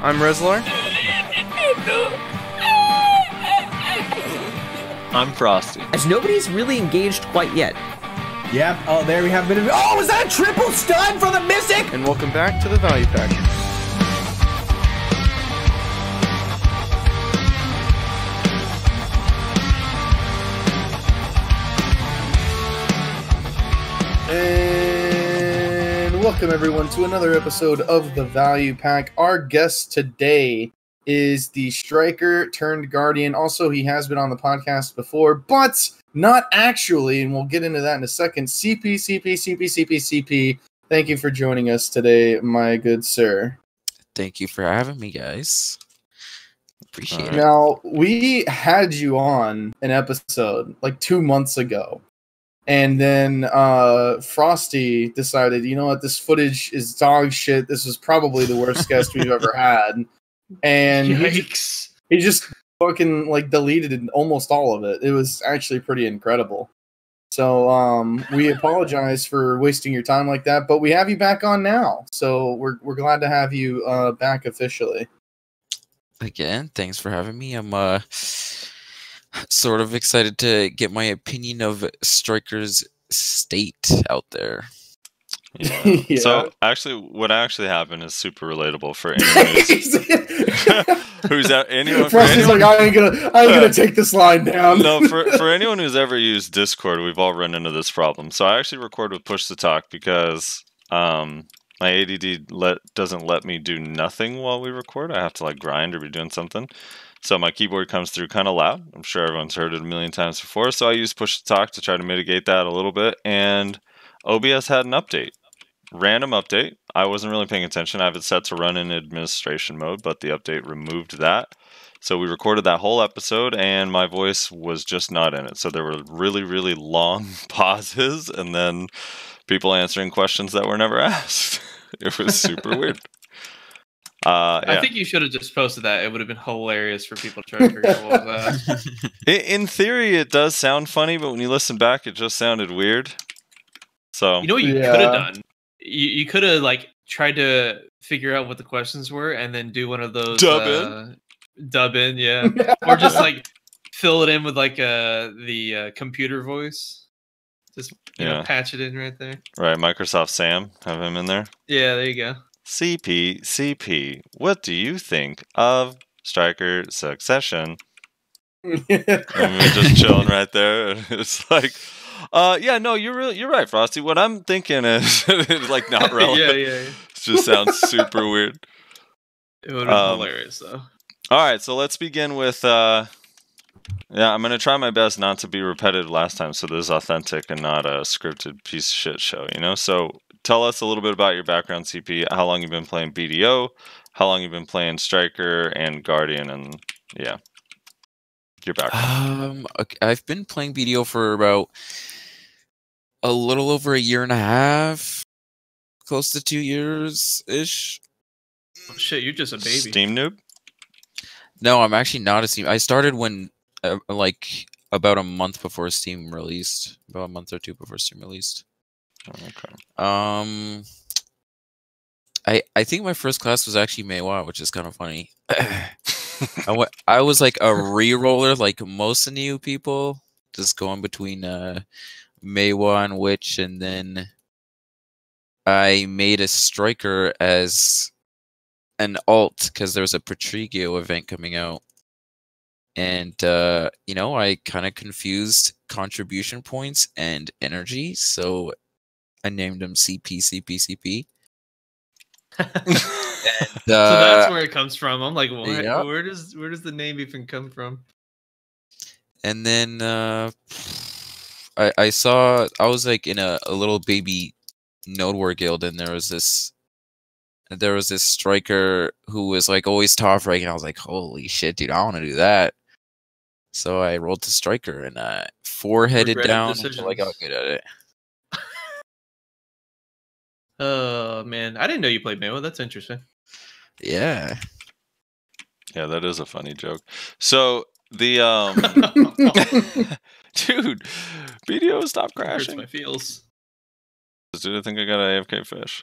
I'm Rezlar. I'm Frosty. As nobody's really engaged quite yet. Yep. Oh, there we have a bit of. Oh, was that a triple stun for the Mystic? And welcome back to the Value Pack. And welcome everyone to another episode of the Value Pack. Our guest today is the Striker turned Guardian. Also, he has been on the podcast before, but not actually, and we'll get into that in a second. CPCPCPCP. Thank you for joining us today, my good sir. Thank you for having me, guys. Appreciate it. Now, we had you on an episode like 2 months ago. And then Frosty decided, you know what, this footage is dog shit. This was probably the worst guest we've ever had. And he just fucking like deleted almost all of it. It was actually pretty incredible. So we apologize for wasting your time like that, but we have you back on now. So we're glad to have you back officially. Again, thanks for having me. I'm sort of excited to get my opinion of Striker's state out there. Yeah. Yeah. So actually, what actually happened is super relatable for anyone who's anyone. Frosty's like, I ain't gonna take this line down. No, for anyone who's ever used Discord, we've all run into this problem. So I actually record with push to talk because my ADD doesn't let me do nothing while we record. I have to like grind or be doing something. So my keyboard comes through kind of loud. I'm sure everyone's heard it a million times before. So I use push to talk to try to mitigate that a little bit. And OBS had an update. Random update. I wasn't really paying attention. I have it set to run in administration mode, but the update removed that. So we recorded that whole episode and my voice was just not in it. So there were really, really long pauses and then people answering questions that were never asked. It was super weird. Yeah. I think you should have just posted that. It would have been hilarious for people trying to figure out what was that. In theory, it does sound funny, but when you listen back, it just sounded weird. So You know what you could have done? You could have like tried to figure out what the questions were and then do one of those dub in, yeah, or just like fill it in with like the computer voice. Just you know, patch it in right there. Right, Microsoft Sam, have him in there. Yeah, there you go. CPCP, what do you think of Striker Succession? And we're just chilling right there. It's like, yeah, no, you're right, Frosty. What I'm thinking is it's like not relevant. yeah. It just sounds super weird. It would have been hilarious though. All right, so let's begin with yeah, I'm gonna try my best not to be repetitive last time, so this is authentic and not a scripted piece of shit show, you know? So tell us a little bit about your background, CP, how long you've been playing BDO, how long you've been playing Striker and Guardian, and yeah, your background. Okay, I've been playing BDO for about a little over a year and a half, close to 2 years-ish. Oh, shit, you're just a baby. Steam noob? No, I'm actually not a Steam. I started when, like, about a month before Steam released. About a month or two before Steam released. Okay. I think my first class was actually Maywa, which is kind of funny. I was like a re-roller, like most of new people, just going between Maywa and Witch, and then I made a Striker as an alt because there was a Patrigio event coming out, and you know, I kind of confused contribution points and energy, so I named him CPCPCP. So that's where it comes from. I'm like, what? Yeah. Where does the name even come from? And then I was like in a little baby Node War guild, and there was this Striker who was like always top rank, and I was like, holy shit, dude, I want to do that. So I rolled to Striker and four-headed down until I got good at it. Oh man, I didn't know you played Maywa. That's interesting. Yeah. Yeah, that is a funny joke. So the dude, BDO, stop crashing. Hurts my feels. Dude, I think I got an AFK fish.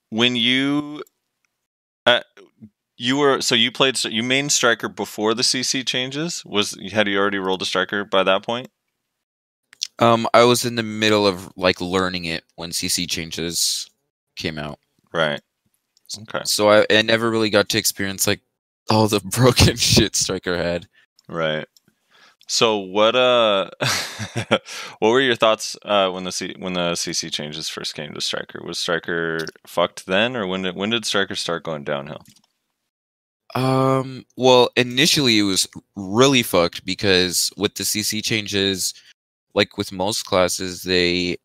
When you You played, you main striker before the CC changes. Had you already rolled a striker by that point? I was in the middle of like learning it when CC changes came out. Right. Okay. So I never really got to experience like all the broken shit striker had. Right. So what what were your thoughts when the CC changes first came to striker? Was striker fucked then, or when did striker start going downhill? Well, initially it was really fucked because with the CC changes, like with most classes, they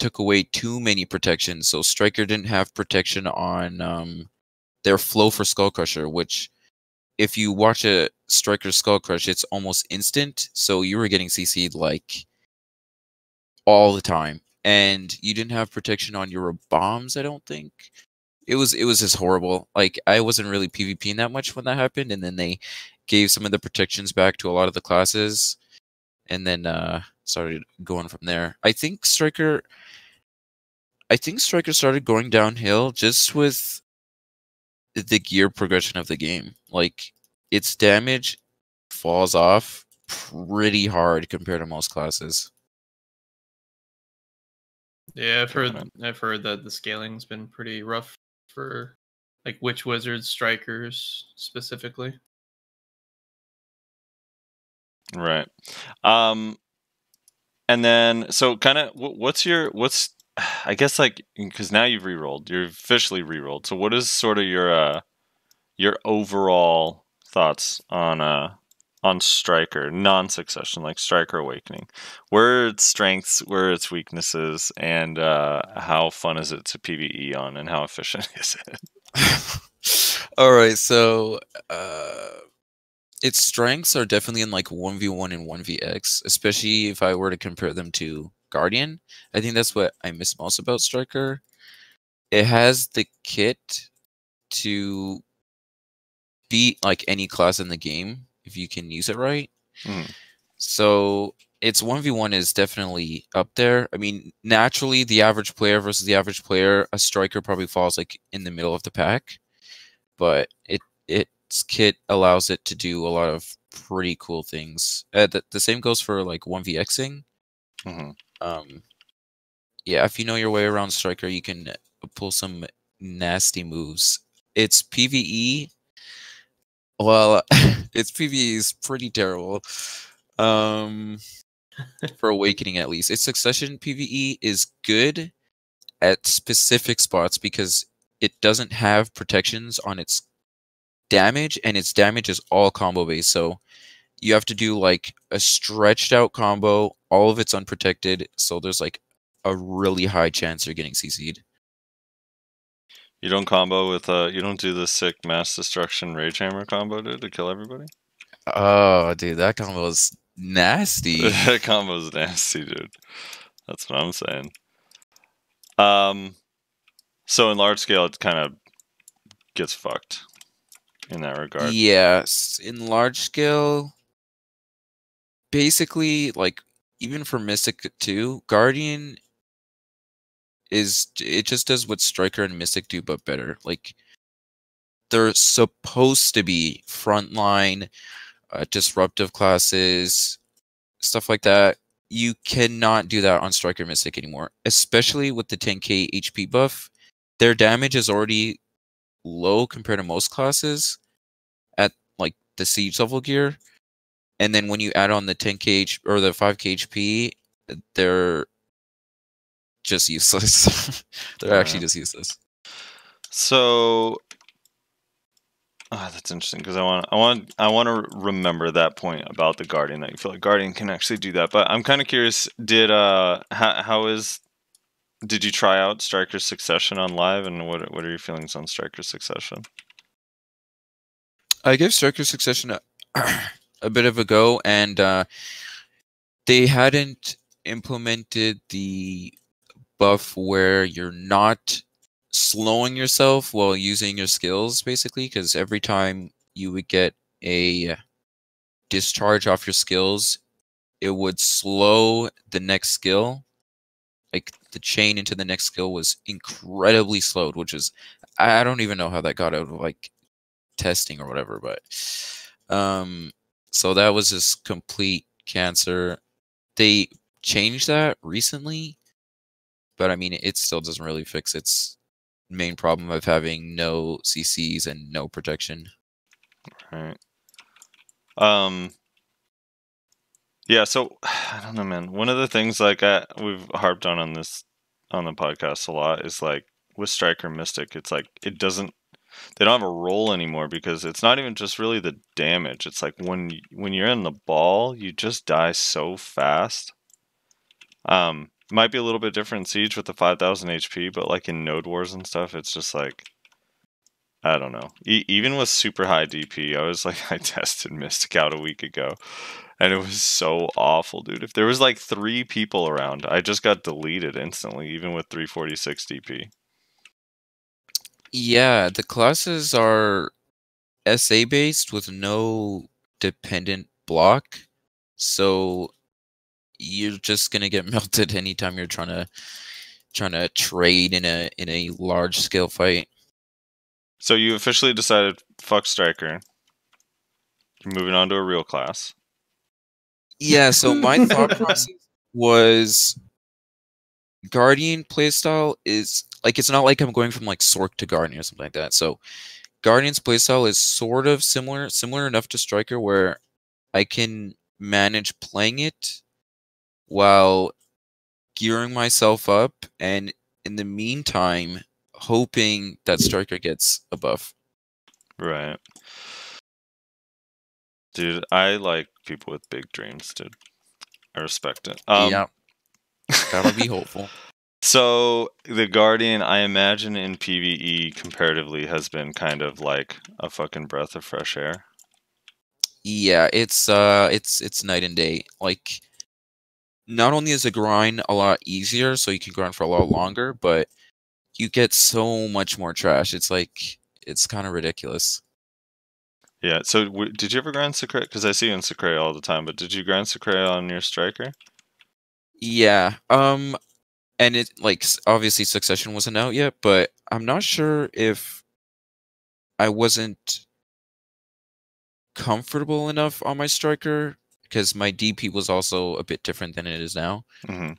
took away too many protections. So striker didn't have protection on their flow for Skull Crusher, which if you watch a striker Skull Crush, it's almost instant. So you were getting CC'd like all the time, and you didn't have protection on your bombs. I don't think it was just horrible. Like I wasn't really PvPing that much when that happened, and then they gave some of the protections back to a lot of the classes, and then started going from there. I think striker started going downhill just with the gear progression of the game. Like its damage falls off pretty hard compared to most classes. Yeah, I've heard that the scaling's been pretty rough for like witch wizards, strikers specifically. Right. And then so kind of what's I guess like because now you've rerolled, you're officially rerolled. So what is sort of your overall thoughts on striker non-succession, like striker awakening? Where are its strengths, where are its weaknesses, and how fun is it to PvE on, and how efficient is it? All right, so its strengths are definitely in like 1v1 and 1vx, especially if I were to compare them to Guardian. I think that's what I miss most about striker. It has the kit to beat like any class in the game if you can use it right. So its 1v1 is definitely up there. I mean, naturally, the average player versus the average player, a striker probably falls like in the middle of the pack, but its kit allows it to do a lot of pretty cool things. The same goes for like 1vxing. Yeah, if you know your way around striker, you can pull some nasty moves. Its PvE, well, its PvE is pretty terrible. For awakening at least. Its succession PvE is good at specific spots because it doesn't have protections on its damage, and its damage is all combo based. So you have to do like a stretched out combo, all of it's unprotected, so there's like a really high chance you're getting CC'd. You don't combo with you don't do the sick mass destruction rage hammer combo, dude, to kill everybody? Oh, dude, that combo is nasty. That combo's nasty, dude. That's what I'm saying. So in large scale, it kind of gets fucked in that regard. Yes, in large scale, basically, like even for Mystic 2, Guardian it just does what Striker and Mystic do, but better. Like they're supposed to be frontline, disruptive classes, stuff like that. You cannot do that on Striker Mystic anymore, especially with the 10k HP buff. Their damage is already low compared to most classes at like the siege level gear, and then when you add on the 10k or the 5k HP, they're just useless. They're actually just useless. So that's interesting because I want to remember that point about the Guardian, that you feel like Guardian can actually do that. But I'm kind of curious, did you try out Striker Succession on live, and what are your feelings on Striker Succession? I gave Striker Succession a bit of a go, and they hadn't implemented the buff where you're not slowing yourself while using your skills, basically, because every time you would get a discharge off your skills, it would slow the next skill. Like the chain into the next skill was incredibly slowed, which is I don't even know how that got out of like testing or whatever, but so that was just complete cancer. They changed that recently, but I mean it still doesn't really fix its main problem of having no CCs and no protection. Right. Yeah, so I don't know, man. One of the things like we've harped on this on the podcast a lot is like with Striker Mystic, it's like they don't have a role anymore because it's not even just really the damage. It's like when you're in the ball, you just die so fast. Might be a little bit different in Siege with the 5,000 HP, but like in Node Wars and stuff, it's just like I don't know. Even with super high DP, I tested Mystic out a week ago, and it was so awful, dude. If there was like 3 people around, I just got deleted instantly, even with 346 DP. Yeah, the classes are SA based with no dependent block, so you're just gonna get melted anytime you're trying to trade in a large scale fight. So you officially decided, fuck Striker. You're moving on to a real class. Yeah, so my thought process was Guardian playstyle is like it's not like I'm going from like Sork to Guardian or something like that. So Guardian's playstyle is sort of similar enough to Striker where I can manage playing it while gearing myself up and in the meantime hoping that Striker gets a buff. Right. Dude, I like people with big dreams, dude. I respect it. Yeah. Gotta be hopeful. So the Guardian, I imagine in PvE comparatively has been kind of like a fucking breath of fresh air. Yeah, it's night and day. Like not only is the grind a lot easier, so you can grind for a lot longer, but you get so much more trash. It's like it's kind of ridiculous. Yeah. So did you ever grind Secret? Because I see you in Secret all the time, but did you grind Secret on your Striker? Yeah. And it like obviously Succession wasn't out yet, but I'm not sure if I wasn't comfortable enough on my Striker because my DP was also a bit different than it is now. Mm-hmm.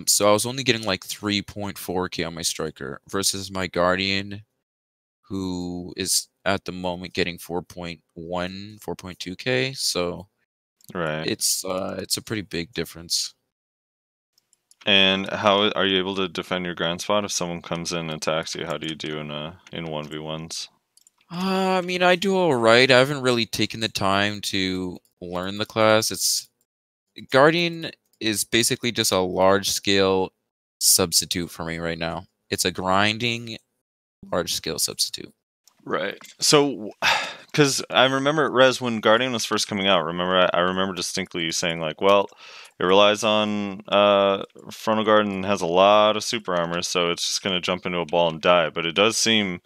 So I was only getting like 3.4k on my Striker versus my Guardian, who is at the moment getting 4.1, 4.2k. So Right. it's a pretty big difference. And how are you able to defend your grind spot if someone comes in and attacks you? How do you do in 1v1s? I mean, I do all right. I haven't really taken the time to learn the class. It's Guardian is basically just a large scale substitute for me right now. It's a grinding large scale substitute. Right. So, because I remember, Rez, when Guardian was first coming out, I remember distinctly you saying, like, well, it relies on frontal guard and has a lot of super armor, so it's just going to jump into a ball and die. But it does seem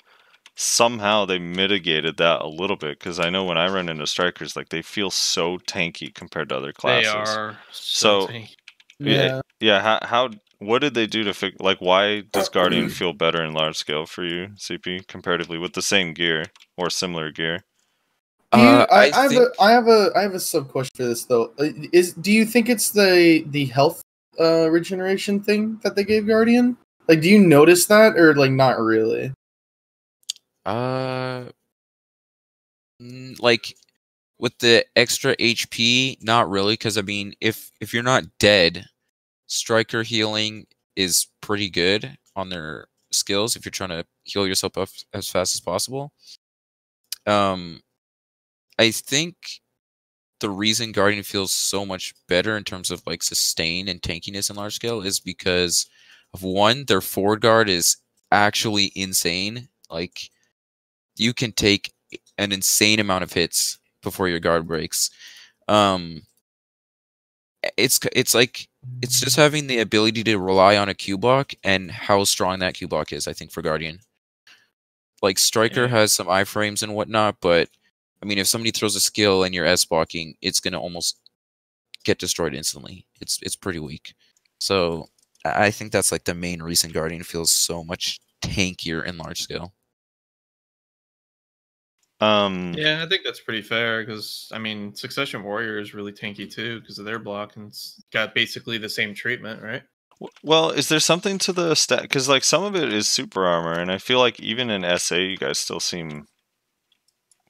somehow they mitigated that a little bit, because I know when I run into Strikers, like, they feel so tanky compared to other classes. They are so tanky. Yeah. How what did they do to fix? Like, why does Guardian feel better in large scale for you, CP, comparatively with the same gear or similar gear? I have a sub question for this though. Do you think it's the health regeneration thing that they gave Guardian? Like, do you notice that or like not really? Like with the extra HP, not really, because I mean, if you're not dead, Striker healing is pretty good on their skills if you're trying to heal yourself up as fast as possible. I think the reason Guardian feels so much better in terms of like sustain and tankiness in large scale is because of one, their forward guard is actually insane. Like you can take an insane amount of hits before your guard breaks. It's like it's just having the ability to rely on a Q block and how strong that Q block is, I think, for Guardian. Like Striker has some iframes and whatnot, but I mean if somebody throws a skill and you're S blocking, it's gonna almost get destroyed instantly. It's pretty weak. So I think that's like the main reason Guardian feels so much tankier in large scale. Yeah, I think that's pretty fair because I mean, Succession Warrior is really tanky too because of their block and it's got basically the same treatment, right? Well, is there something to the stat? Because like some of it is super armor, and I feel like even in SA, you guys still seem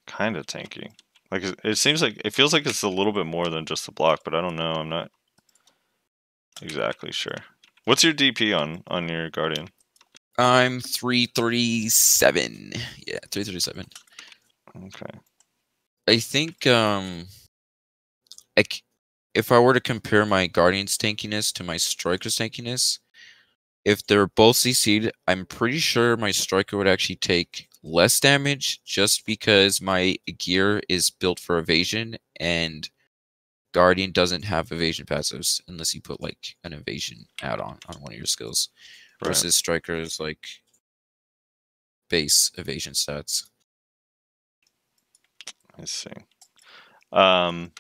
kind of tanky. Like it seems like it feels like it's a little bit more than just the block, but I don't know. I'm not exactly sure. What's your DP on your Guardian? I'm 337. Yeah, 337. Okay. I think if I were to compare my Guardian's tankiness to my Striker's tankiness, if they're both CC'd, I'm pretty sure my Striker would actually take less damage just because my gear is built for evasion and Guardian doesn't have evasion passives unless you put like an evasion add-on on one of your skills. Right. Versus Striker's like base evasion stats. I see. And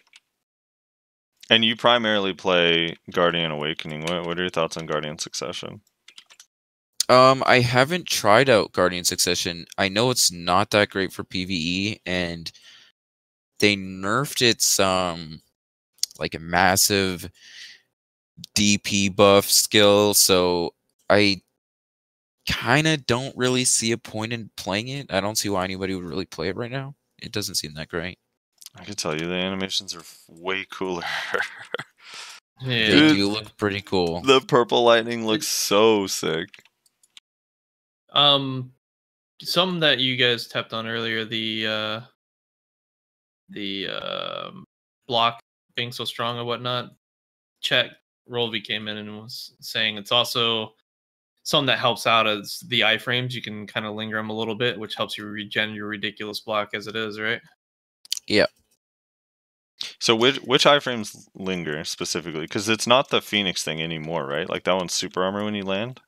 you primarily play Guardian Awakening. What are your thoughts on Guardian Succession? I haven't tried out Guardian Succession. I know it's not that great for PvE, and they nerfed its like a massive DP buff skill, so I kind of don't really see a point in playing it. I don't see why anybody would really play it right now. It doesn't seem that great. I can tell you the animations are way cooler. Yeah. They do look pretty cool. The purple lightning looks so sick. Some that you guys tapped on earlier, the block being so strong and whatnot. Check Rolvi came in and was saying it's also something that helps out as the iframes. You can kind of linger them a little bit, which helps you regen your ridiculous block as it is, right? Yeah. So which iframes linger specifically? Because it's not the Phoenix thing anymore, right? Like that one's super armor when you land?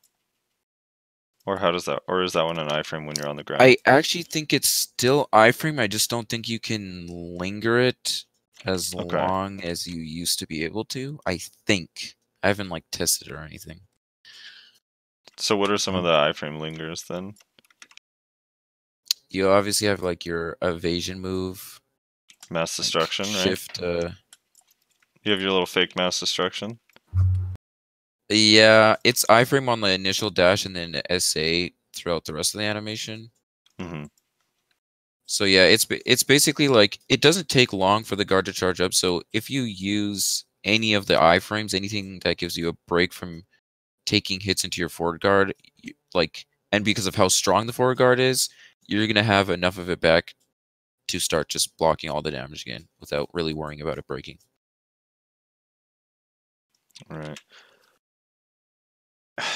Or how does that? Or is that one an iframe when you're on the ground? I actually think it's still iframe. I just don't think you can linger it as long as you used to be able to. I think. I haven't like tested it or anything. So what are some of the iframe lingers then? You obviously have like your evasion move. Mass destruction, right? Shift. You have your little fake mass destruction. Yeah, it's iframe on the initial dash and then SA throughout the rest of the animation. Mm-hmm. So yeah, it's basically like it doesn't take long for the guard to charge up. So if you use any of the iframes, anything that gives you a break from taking hits into your forward guard, and because of how strong the forward guard is, you're gonna have enough of it back to start just blocking all the damage again without really worrying about it breaking. All right.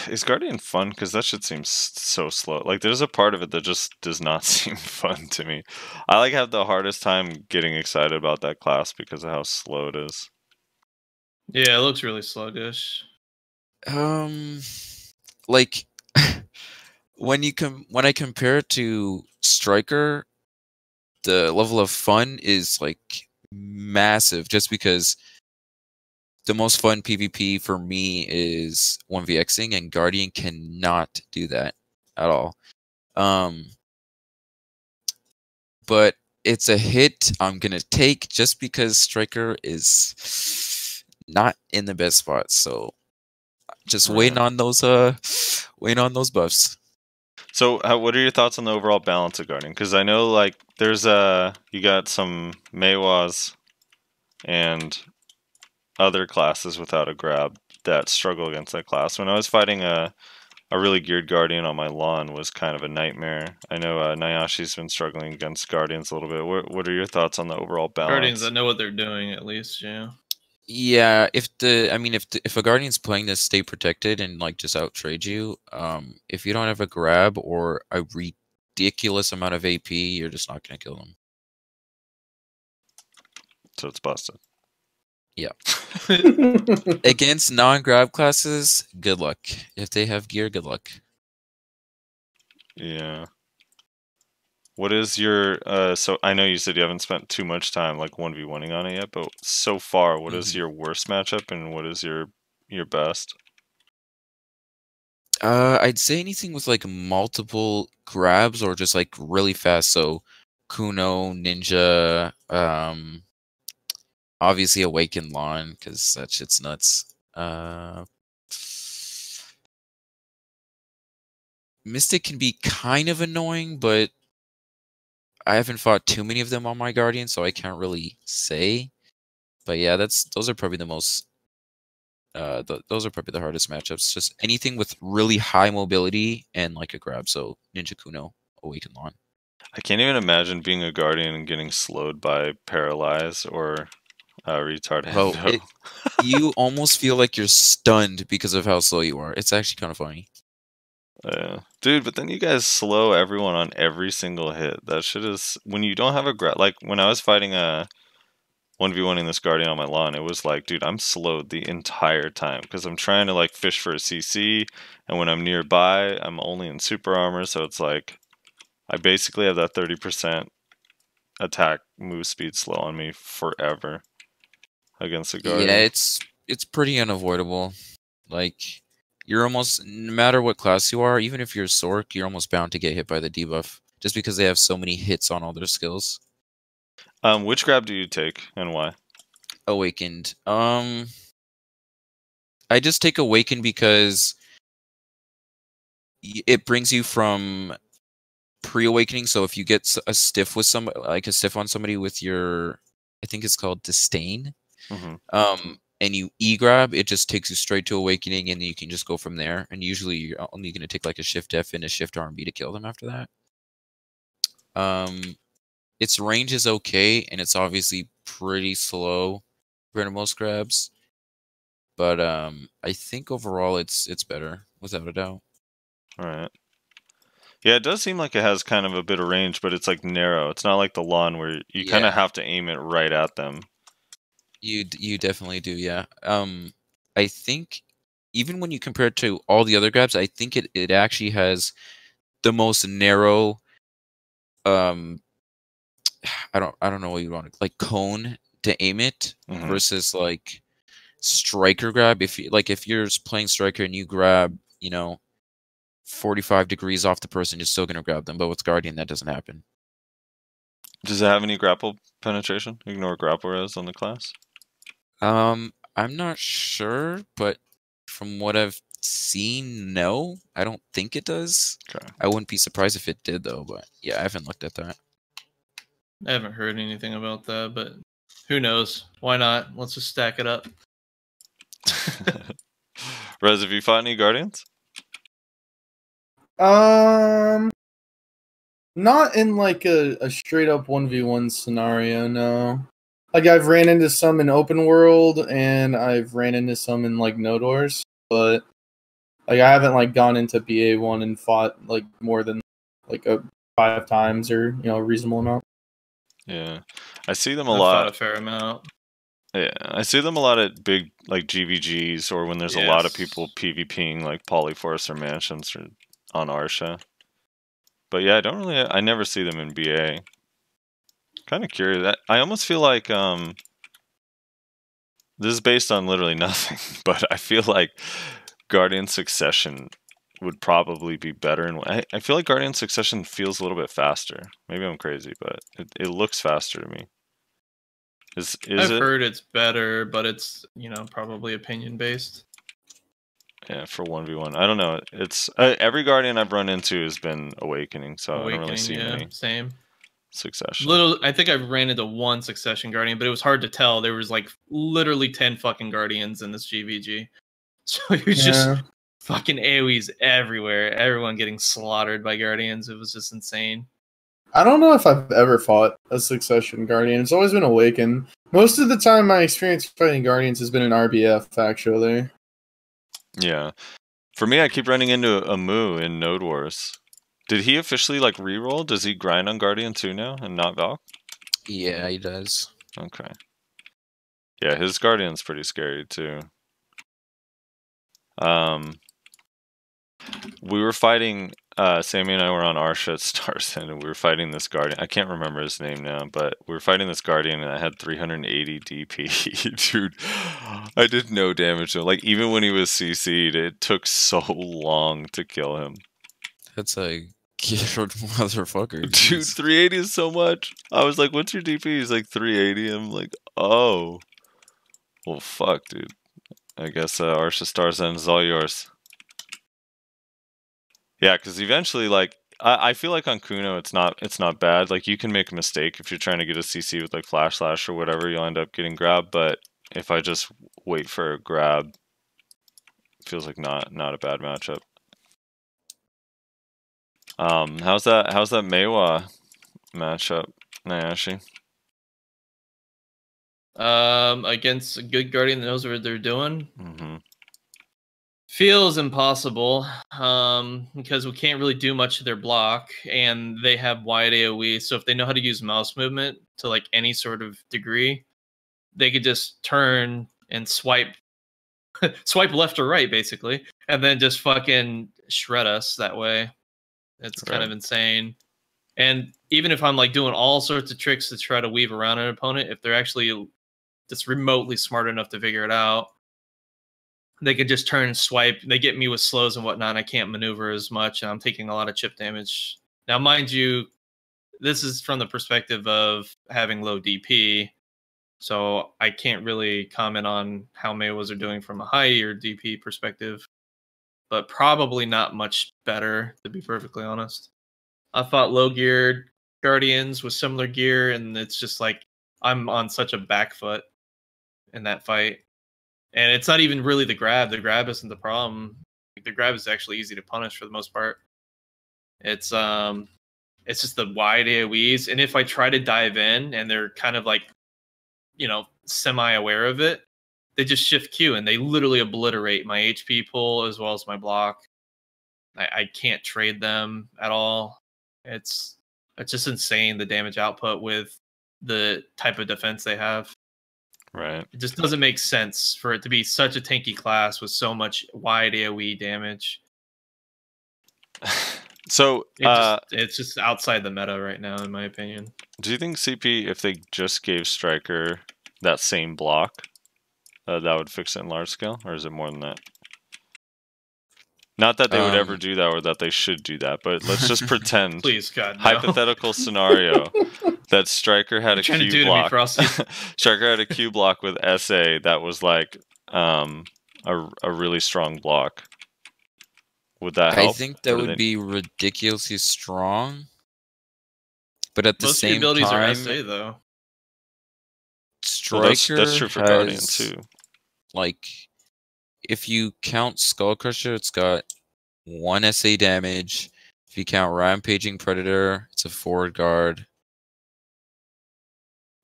Is Guardian fun? Because that shit seems so slow. Like, there's a part of it that just does not seem fun to me. I like have the hardest time getting excited about that class because of how slow it is. Yeah, it looks really sluggish. Like when I compare it to Striker, the level of fun is like massive. Just because the most fun PvP for me is 1vxing, and Guardian cannot do that at all. But it's a hit I'm gonna take just because Striker is not in the best spot. So just waiting on those buffs. So, what are your thoughts on the overall balance of Guardian? Because I know, like, there's you got some Meiwas and other classes without a grab that struggle against that class. When I was fighting a really geared Guardian on my lawn was kind of a nightmare. I know Nayashe's been struggling against Guardians a little bit. What are your thoughts on the overall balance? Guardians that know what they're doing, at least, yeah. Yeah, if a Guardian's playing to stay protected and like just out trade you, if you don't have a grab or a ridiculous amount of AP, you're just not gonna kill them. So it's busted. Yeah. Against non-grab classes, good luck. If they have gear, good luck. Yeah. What is your so I know you said you haven't spent too much time like 1v1ing on it yet, but so far, what is your worst matchup and what is your best? I'd say anything with like multiple grabs or just like really fast. So Kuno, Ninja, obviously Awakened Lawn because that shit's nuts. Mystic can be kind of annoying, but I haven't fought too many of them on my Guardian, so I can't really say. But yeah, those are probably the most. Those are probably the hardest matchups. Just anything with really high mobility and like a grab. So Ninja Kuno, Awakened Lawn. I can't even imagine being a Guardian and getting slowed by Paralyze or Retard Bro, Hendo. you almost feel like you're stunned because of how slow you are. It's actually kind of funny. Dude, but then you guys slow everyone on every single hit. That shit is... When you don't have a grab... Like, when I was fighting a 1v1 in this Guardian on my lawn, it was like, dude, I'm slowed the entire time. Because I'm trying to, like, fish for a CC, and when I'm nearby, I'm only in super armor, so it's like... I basically have that 30% attack move speed slow on me forever against a Guardian. Yeah, it's pretty unavoidable. Like... You're almost, no matter what class you are, even if you're Sork, you're almost bound to get hit by the debuff, just because they have so many hits on all their skills. Which grab do you take, and why? Awakened. I just take Awakened because it brings you from pre-awakening, so if you get a stiff with somebody, like a stiff on somebody with your, I think it's called Disdain, and you E-grab, it just takes you straight to Awakening, and you can just go from there. And usually you're only going to take like a Shift F and a Shift R&B to kill them after that. Its range is okay, and it's obviously pretty slow compared to most grabs. But I think overall it's better, without a doubt. Alright. Yeah, it does seem like it has kind of a bit of range, but it's like narrow. It's not like the lawn where you kind of have to aim it right at them. You definitely do, yeah. I think even when you compare it to all the other grabs, I think it actually has the most narrow I don't know what you want, like cone to aim it versus like striker grab. If you're playing striker and you grab, 45 degrees off the person, you're still gonna grab them. But with Guardian, that doesn't happen. Does it have any grapple penetration? Ignore grapple is on the class. I'm not sure, but from what I've seen, no, I don't think it does. Okay. I wouldn't be surprised if it did, though. But yeah, I haven't looked at that. I haven't heard anything about that, but who knows? Why not? Let's just stack it up. Rez, have you fought any Guardians? Not in like a straight up 1v1 scenario, no. Like I've ran into some in open world and I've ran into some in like no doors, but like I haven't like gone into BA1 and fought like more than like 5 times or a reasonable amount. Yeah. I see them a I've lot. fought a fair amount. Yeah, I see them a lot at big like GVGs or when there's a lot of people PvPing like Polyforce or Mansions or on Arsha. But yeah, I never see them in BA. Kind of curious. I almost feel like this is based on literally nothing, but I feel like Guardian Succession would probably be better. And I feel like Guardian Succession feels a little bit faster. Maybe I'm crazy, but it looks faster to me. I've heard it's better, but it's probably opinion based. Yeah, for 1v1. I don't know. It's every Guardian I've run into has been Awakening, so I don't really see many. Same. Succession. I think I ran into one Succession Guardian, but it was hard to tell. There was like literally 10 fucking Guardians in this GVG. So it was just fucking AoEs everywhere. Everyone getting slaughtered by Guardians. It was just insane. I don't know if I've ever fought a Succession Guardian. It's always been Awakened. Most of the time, my experience fighting Guardians has been in RBF, actually. Yeah. For me, I keep running into a Moo in Node Wars. Did he officially like reroll? Does he grind on Guardian too now and not Valk? Yeah, he does. Okay. Yeah, his Guardian's pretty scary too. We were fighting Sammy and I were on Arsha at Starsend, and we were fighting this guardian. I can't remember his name now, but we were fighting this guardian, and I had 380 DP. Dude, I did no damage to him. Like, even when he was CC'd, it took so long to kill him. That's a geared motherfucker. Dude, Jeez. 380 is so much. I was like, what's your DP? He's like, 380. I'm like, oh. Well, fuck, dude. I guess Arsha Starsend is all yours. Yeah, because eventually, like, I feel like on Kuno, it's not bad. Like, you can make a mistake if you're trying to get a CC with like Flash Slash or whatever, you'll end up getting grabbed. But if I just wait for a grab, it feels like not a bad matchup. How's that Meiwa matchup, Nayashe? Against a good guardian that knows what they're doing. Mm-hmm. Feels impossible, because we can't really do much to their block, and they have wide AoE, so if they know how to use mouse movement to like any sort of degree, they could just turn and swipe left or right, basically, and then just fucking shred us that way. It's kind of insane. And even if I'm like doing all sorts of tricks to try to weave around an opponent, if they're actually just remotely smart enough to figure it out, they could just turn and swipe. They get me with slows and whatnot. I can't maneuver as much, and I'm taking a lot of chip damage. Now, mind you, this is from the perspective of having low DP, so I can't really comment on how Meiwas are doing from a higher DP perspective, but probably not much better, to be perfectly honest. I fought low-geared Guardians with similar gear, and it's just like I'm on such a back foot in that fight. And it's not even really the grab. The grab isn't the problem. The grab is actually easy to punish for the most part. It's just the wide AoEs. And if I try to dive in and they're kind of like, you know, semi-aware of it, they just shift Q and they literally obliterate my HP pool as well as my block. I can't trade them at all. It's just insane, the damage output with the type of defense they have. Right. It just doesn't make sense for it to be such a tanky class with so much wide AoE damage. So it's just outside the meta right now, in my opinion. Do you think CP, if they just gave Striker that same block, that would fix it in large scale, or is it more than that? Not that they would ever do that, or that they should do that, but let's just pretend. Please, God, no. Hypothetical scenario that Striker had a Q block. Striker had a Q block with SA that was like a really strong block. Would that help? I think that would be ridiculously strong. But at the Most same abilities time, are SA though. Striker that's true for Guardian too. Like, if you count Skull Crusher, it's got 1 SA damage. If you count Rampaging Predator, it's a forward guard.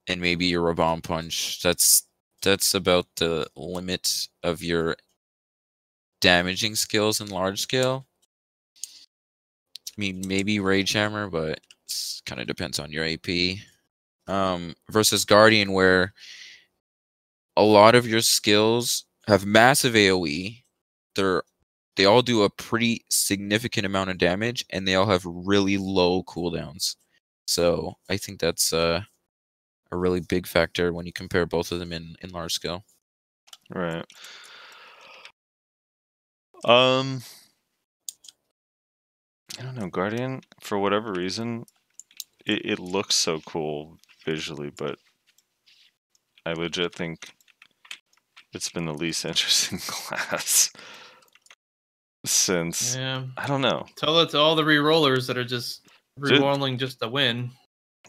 And maybe your Bomb Punch. That's about the limit of your damaging skills in large scale. I mean, maybe Rage Hammer, but it kind of depends on your AP. Versus Guardian, where a lot of your skills have massive AoE. They all do a pretty significant amount of damage, and they all have really low cooldowns. So I think that's a really big factor when you compare both of them in large scale. Right. I don't know, Guardian, for whatever reason, it looks so cool visually, but I legit think it's been the least interesting class since, I don't know. Tell it to all the rerollers that are just rerolling just to win.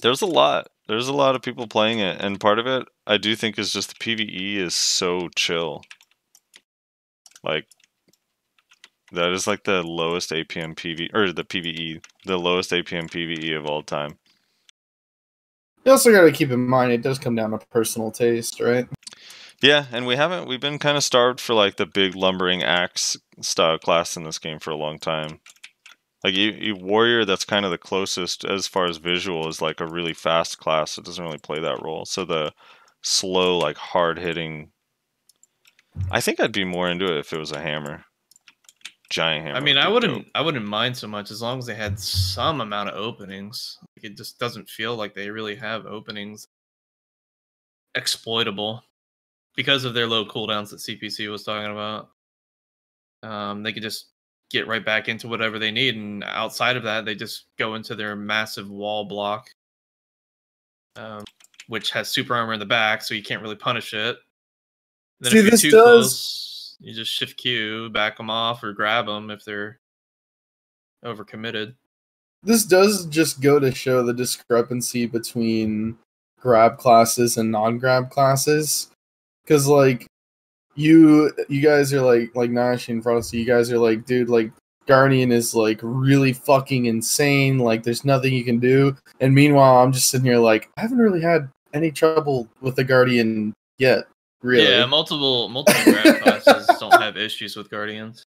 There's a lot of people playing it, and part of it, I do think, is just the PvE is so chill. Like, that is like the lowest APM PvE, or the PvE, the lowest APM PvE of all time. You also got to keep in mind it does come down to personal taste, right? Yeah, and we've been kind of starved for like the big lumbering axe style class in this game for a long time. Like Warrior, that's kind of the closest as far as visual, is like a really fast class. It doesn't really play that role. So the slow, like hard hitting, I think I'd be more into it if it was a hammer. giant hammer. I mean, would be dope. I wouldn't mind so much as long as they had some amount of openings. Like, it just doesn't feel like they really have openings exploitable because of their low cooldowns that CPC was talking about. They could just get right back into whatever they need, and outside of that, they just go into their massive wall block, which has super armor in the back, so you can't really punish it. Then See, if you're this too does- close, you just shift Q, back them off, or grab them if they're overcommitted. This does just go to show the discrepancy between grab classes and non-grab classes, because like you guys are like Nayashe and Frosty, you guys are like, dude, like Guardian is like really fucking insane, like there's nothing you can do, and meanwhile I'm just sitting here like I haven't really had any trouble with the Guardian yet, really. Yeah, multiple grab classes don't have issues with Guardians.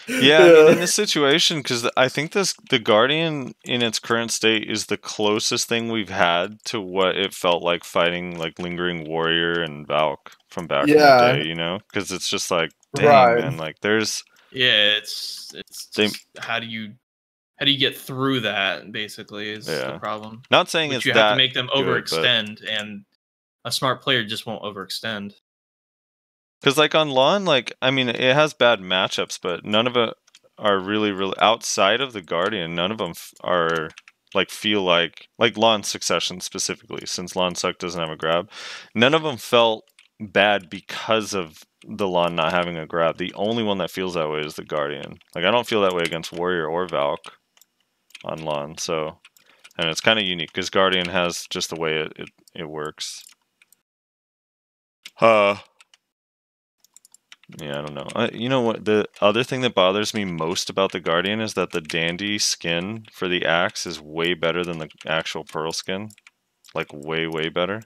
Yeah, I mean, in this situation, because I think the Guardian in its current state is the closest thing we've had to what it felt like fighting like Lingering Warrior and Valk from back in the day, you know? Because it's just like, dang, man, like there's... Yeah, it's just, how do you get through that, basically, is the problem. Not saying Which it's you that have to make them good, overextend, and a smart player just won't overextend. Because, like, on Lawn, like, I mean, it has bad matchups, but none of it are really, outside of the Guardian, none of them are, like, feel like Lawn Succession specifically, since Lawn Suck doesn't have a grab, none of them felt bad because of the Lawn not having a grab. The only one that feels that way is the Guardian. Like, I don't feel that way against Warrior or Valk on Lawn, so... And it's kind of unique, because Guardian has just the way it works. Yeah, I don't know. You know what? The other thing that bothers me most about the Guardian is that the Dandy skin for the axe is way better than the actual Pearl skin. Like, way, way better.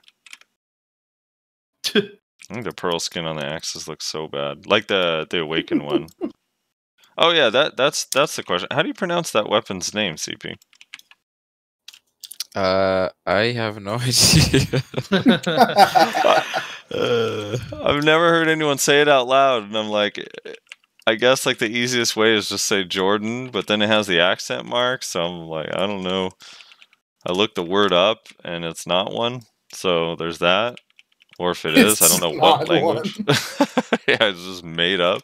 I think the Pearl skin on the axes looks so bad. Like the Awakened one. Oh yeah, that's the question. How do you pronounce that weapon's name, CP? I have no idea. I've never heard anyone say it out loud, and I'm like, I guess like the easiest way is just say Jordan, but then it has the accent mark, so I'm like, I don't know. I looked the word up, and it's not one, so there's that. Or if it is, I don't know what language. Yeah, it's just made up.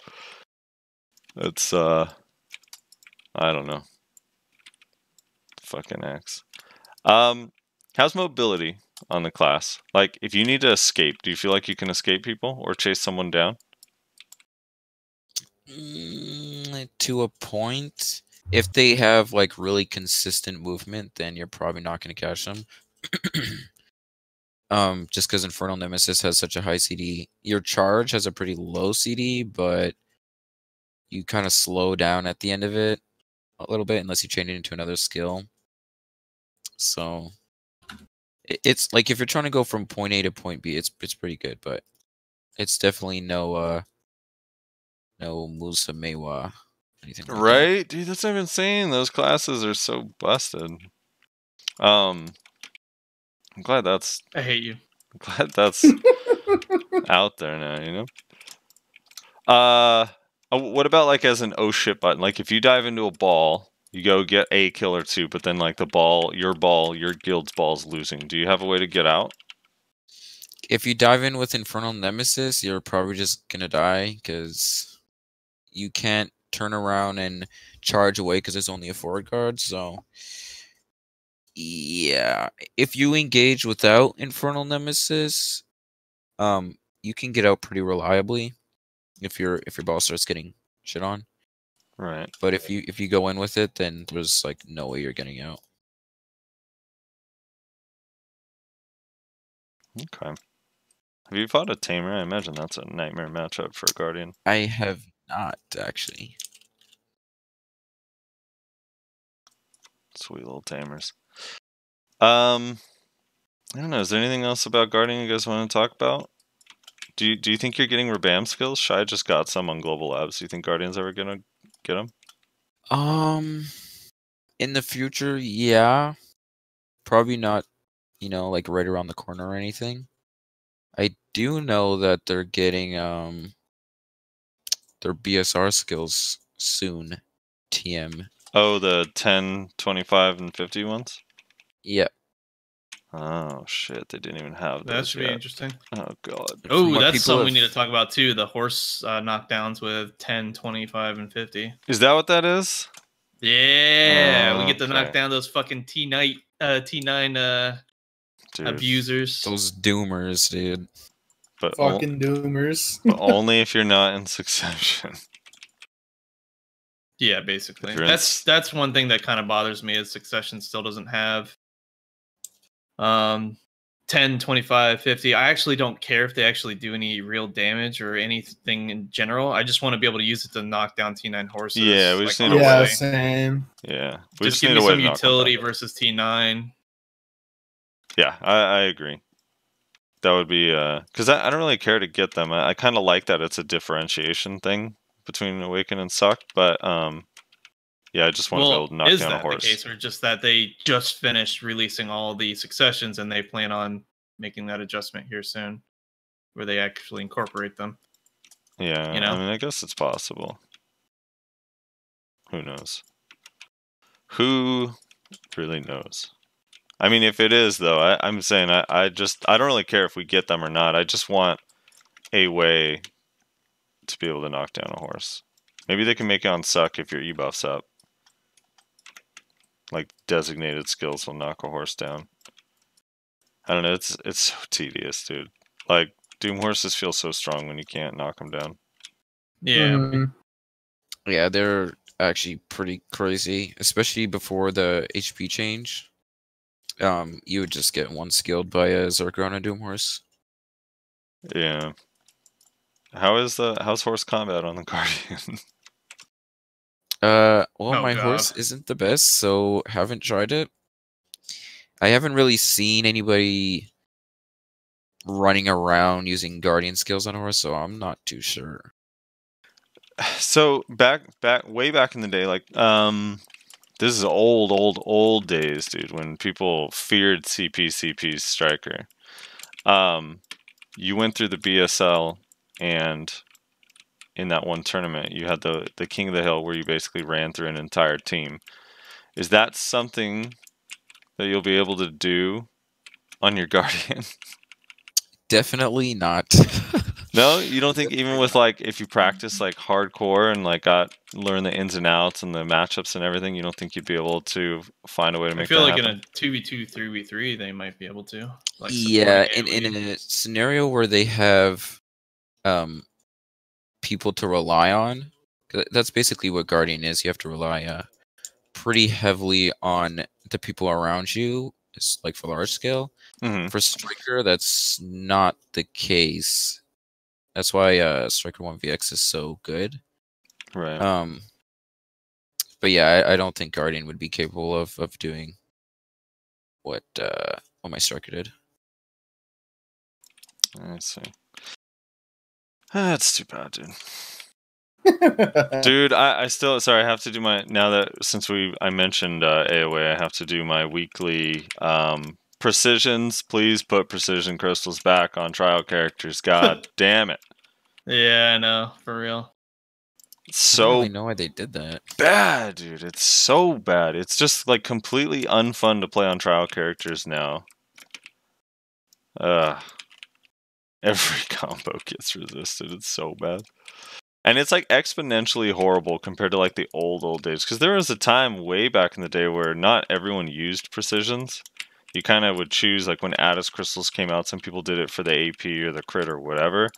It's, I don't know. Fucking X. How's mobility on the class? Like, if you need to escape, do you feel like you can escape people or chase someone down? To a point. If they have like really consistent movement, then you're probably not going to catch them. Just because Infernal Nemesis has such a high CD. Your charge has a pretty low CD, but you kind of slow down at the end of it a little bit unless you change it into another skill. So it's like if you're trying to go from point A to point B, it's pretty good, but it's definitely no Musa Mewa anything like right, that. dude. That's what I've been saying. Those classes are so busted. I'm glad that's. I hate you. I'm glad that's out there now. You know. What about like as an oh shit button? Like if you dive into a ball, you go get a kill or two, but then like the ball, your guild's ball is losing. Do you have a way to get out? If you dive in with Infernal Nemesis, you're probably just gonna die because you can't turn around and charge away because there's only a forward guard. So yeah, if you engage without Infernal Nemesis, you can get out pretty reliably if your ball starts getting shit on. Right. But if you go in with it, then there's like no way you're getting out. Okay. Have you fought a Tamer? I imagine that's a nightmare matchup for a Guardian. I have not, actually. Sweet little Tamers. I don't know. Is there anything else about Guardian you guys want to talk about? Do you think you're getting Rabam skills? Shy just got some on Global Labs. Do you think Guardian's ever gonna get them? In the future, yeah. Probably not, like right around the corner or anything. I do know that they're getting their BSR skills soon. TM. Oh, the 10, 25, and 50 ones? Yep. Oh, shit. They didn't even have those That should be yet. interesting. Oh, God. Oh, what that's people something we have- need to talk about too. The horse knockdowns with 10, 25, and 50. Is that what that is? Yeah, we get to Okay. knock down those fucking T9 Dude. abusers. Those doomers, dude. But, Fucking doomers. but only if you're not in succession. Yeah, basically. If you're in That's one thing that kind of bothers me is Succession still doesn't have 10, 25, 50. I actually don't care if they actually do any real damage or anything in general. I just want to be able to use it to knock down T9 horses. Yeah, we just like, need on to the Yeah, way. same. Yeah. We Just need give me a way some to knock them utility down. versus T9. Yeah, I agree. That would be because I don't really care to get them. I kind of like that it's a differentiation thing between Awaken and Suck, but yeah, I just want to be able to knock is down a that horse. the case, or just that they just finished releasing all the Successions and they plan on making that adjustment here soon, where they actually incorporate them? Yeah, You know? I mean, I guess it's possible. Who knows? Who really knows? I mean, if it is though, I'm saying I don't really care if we get them or not. I just want a way to be able to knock down a horse. Maybe they can make it on Suck if your E-buff's up. Like designated skills will knock a horse down. I don't know. It's so tedious, dude. Like Doom horses feel so strong when you can't knock them down. Yeah. Mhm. Yeah, they're actually pretty crazy, especially before the HP change. You would just get one skilled by a Zerker on a Doom horse. Yeah. How's horse combat on the Guardian? Well, Oh, my God. horse isn't the best, so haven't tried it. I haven't really seen anybody running around using Guardian skills on a horse, so I'm not too sure. So way back in the day, like this is old days, dude, when people feared CPCP's striker. You went through the BSL, and in that one tournament, you had the King of the Hill, where you basically ran through an entire team. Is that something that you'll be able to do on your Guardian? Definitely not. No, you don't think even with like if you practice like hardcore and like learn the ins and outs and the matchups and everything, you don't think you'd be able to find a way to I make feel that like happen? in a 2v2, 3v3, they might be able to. Like Yeah, supporting in AoE. a scenario where they have people to rely on, 'cause that's basically what Guardian is. You have to rely pretty heavily on the people around you. It's like for large scale. Mhm. For Striker, that's not the case. That's why Striker 1VX is so good. Right. But yeah, I don't think Guardian would be capable of doing what my Striker did. I see. That's too bad, dude. Dude, I still sorry. I have to do my now that since I mentioned AOA, I have to do my weekly precisions. Please put precision crystals back on trial characters. God damn it! Yeah, I know, for real. It's I don't so really know why they did that. bad, dude. It's so bad. It's just like completely unfun to play on trial characters now. Every combo gets resisted. It's so bad. And it's like exponentially horrible compared to like the old days. Because there was a time way back in the day where not everyone used precisions. You kind of would choose, like when Addis crystals came out, some people did it for the AP or the crit or whatever.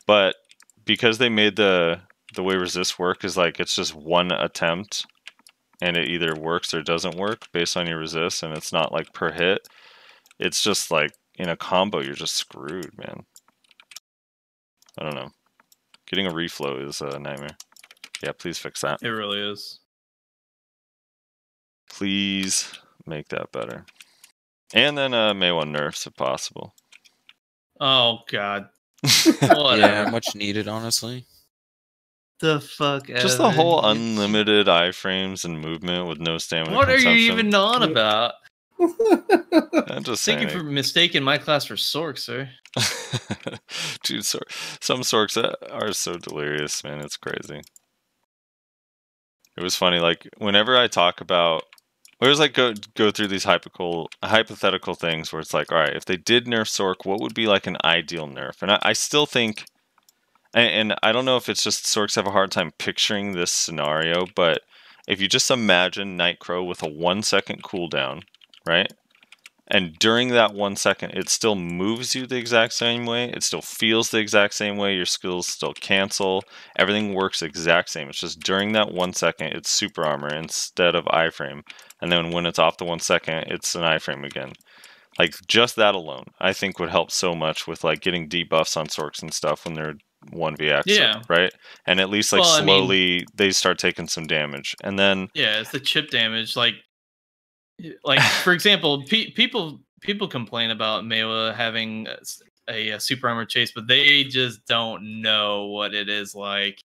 But because they made the way resist work is like it's just one attempt and it either works or doesn't work based on your resist, and it's not like per hit. It's just like in a combo you're just screwed, man. I don't know. Getting a reflow is a nightmare. Yeah, please fix that. It really is. Please make that better. And then May 1 nerfs if possible. Oh god. Yeah, Whatever. much needed, honestly. The fuck Just the whole unlimited iframes and movement with no stamina What are you consumption. even on about? I'm just Thank saying. you for mistaking my class for Sork, sir. Dude, some Sorks are so delirious, man. It's crazy. It was funny. Like whenever I talk about, we always like go through these hypothetical things where it's like, all right, if they did nerf Sork, what would be like an ideal nerf? And I still think, and I don't know if it's just Sorks have a hard time picturing this scenario, but if you just imagine Nightcrow with a 1 second cooldown, right? And during that 1 second, it still moves you the exact same way. It still feels the exact same way. Your skills still cancel. Everything works exact same. It's just during that 1 second, it's super armor instead of iframe. And then when it's off the 1 second, it's an iframe again. Like just that alone, I think would help so much with like getting debuffs on Sorks and stuff when they're 1vx, Yeah. right? And at least like Well, I mean- slowly they start taking some damage. And then Yeah, it's the chip damage. Like for example, people complain about Mewa having a super armor chase, but they just don't know what it is like.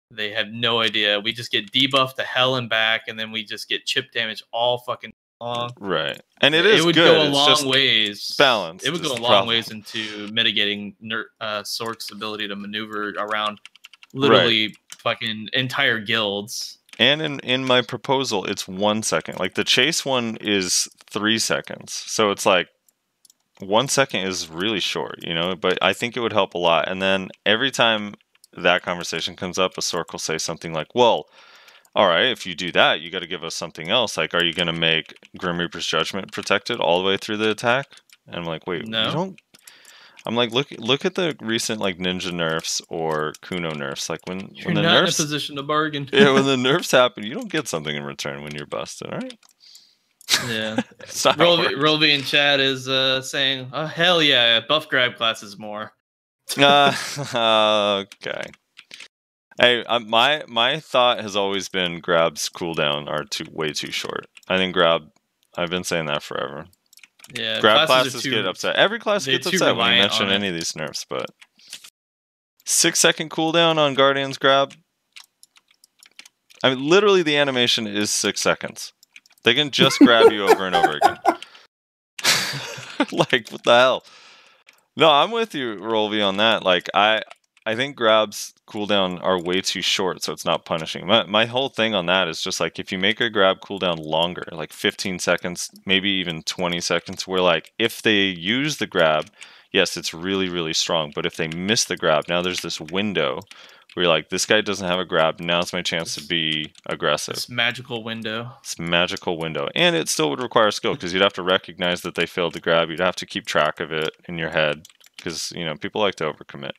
They have no idea. We just get debuffed to hell and back, and then we just get chip damage all fucking long. right, and it would good. go a It's long just ways. balanced It would is go a the long problem. ways into mitigating Sork's ability to maneuver around literally fucking entire guilds. And in my proposal, it's 1 second. Like the chase one is 3 seconds. So it's like 1 second is really short, you know, but I think it would help a lot. And then every time that conversation comes up, a Sork will say something like, well, all right, if you do that, you got to give us something else. Like, are you going to make Grim Reaper's Judgment protected all the way through the attack? And I'm like, wait, No. you don't... I'm like, look at the recent like ninja nerfs or Kuno nerfs. Like when You're the not in a nerfs, position to bargain. yeah, when the nerfs happen, you don't get something in return when you're busted. All right. Yeah. It's not how it works. Rolby in chat is saying, "Oh hell yeah, buff grab classes more." Okay. Hey, my thought has always been grab's cooldown are way too short. I think I've been saying that forever. Yeah, Grab classes classes are too, get upset. Every class they're gets too upset when you reliant mention on it. any of these nerfs, but 6 second cooldown on Guardian's grab. I mean, literally the animation is 6 seconds. They can just grab you over and over again. Like, what the hell? No, I'm with you, Rolvy, on that. Like, I think grabs cooldown are way too short, so it's not punishing. My whole thing on that is just like, if you make a grab cooldown longer, like 15 seconds, maybe even 20 seconds, where like, if they use the grab, yes, it's really, really strong. But if they miss the grab, now there's this window where you're like, this guy doesn't have a grab, now's my chance to be aggressive. This magical window. It's a magical window. And it still would require skill, because you'd have to recognize that they failed to grab. You'd have to keep track of it in your head, because, you know, people like to overcommit.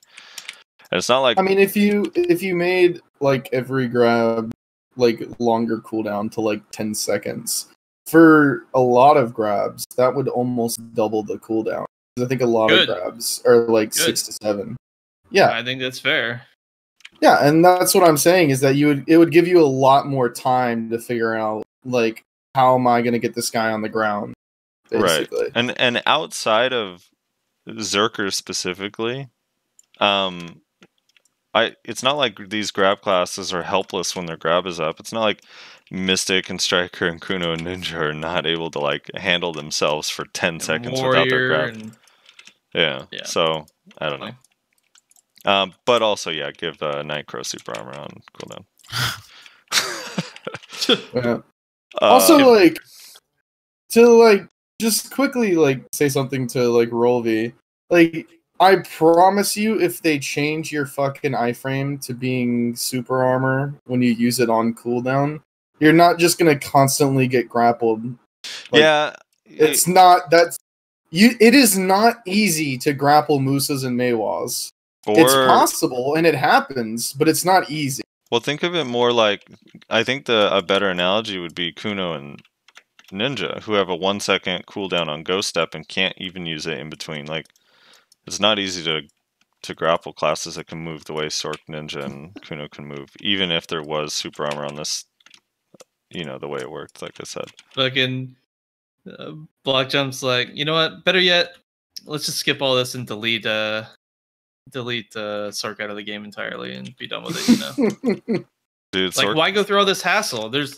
And it's not like... I mean, if you made, like, every grab, like, longer cooldown to, like, 10 seconds, for a lot of grabs, that would almost double the cooldown. I think a lot Good. of grabs are, like, Good. 6 to 7. Yeah. I think that's fair. Yeah, and that's what I'm saying, is that it would give you a lot more time to figure out, like, how am I going to get this guy on the ground, basically. Right. And outside of Zerkers specifically, it's not like these grab classes are helpless when their grab is up. It's not like Mystic and Striker and Kuno and Ninja are not able to like handle themselves for 10 seconds without their grab. Yeah. So I don't know. But also, yeah, give Nightcrow super armor on cooldown. Yeah. Also, like, to like just quickly like say something to like Rolvy, like, I promise you, if they change your fucking iframe to being super armor when you use it on cooldown, you're not just gonna constantly get grappled. Like, yeah, it's not that's you. It is not easy to grapple Musas and Meiwas. It's possible and it happens, but it's not easy. Well, think of it more like, I think a better analogy would be Kuno and Ninja, who have a 1 second cooldown on Ghost Step and can't even use it in between. Like, it's not easy to grapple classes that can move the way Sork, Ninja, and Kuno can move, even if there was super armor on this, you know, the way it worked, like I said. Fucking Block Jump's like, you know what? Better yet, let's just skip all this and delete Sork out of the game entirely and be done with it, you know? Dude, like, Sork... why go through all this hassle? There's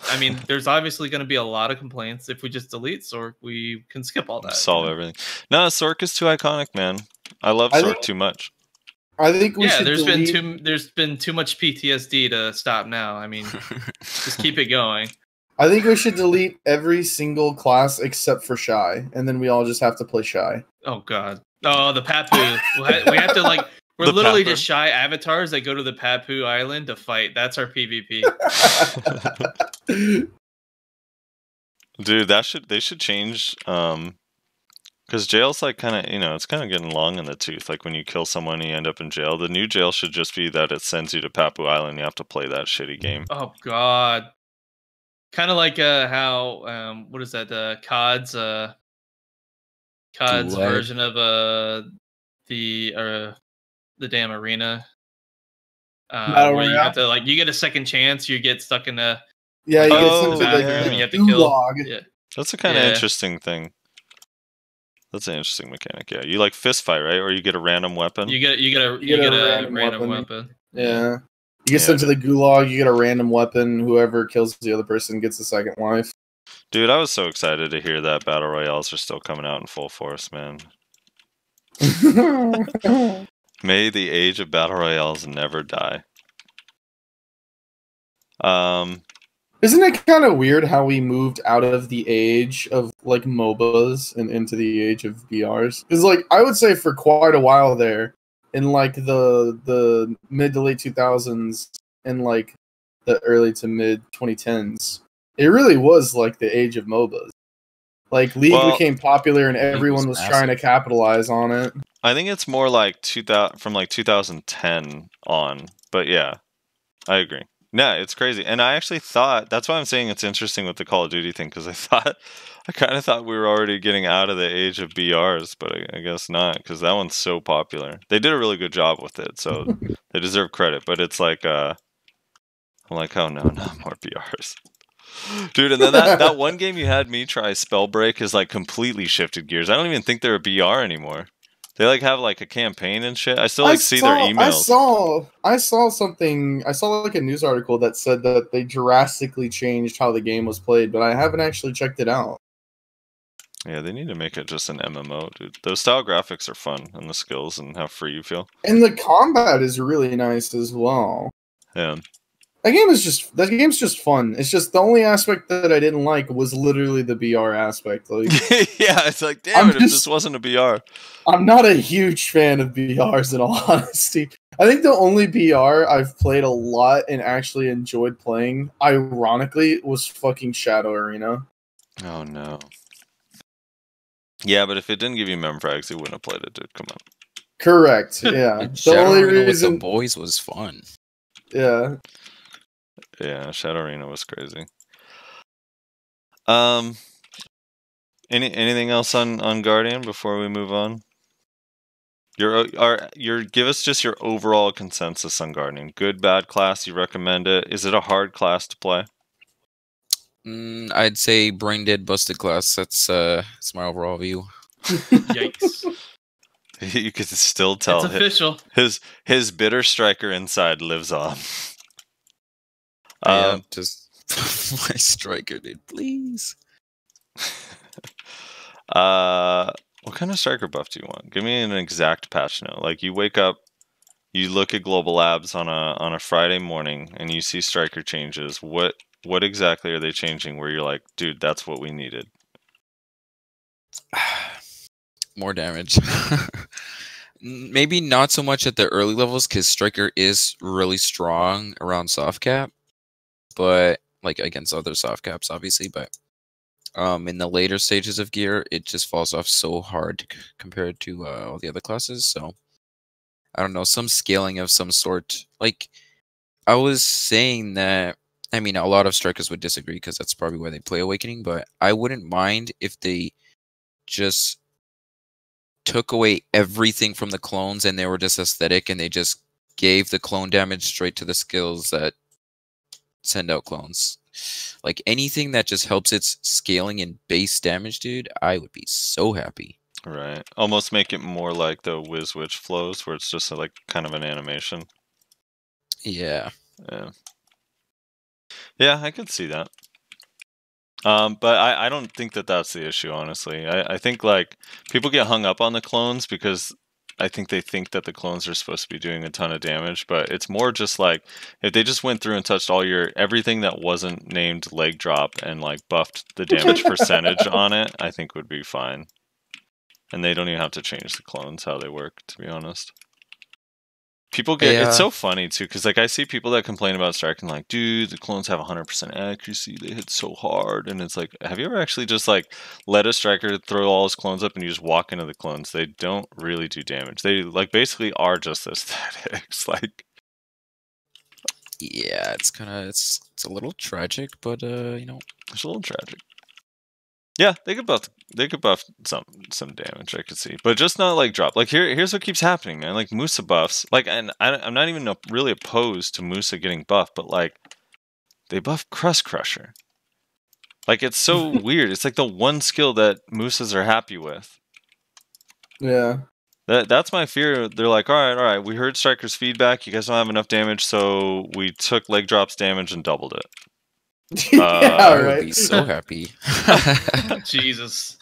obviously going to be a lot of complaints. If we just delete Sork, we can skip all that. Solve everything. No, Sork is too iconic, man. I love Sork too much. I think we should there's delete... been too much PTSD to stop now. I mean, just keep it going. I think we should delete every single class except for Shy, and then we all just have to play Shy. Oh God. Oh, the Papu. We have to like. We're The literally Papu. just Shy avatars that go to the Papu Island to fight. That's our PvP. Dude, they should change because jail's like kind of, it's kind of getting long in the tooth. Like when you kill someone, you end up in jail. The new jail should just be that it sends you to Papu Island. You have to play that shitty game. Oh God. Kind of like how what is that? COD's Gulag. version of the damn arena. Battle Where you Royale? have to like you get a second chance, you get stuck in a Yeah, you get Oh, sent to the bathroom and you have to kill. gulag. Yeah. That's a kind of Yeah. interesting thing. That's an interesting mechanic. Yeah, you like fist fight, right? Or you get a random weapon. You get a random weapon. Yeah. You get sent to the gulag, you get a random weapon, whoever kills the other person gets a second life. Dude, I was so excited to hear that battle royales are still coming out in full force, man. May the age of battle royales never die. Isn't it kind of weird how we moved out of the age of like MOBAs and into the age of BRs? Because like I would say for quite a while there, in like the mid to late 2000s and like the early to mid 2010s, it really was like the age of MOBAs. Like League became popular and everyone was trying to capitalize on it. I think it's more like 2000 from like 2010 on, but yeah, I agree. Yeah, it's crazy. And I actually thought, that's why I'm saying it's interesting with the Call of Duty thing, because I kind of thought we were already getting out of the age of BRs, but I guess not, because that one's so popular. They did a really good job with it, so they deserve credit, but it's like, I'm like, oh no, not more BRs. Dude, and then that one game you had me try, Spellbreak, has like completely shifted gears. I don't even think they're a BR anymore. They like have like a campaign and shit. I still see their emails. I saw something. I saw like a news article that said that they drastically changed how the game was played, but I haven't actually checked it out. Yeah, they need to make it just an MMO, dude. Those style graphics are fun, and the skills and how free you feel. And the combat is really nice as well. Yeah. That game's just fun. It's just the only aspect that I didn't like was literally the BR aspect. Like, yeah, it's like, damn it, if this wasn't a BR. I'm not a huge fan of BRs in all honesty. I think the only BR I've played a lot and actually enjoyed playing, ironically, was fucking Shadow Arena. Oh no. Yeah, but if it didn't give you memfrags, you wouldn't have played it, dude. Come on. Correct. Yeah. The only reason with the boys was fun. Yeah. Yeah, Shadow Arena was crazy. Anything else on Guardian before we move on? Give us just your overall consensus on Guardian. Good, bad class, you recommend it? Is it a hard class to play? I'd say brain dead busted class. That's my overall view. Yikes. You could still tell It's official. His bitter striker inside lives on. Yeah, just my striker, dude, please. What kind of striker buff do you want? Give me an exact patch note. Like you wake up, you look at Global Labs on a Friday morning, and you see striker changes. What exactly are they changing? Where you're like, dude, that's what we needed. More damage. Maybe not so much at the early levels because striker is really strong around soft cap, but like against other soft caps, obviously. But in the later stages of gear, it just falls off so hard compared to all the other classes. So I don't know, some scaling of some sort. Like I was saying that, I mean, a lot of strikers would disagree because that's probably why they play Awakening, but I wouldn't mind if they just took away everything from the clones and they were just aesthetic and they just gave the clone damage straight to the skills that send out clones. Like anything that just helps its scaling and base damage, dude, I would be so happy. Right. Almost make it more like the WizWitch flows where it's just like kind of an animation. Yeah. Yeah. Yeah, I could see that. But I don't think that that's the issue, honestly. I think like people get hung up on the clones because I think they think that the clones are supposed to be doing a ton of damage, but it's more just like if they just went through and touched everything that wasn't named leg drop and like buffed the damage percentage on it, I think would be fine. And they don't even have to change the clones how they work, to be honest. People get it's so funny too, because like I see people that complain about striking, like, dude, the clones have 100% accuracy, they hit so hard, and it's like, have you ever actually just like let a striker throw all his clones up and you just walk into the clones? They don't really do damage. They like basically are just aesthetics. Like, yeah, it's kind of it's a little tragic, but you know, it's a little tragic. Yeah, they could buff some damage, I could see, but just not like drop. Like here's what keeps happening, man. Like Musa buffs, like, and I'm not even really opposed to Musa getting buffed, but like they buff Crust Crusher. Like it's so weird. It's like the one skill that Musas are happy with. Yeah. That's my fear. They're like, all right, we heard Striker's feedback. You guys don't have enough damage, so we took leg drops damage and doubled it. Yeah, I right. would be so happy. Jesus.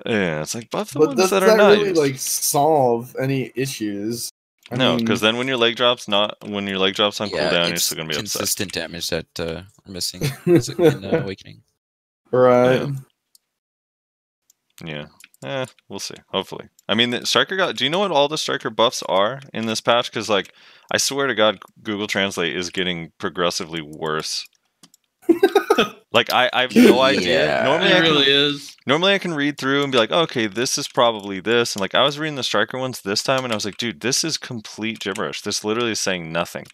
Yeah, it's like buff the But ones does that that are not really used. like solve any issues? No, because then when your leg drops on cooldown, you're it's still gonna be upset. consistent damage that we're missing in Awakening. Right. Yeah, we'll see. Hopefully. I mean, the Striker got. Do you know what all the Striker buffs are in this patch? Because like, I swear to God, Google Translate is getting progressively worse. Like I have no idea. Yeah. Normally, It really is. Normally I can read through and be like, oh, okay, this is probably this. And like I was reading the Striker ones this time and I was like, dude, this is complete gibberish. This literally is saying nothing.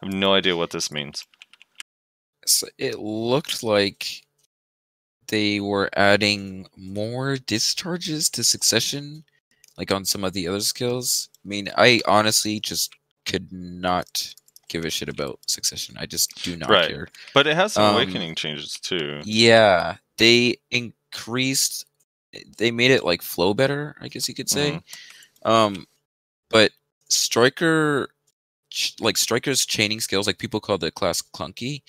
I have no idea what this means. So it looked like they were adding more discharges to Succession, like on some of the other skills. I mean, I honestly just could not give a shit about Succession. I just do not care. But it has some Awakening changes too. Yeah, they made it like flow better, I guess you could say. But Striker's chaining skills, like people call the class clunky.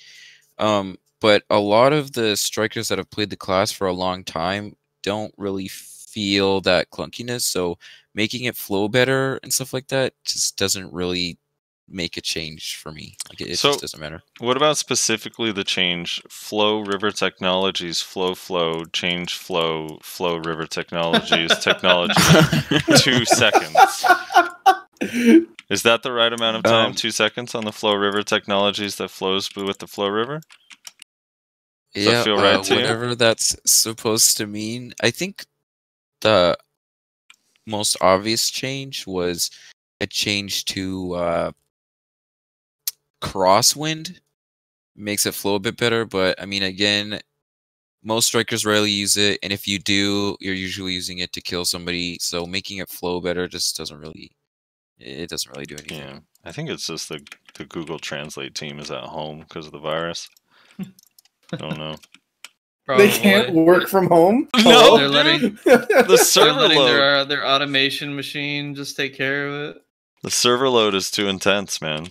But a lot of the strikers that have played the class for a long time don't really feel that clunkiness. So making it flow better and stuff like that just doesn't really make a change for me. Like it just doesn't matter. What about specifically the change flow river technologies, flow, change flow river technologies, technology 2 seconds? Is that the right amount of time? 2 seconds on the flow river technologies that flows with the flow river? Does that feel right to whatever that's supposed to mean. I think the most obvious change was a change to crosswind. Makes it flow a bit better, but I mean, again, most strikers rarely use it, and if you do, you're usually using it to kill somebody. So making it flow better just doesn't really do anything. Yeah, I think it's just the Google Translate team is at home because of the virus. I don't know. Probably. They can't work from home? No, they're letting the server load. Their automation machine just take care of it. The server load is too intense, man.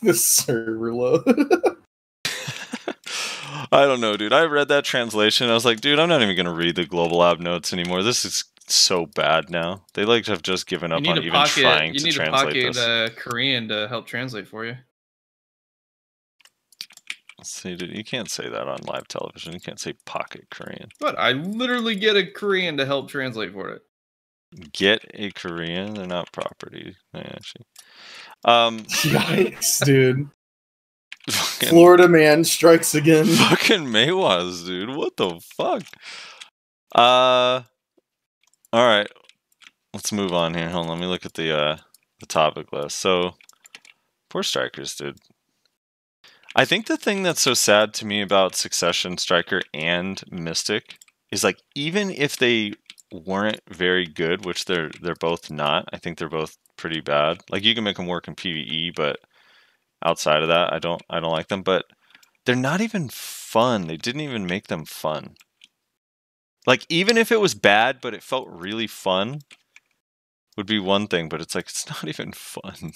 The server load. I don't know, dude. I read that translation. I was like, dude, I'm not even gonna read the global app notes anymore. This is so bad now. They like have just given up on even trying to translate this. You need a pocket Korean to help translate for you. See, dude, you can't say that on live television. You can't say pocket Korean. But I literally get a Korean to help translate for it. Get a Korean? They're not property. Actually. Yikes, dude. Florida man strikes again. Fucking Maywas, dude. What the fuck? All right. Let's move on here. Hold on. Let me look at the topic list. So, poor strikers, dude. I think the thing that's so sad to me about Succession, Striker, and Mystic is like even if they weren't very good, which they're both not. I think they're both pretty bad. Like you can make them work in PvE, but outside of that, I don't like them. But they're not even fun. They didn't even make them fun. Like even if it was bad, but it felt really fun, would be one thing. But it's like it's not even fun.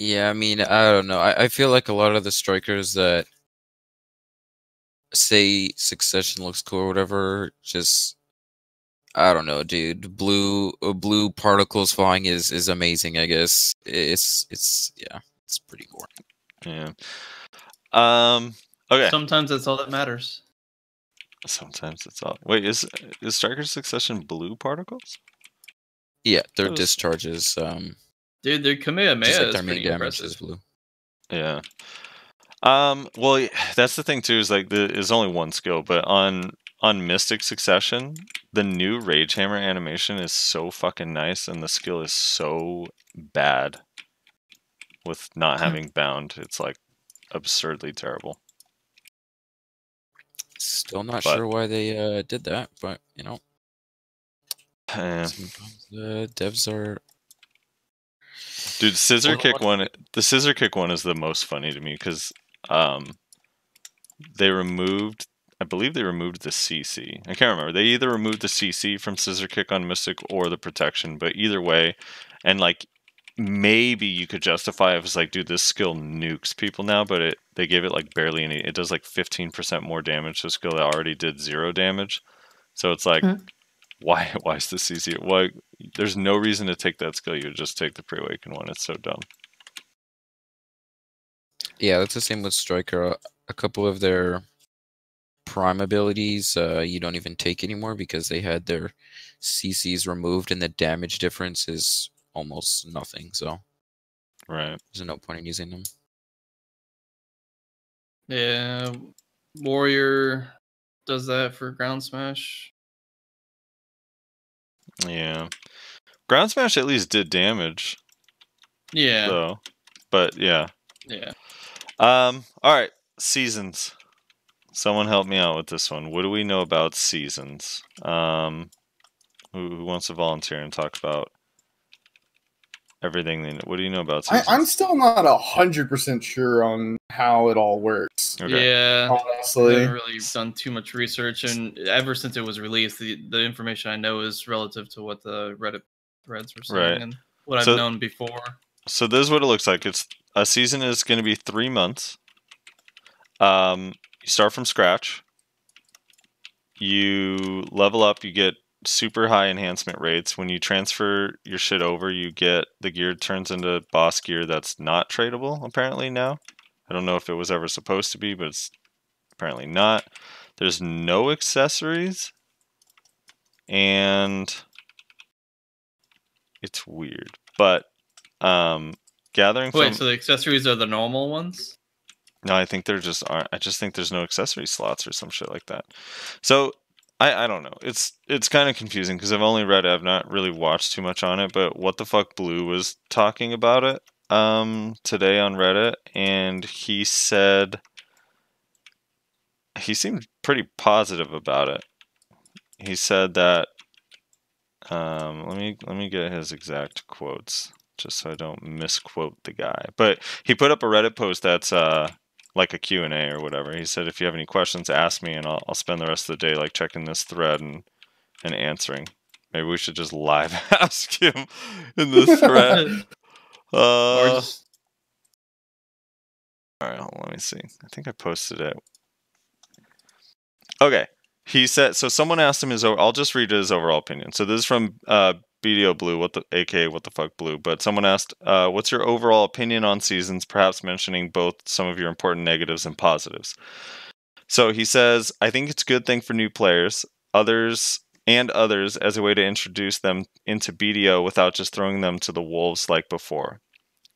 Yeah, I mean, I don't know. I feel like a lot of the strikers that say Succession looks cool or whatever, just I don't know, dude. Blue particles flying is amazing. I guess it's yeah, it's pretty boring. Yeah. Okay. Sometimes that's all that matters. Sometimes it's all. Wait, is Striker Succession blue particles? Yeah, their That was- discharges. Dude, their Kamehameha Just like is their pretty main damage impressive. is blue. Yeah. Well, that's the thing too. Is like there's only one skill, but on Mystic Succession, the new Rage Hammer animation is so fucking nice, and the skill is so bad with not having bound. It's like absurdly terrible. Still not But- sure why they did that, but you know, Eh. the devs are. Dude, scissor Well, kick one. The scissor kick one is the most funny to me because they removed. I believe they removed the CC. I can't remember. They either removed the CC from scissor kick on Mystic or the protection, but either way, and like maybe you could justify if it's like, dude, this skill nukes people now, but they gave it like barely any. It does like 15% more damage to a skill that already did 0 damage. So it's like, why is the CC? Why? There's no reason to take that skill. You would just take the pre-awaken one. It's so dumb. Yeah, that's the same with Striker. A couple of their prime abilities you don't even take anymore because they had their CCs removed, and the damage difference is almost nothing. So Right. there's no point in using them. Yeah, Warrior does that for Ground Smash. Yeah. Ground Smash at least did damage, Yeah, though. But yeah. yeah. All right. Seasons. Someone help me out with this one. What do we know about seasons? Who wants to volunteer and talk about everything they know? What do you know about seasons? I'm still not 100% sure on how it all works. Okay. Yeah. I Honestly, haven't really done too much research, and ever since it was released, the information I know is relative to what the Reddit threads were saying Right. and what So- I've known before. So this is what it looks like. It's a season is going to be 3 months. You start from scratch. You level up. You get super high enhancement rates. When you transfer your shit over, you get the gear turns into boss gear that's not tradable. Apparently now, I don't know if it was ever supposed to be, but it's apparently not. There's no accessories, and it's weird. But gathering Wait, from so the accessories are the normal ones? no, I think there just aren't. I just think there's no accessory slots or some shit like that. So I don't know. It's kind of confusing because I've only read it. I've not really watched too much on it. But What the Fuck Blue was talking about it today on Reddit, and he said he seemed pretty positive about it. He said that let me get his exact quotes just so I don't misquote the guy. But he put up a Reddit post that's like a Q&A or whatever. He said, if you have any questions, ask me, and I'll spend the rest of the day like checking this thread and answering. Maybe we should just live ask him in the thread. Or just All right, hold on, let me see. I think I posted it. Okay. He said, so someone asked him I'll just read his overall opinion. So this is from BDO Blue, aka What the Fuck Blue. But someone asked, what's your overall opinion on seasons, perhaps mentioning both some of your important negatives and positives. So he says, I think it's a good thing for new players, others as a way to introduce them into BDO without just throwing them to the wolves like before.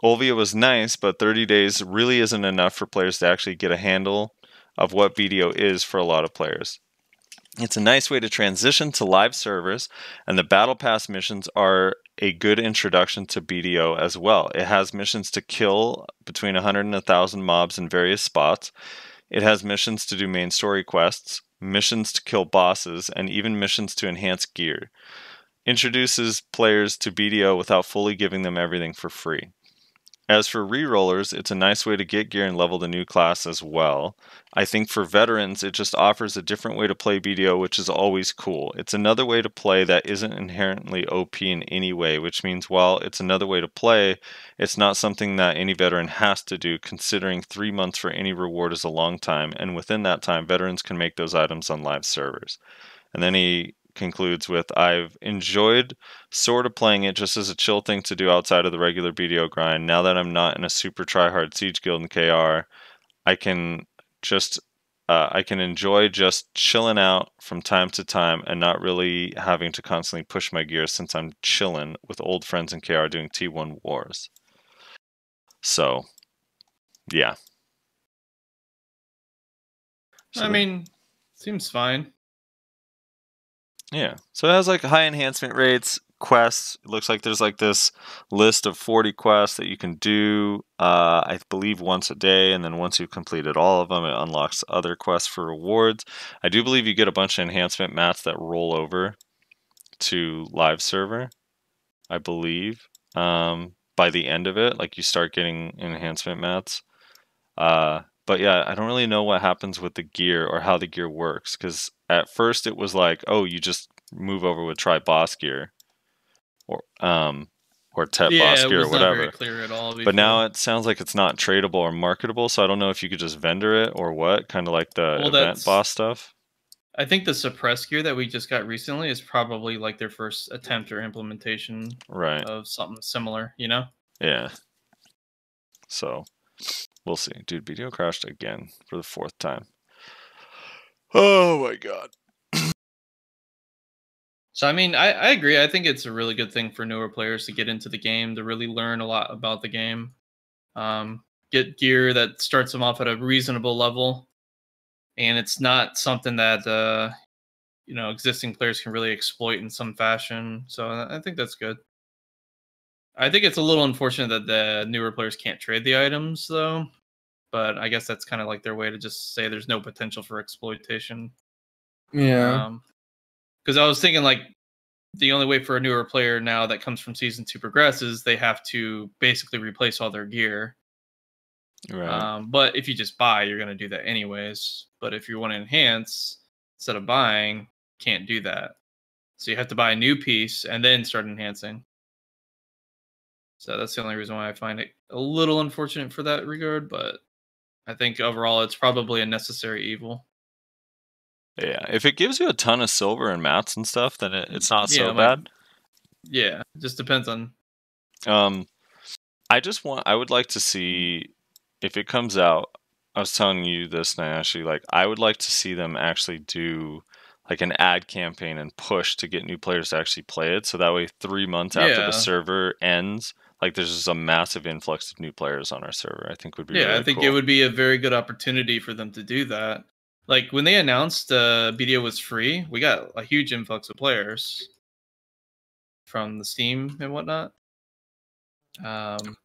Olvia was nice, but 30 days really isn't enough for players to actually get a handle of what BDO is for a lot of players. It's a nice way to transition to live servers, and the Battle Pass missions are a good introduction to BDO as well. It has missions to kill between 100 and 1,000 mobs in various spots. It has missions to do main story quests, missions to kill bosses, and even missions to enhance gear. Introduces players to BDO without fully giving them everything for free. As for rerollers, it's a nice way to get gear and level the new class as well. I think for veterans, it just offers a different way to play BDO, which is always cool. It's another way to play that isn't inherently OP in any way, which means while it's another way to play, it's not something that any veteran has to do, considering 3 months for any reward is a long time, and within that time, veterans can make those items on live servers. And then he concludes with, I've enjoyed sort of playing it just as a chill thing to do outside of the regular BDO grind. Now that I'm not in a super try-hard Siege guild in KR, I can enjoy just chilling out from time to time and not really having to constantly push my gear since I'm chilling with old friends in KR doing T1 wars. So, yeah. I mean, seems fine. Yeah. So it has like high enhancement rates, quests. It looks like there's like this list of 40 quests that you can do, I believe once a day, and then once you've completed all of them, it unlocks other quests for rewards. I do believe you get a bunch of enhancement mats that roll over to live server, I believe. By the end of it, like you start getting enhancement mats. But yeah, I don't really know what happens with the gear or how the gear works, because at first it was like, oh, you just move over with try boss gear, or Tet boss it gear or was not very whatever. clear at all before. But now it sounds like it's not tradable or marketable, so I don't know if you could just vendor it or what, kind of like the event boss stuff. I think the suppress gear that we just got recently is probably like their first attempt or implementation of something similar, you know? Yeah. So, we'll see. Dude, BDO crashed again for the 4th time. Oh my god. So, I mean, I agree. I think it's a really good thing for newer players to get into the game, to really learn a lot about the game. Get gear that starts them off at a reasonable level. And it's not something that, existing players can really exploit in some fashion. So I think that's good. I think it's a little unfortunate that the newer players can't trade the items, though. But I guess that's kind of like their way to just say there's no potential for exploitation. Yeah. Because I was thinking, like, the only way for a newer player now that comes from Season 2 progress is they have to basically replace all their gear. Right. But if you just buy, you're going to do that anyways. But if you want to enhance, instead of buying, can't do that. So you have to buy a new piece and then start enhancing. So that's the only reason why I find it a little unfortunate for that regard. But I think overall it's probably a necessary evil. Yeah, if it gives you a ton of silver and mats and stuff, then it's not so bad. Yeah, it just depends on. I would like to see, if it comes out, I was telling you this, Nayashe, like, I would like to see them actually do like an ad campaign and push to get new players to actually play it, so that way 3 months after the server ends, like, there's just a massive influx of new players on our server. I think would be really I think cool. it would be a very good opportunity for them to do that. Like, when they announced BDO was free, we got a huge influx of players from the Steam and whatnot. And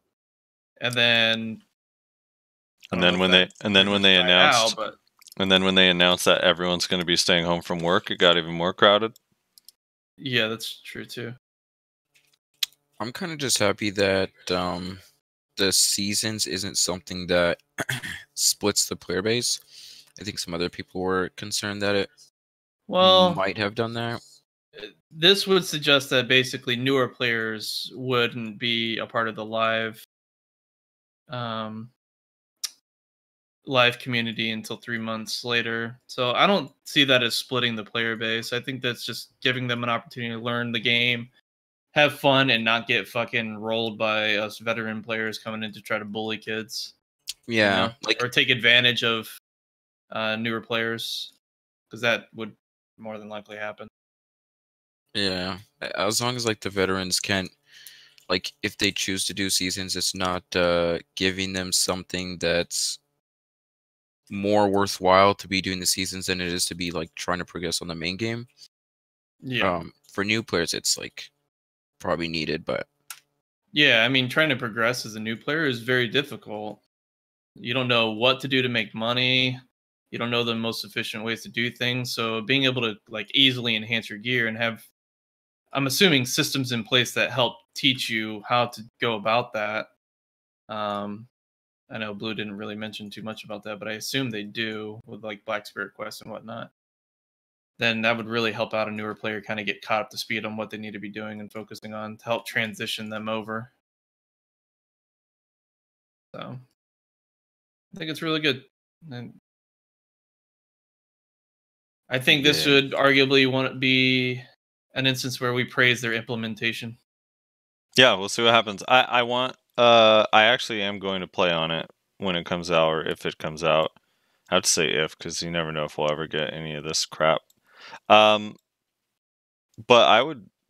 then when they announced that everyone's going to be staying home from work, it got even more crowded. Yeah, that's true too. I'm kind of just happy that the seasons isn't something that splits the player base. I think some other people were concerned that it might have done that. This would suggest that basically newer players wouldn't be a part of the live community until 3 months later. So I don't see that as splitting the player base. I think that's just giving them an opportunity to learn the game, have fun, and not get fucking rolled by us veteran players coming in to try to bully kids. Yeah, or take advantage of newer players, because that would more than likely happen. Yeah, as long as like the veterans can't, like, if they choose to do seasons, it's not giving them something that's more worthwhile to be doing the seasons than it is to be like trying to progress on the main game. Yeah. For new players, it's like probably needed, but yeah, I mean, trying to progress as a new player is very difficult. You don't know what to do to make money. You don't know the most efficient ways to do things. So being able to like easily enhance your gear and have, I'm assuming, systems in place that help teach you how to go about that. I know Blue didn't really mention too much about that, but I assume they do with like Black Spirit Quest and whatnot. Then that would really help out a newer player kind of get caught up to speed on what they need to be doing and focusing on to help transition them over. So I think it's really good. And I think this would arguably be an instance where we praise their implementation. Yeah, we'll see what happens. I actually am going to play on it when it comes out, or if it comes out. I have to say if, because you never know if we'll ever get any of this crap. But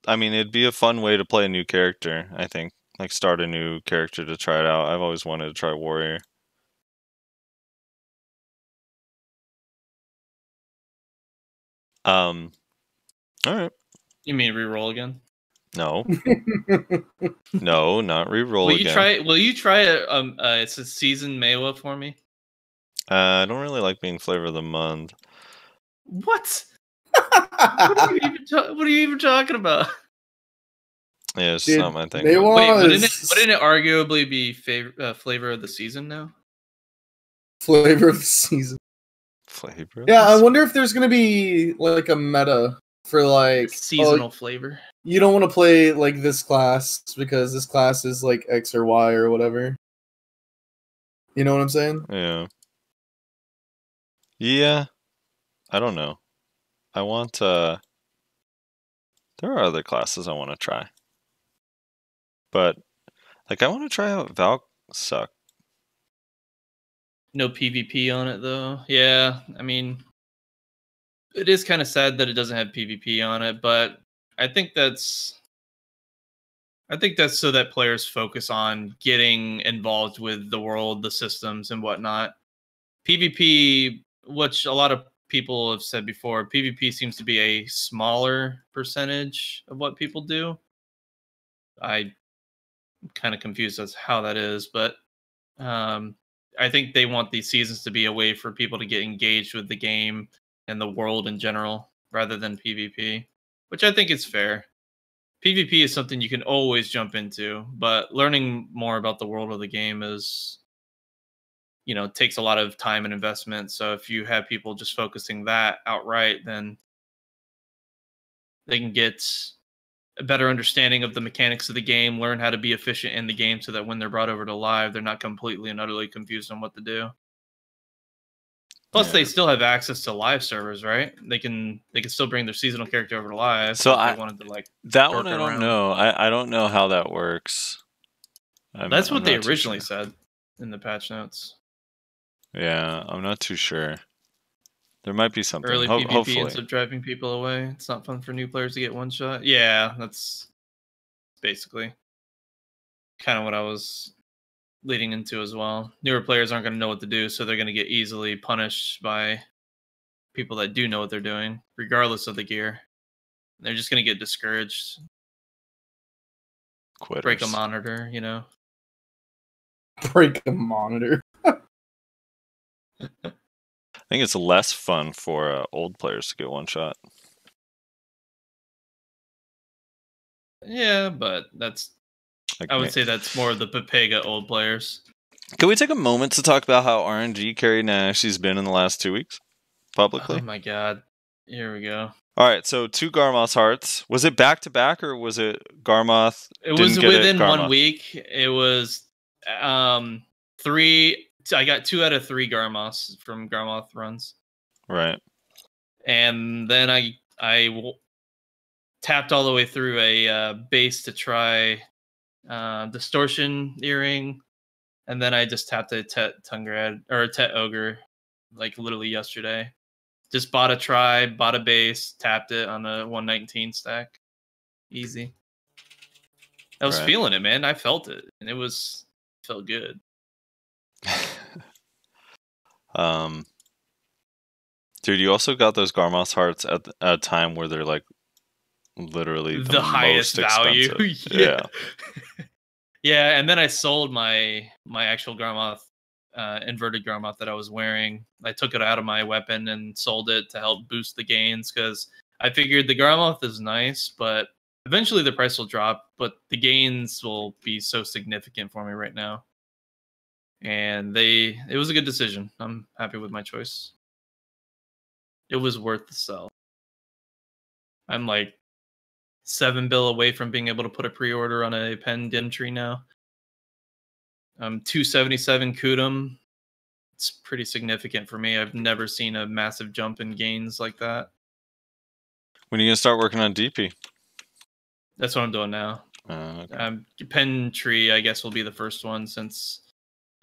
I mean, it'd be a fun way to play a new character, I think. Like, start a new character to try it out. I've always wanted to try Warrior. Alright. You mean re-roll again? No. No, not re-roll will you again. Will you try it's a season Meiwa for me? I don't really like being flavor of the month. What? What are you even talking about? Yeah, it's not my thing. Wait, wouldn't it arguably be flavor of the season now? Flavor of the season. Flavor? Yeah, I wonder if there's gonna be like a meta for like seasonal flavor. You don't want to play like this class because this class is like X or Y or whatever. You know what I'm saying? Yeah. Yeah. I don't know. I want there are other classes I want to try. But like I want to try out Valsuck. No PvP on it though. Yeah, I mean it is kind of sad that it doesn't have PvP on it, but I think that's so that players focus on getting involved with the world, the systems, and whatnot. PvP, which a lot of people have said before, PvP seems to be a smaller percentage of what people do. I'm kind of confused as to how that is, but I think they want these seasons to be a way for people to get engaged with the game and the world in general, rather than PvP, which I think is fair. PvP is something you can always jump into, but learning more about the world of the game is, takes a lot of time and investment. So if you have people just focusing that outright, then they can get a better understanding of the mechanics of the game, learn how to be efficient in the game so that when they're brought over to live, they're not completely and utterly confused on what to do. Plus, they still have access to live servers, right? They can still bring their seasonal character over to live. So if they wanted to that one I don't know. I don't know how that works. That's what they originally said in the patch notes. Yeah, I'm not too sure. There might be something. Early PvP hopefully. ends up driving people away. It's not fun for new players to get one shot. Yeah, that's basically kind of what I was leading into as well. Newer players aren't going to know what to do, so they're going to get easily punished by people that do know what they're doing, regardless of the gear. They're just going to get discouraged. Quitters. Break a monitor, Break a monitor. I think it's less fun for old players to get one shot. Yeah, but that's... I would say that's more of the Pepega old players. Can we take a moment to talk about how RNG carried Nayashe's been in the last 2 weeks? Publicly? Oh my god. Here we go. Alright, so 2 Garmoth hearts. Was it back-to-back, or was it Garmoth? It was within 1 week. It was 3... I got 2 out of 3 Garmoths from Garmoth runs. Right. And then I tapped all the way through a base to try Distortion Earring, and then I just tapped a Tet Tungrad or a Tet Ogre like literally yesterday. Just bought a tribe, bought a base, tapped it on a 119 stack. Easy. I was feeling it, man. I felt it, and it felt good. Dude, you also got those Garmoth hearts at a time where they're like literally the highest value. Yeah. Yeah, and then I sold my actual Garmoth, inverted Garmoth that I was wearing. I took it out of my weapon and sold it to help boost the gains, because I figured the Garmoth is nice, but eventually the price will drop, but the gains will be so significant for me right now. And it was a good decision. I'm happy with my choice. It was worth the sell. I'm like 7 bill away from being able to put a pre-order on a pen dim tree now. 277 Kudum, it's pretty significant for me. I've never seen a massive jump in gains like that. When are you gonna start working on DP? That's what I'm doing now. Okay. Pen tree, I guess, will be the first one since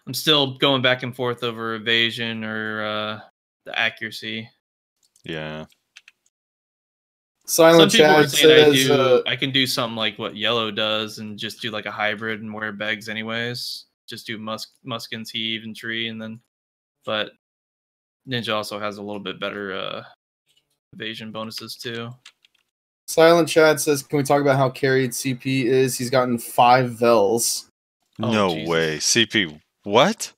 I'm still going back and forth over evasion or the accuracy. Yeah. Silent Some people are Chad saying says, I can do something like what Yellow does and just do like a hybrid and wear Begs anyways. Just do Muskins, Heave, and Tree, and then. But Ninja also has a little bit better evasion bonuses too. Silent Chad says, can we talk about how carried CP is? He's gotten 5 Vels. Oh, No Jesus. way. CP, what?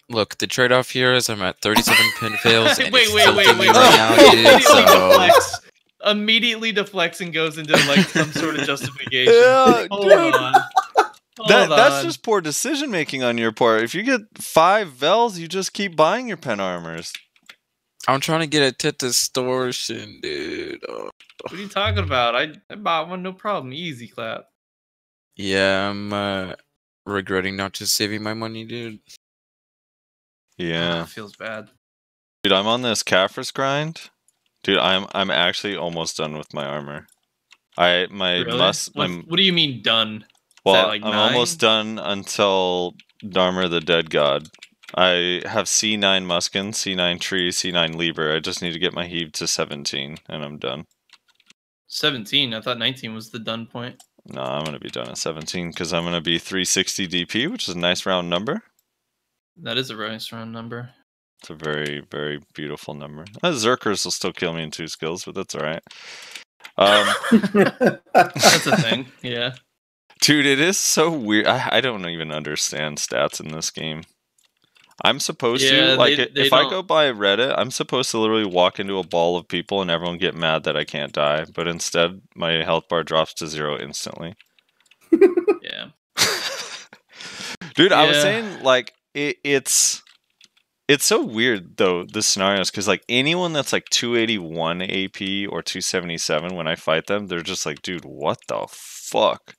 Look, the trade-off here is I'm at 37 pin fails, and Wait, it's wait, tilting wait, me right now, dude. Immediately deflects and goes into like some sort of justification. Yeah, Hold dude. on. That's just poor decision making on your part. If you get 5 Vels, you just keep buying your pen armors. I'm trying to get a tit distortion, dude. Oh. What are you talking about? I bought one, no problem. Easy clap. Yeah, I'm regretting not just saving my money, dude. Yeah. Feels bad. Dude, I'm on this Kaffir's grind. Dude, I'm actually almost done with my armor. Really? What do you mean done? Well, that like I'm 9? almost done until Dharma the Dead God. I have C9 Muskin, C9 Tree, C9 Lieber. I just need to get my heave to 17, and I'm done. 17? I thought 19 was the done point. No, I'm going to be done at 17, because I'm going to be 360 DP, which is a nice round number. That is a nice round number. It's a very, very beautiful number. Zerkers will still kill me in 2 skills, but that's alright. That's a thing, yeah. Dude, it is so weird. I don't even understand stats in this game. I'm supposed to, like, if I go by Reddit, I'm supposed to literally walk into a ball of people and everyone get mad that I can't die, but instead, my health bar drops to 0 instantly. Yeah. Dude, I was saying, like, it's so weird, though, the scenarios, because, like, anyone that's, like, 281 AP or 277, when I fight them, they're just like, dude, what the fuck?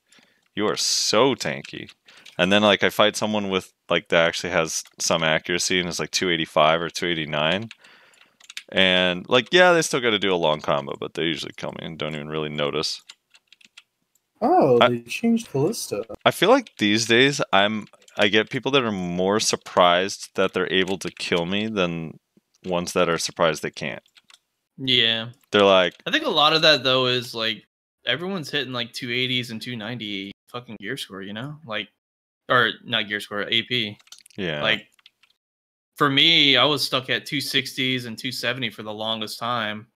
You are so tanky. And then, like, I fight someone with, like, that actually has some accuracy and is, like, 285 or 289. And, like, yeah, they still got to do a long combo, but they usually kill me and don't even really notice. Oh, they changed Callista. I feel like these days, I get people that are more surprised that they're able to kill me than ones that are surprised they can't. Yeah. They're like... I think a lot of that, though, is, like, everyone's hitting, like, 280s and 290 fucking gear score, you know? Like, or not gear score, AP. Yeah. Like, for me, I was stuck at 260s and 270 for the longest time.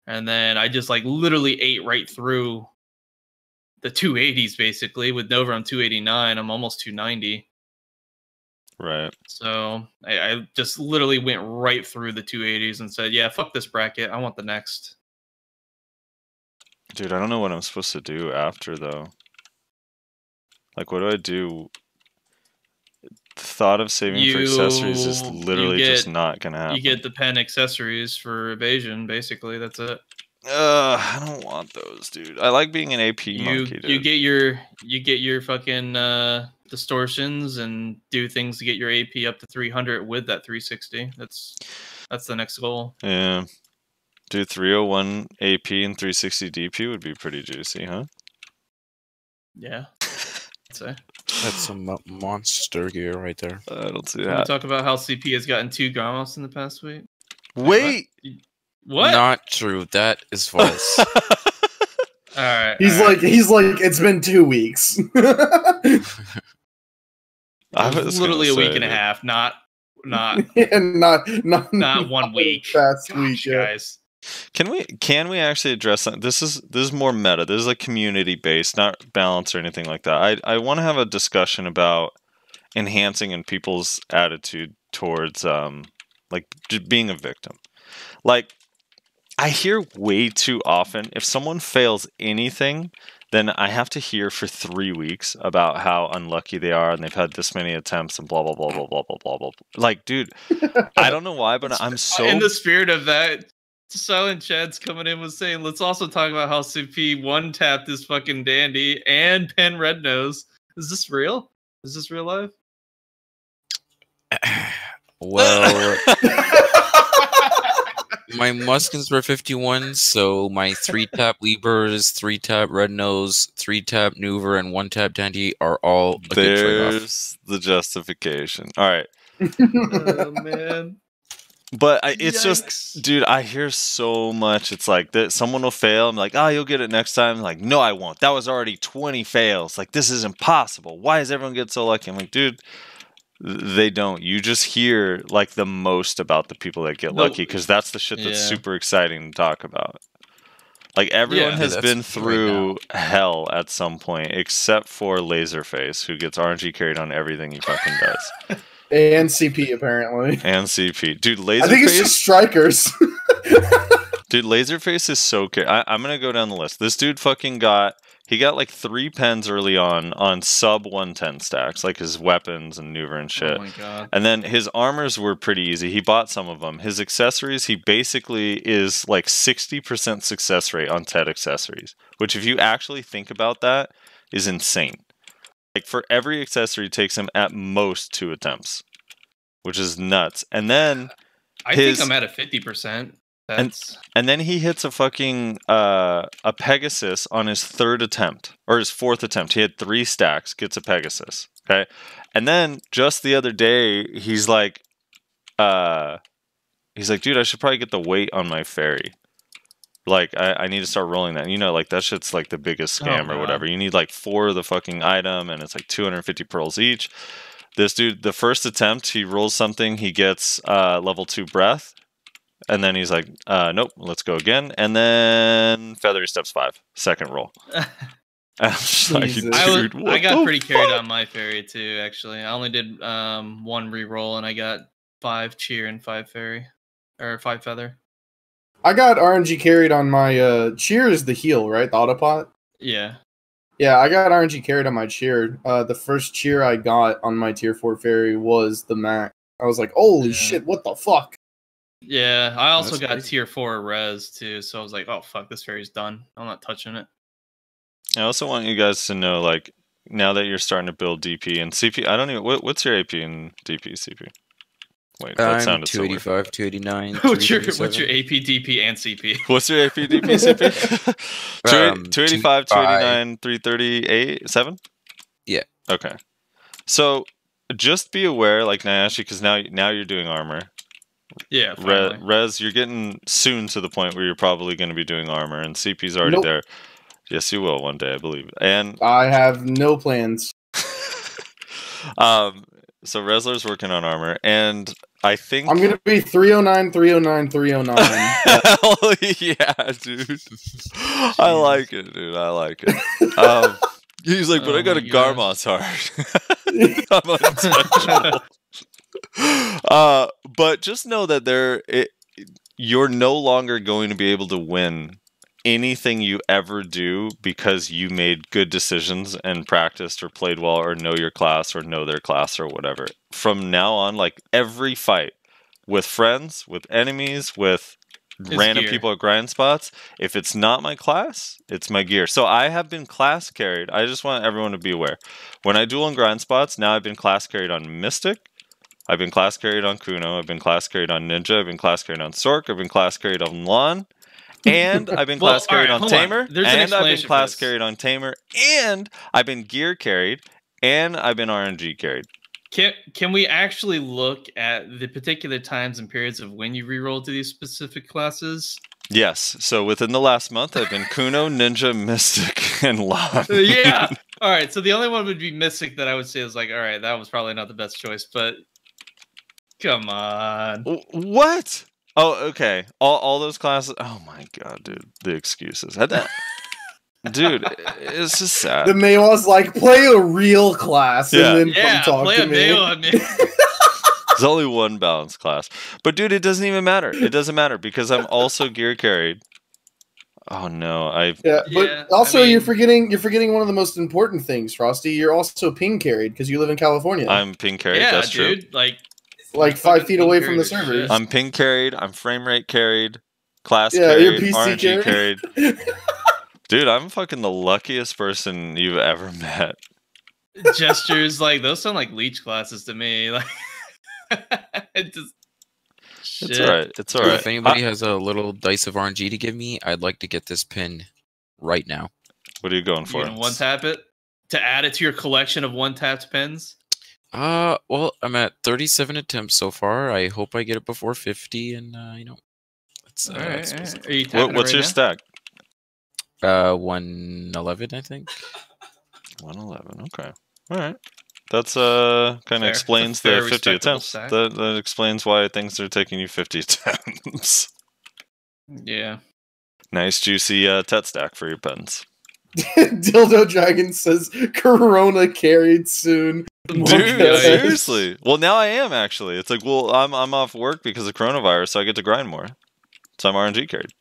And then I just, like, literally ate right through the 280s, basically. With Nova, I'm 289. I'm almost 290. Right. So I just literally went right through the 280s and said, yeah, fuck this bracket. I want the next. Dude, I don't know what I'm supposed to do after, though. Like, what do I do? The thought of saving for accessories is literally just not going to happen. You get the pen accessories for evasion, basically. That's it. I don't want those, dude. I like being an AP monkey, dude. You get your fucking distortions and do things to get your AP up to 300 with that 360. That's the next goal. Yeah. Dude, 301 AP and 360 DP would be pretty juicy, huh? Yeah. I'd say. That's some monster gear right there. I don't see Can we that. talk about how CP has gotten 2 Gamos in the past week? Wait! What? Not true. That is false. All right. He's like, it's been 2 weeks. I was literally a gonna week say, and a half, not and not 1 week. Past Gosh, week, yeah. guys. Can we actually address that? This is more meta. This is like community based, not balance or anything like that. I want to have a discussion about enhancing in people's attitude towards like just being a victim. Like, I hear way too often, if someone fails anything, then I have to hear for 3 weeks about how unlucky they are and they've had this many attempts and blah blah blah blah blah blah blah blah. Like, dude, I don't know why, but I'm so in the spirit of that. Silent Chad's coming in was saying, let's also talk about how CP one-tapped this fucking dandy and Pen Red Nose. Is this real? Is this real life? Well, my Muskins were 51, so my 3-tap Libers, 3-tap Red Nose, 3-tap Nuver, and 1-tap Dandy are all a good trade-off. There's the justification. All right. Oh man. But it's Yikes. just, dude, I hear so much. It's like that someone will fail. I'm like, oh, you'll get it next time. I'm like, no, I won't. That was already 20 fails. Like, this is impossible. Why does everyone get so lucky? I'm like, dude, they don't. You just hear like the most about the people that get lucky because that's the shit that's super exciting to talk about. Like, everyone has been through hell at some point, except for Laserface, who gets RNG carried on everything he fucking does. And CP, apparently. And CP. Dude, Laserface... I think it's just strikers. Dude, Laserface is so... I'm going to go down the list. This dude fucking got... He got like 3 pens early on sub 110 stacks, like his weapons and Nuver and shit. Oh my god. And then his armors were pretty easy. He bought some of them. His accessories, he basically is like 60% success rate on TED accessories, which if you actually think about that, is insane. Like, for every accessory, it takes him at most 2 attempts, which is nuts. And then I think I'm at a 50%. That's... And then he hits a fucking a Pegasus on his 3rd attempt or his 4th attempt. He had 3 stacks, gets a Pegasus. Okay, and then just the other day, he's like, dude, I should probably get the weight on my ferry. Like, I need to start rolling that. You know, like, that shit's like the biggest scam or whatever. You need like 4 of the fucking item, and it's like 250 pearls each. This dude, the first attempt, he rolls something, he gets level 2 breath, and then he's like, nope, let's go again. And then Feathery Steps 5, second roll. I got pretty carried on my ferry too, actually. I only did 1 reroll, and I got 5 cheer and 5 ferry, or 5 feather. I got RNG carried on my cheer is the heal, right? The autopot? Yeah. Yeah, I got RNG carried on my cheer. The first cheer I got on my tier 4 ferry was the Mac. I was like, holy shit, what the fuck? Yeah, I also got tier 4 res too, so I was like, oh fuck, this ferry's done. I'm not touching it. I also want you guys to know, like, now that you're starting to build DP and CP, I don't even, what's your AP in DP, CP? Wait, that sounded 285, 289. What's your AP, DP, and CP? What's your AP, DP, CP? 285, 289, 338, 7? Yeah. Okay. So just be aware, like Nayashe, because now you're doing armor. Yeah. Rez, you're getting soon to the point where you're probably going to be doing armor, and CP's already there. Yes, you will one day, I believe. And I have no plans. So Rezlar's working on armor, and I think I'm gonna be 309, 309, 309. Hell yeah, dude. I like it, dude. I like it. He's like, but I got a Garmoth's heart. I'm untouchable. But just know that you're no longer going to be able to win anything you ever do because you made good decisions and practiced or played well or know your class or know their class or whatever. From now on, like, every fight with friends, with enemies, with random people at grind spots, if it's not my class, it's my gear. So I have been class carried. I just want everyone to be aware. When I duel in grind spots, now I've been class carried on Mystic, I've been class carried on Kuno, I've been class carried on Ninja, I've been class carried on Sork, I've been class carried on Lon, and I've been class carried on Tamer, and I've been class carried on Tamer, and I've been gear carried, and I've been RNG carried. Can we actually look at the particular times and periods of when you reroll to these specific classes? Yes. So within the last month, I've been Kuno, Ninja, Mystic, and Lon. Yeah. All right. So the only one would be Mystic that I would say is like, all right, that was probably not the best choice, but come on. What? Oh, okay. All those classes. Oh my god, dude. The excuses. Dude, it's just sad. The Maywa's like, play a real class and then come talk to me. There's only one balanced class. But dude, it doesn't even matter. It doesn't matter because I'm also gear carried. Oh no, but also you're forgetting one of the most important things, Frosty. You're also ping carried because you live in California. I'm ping carried, that's dude, true. Like 5 feet away from the servers. I'm ping carried, I'm frame rate carried, class carried, RNG carried. Dude, I'm fucking the luckiest person you've ever met. Gestures, like, those sound like leech classes to me. Like, It just, It's alright. It's alright. If anybody has a little dice of RNG to give me, I'd like to get this pin right now. What are you going for? You gonna one tap it to add it to your collection of one tapped pins? Well, I'm at 37 attempts so far. I hope I get it before 50, and let's. All right. Are you tapping What's your stack? 111, I think. 111. Okay. All right. That's kind of explains the 50 attempts. That explains why things are taking you 50 attempts. Yeah. Nice juicy tet stack for your pens. Dildo Dragon says Corona carried soon. Dude, seriously. Well, now I am actually. It's like, well, I'm off work because of coronavirus, so I get to grind more. So I'm RNG carried.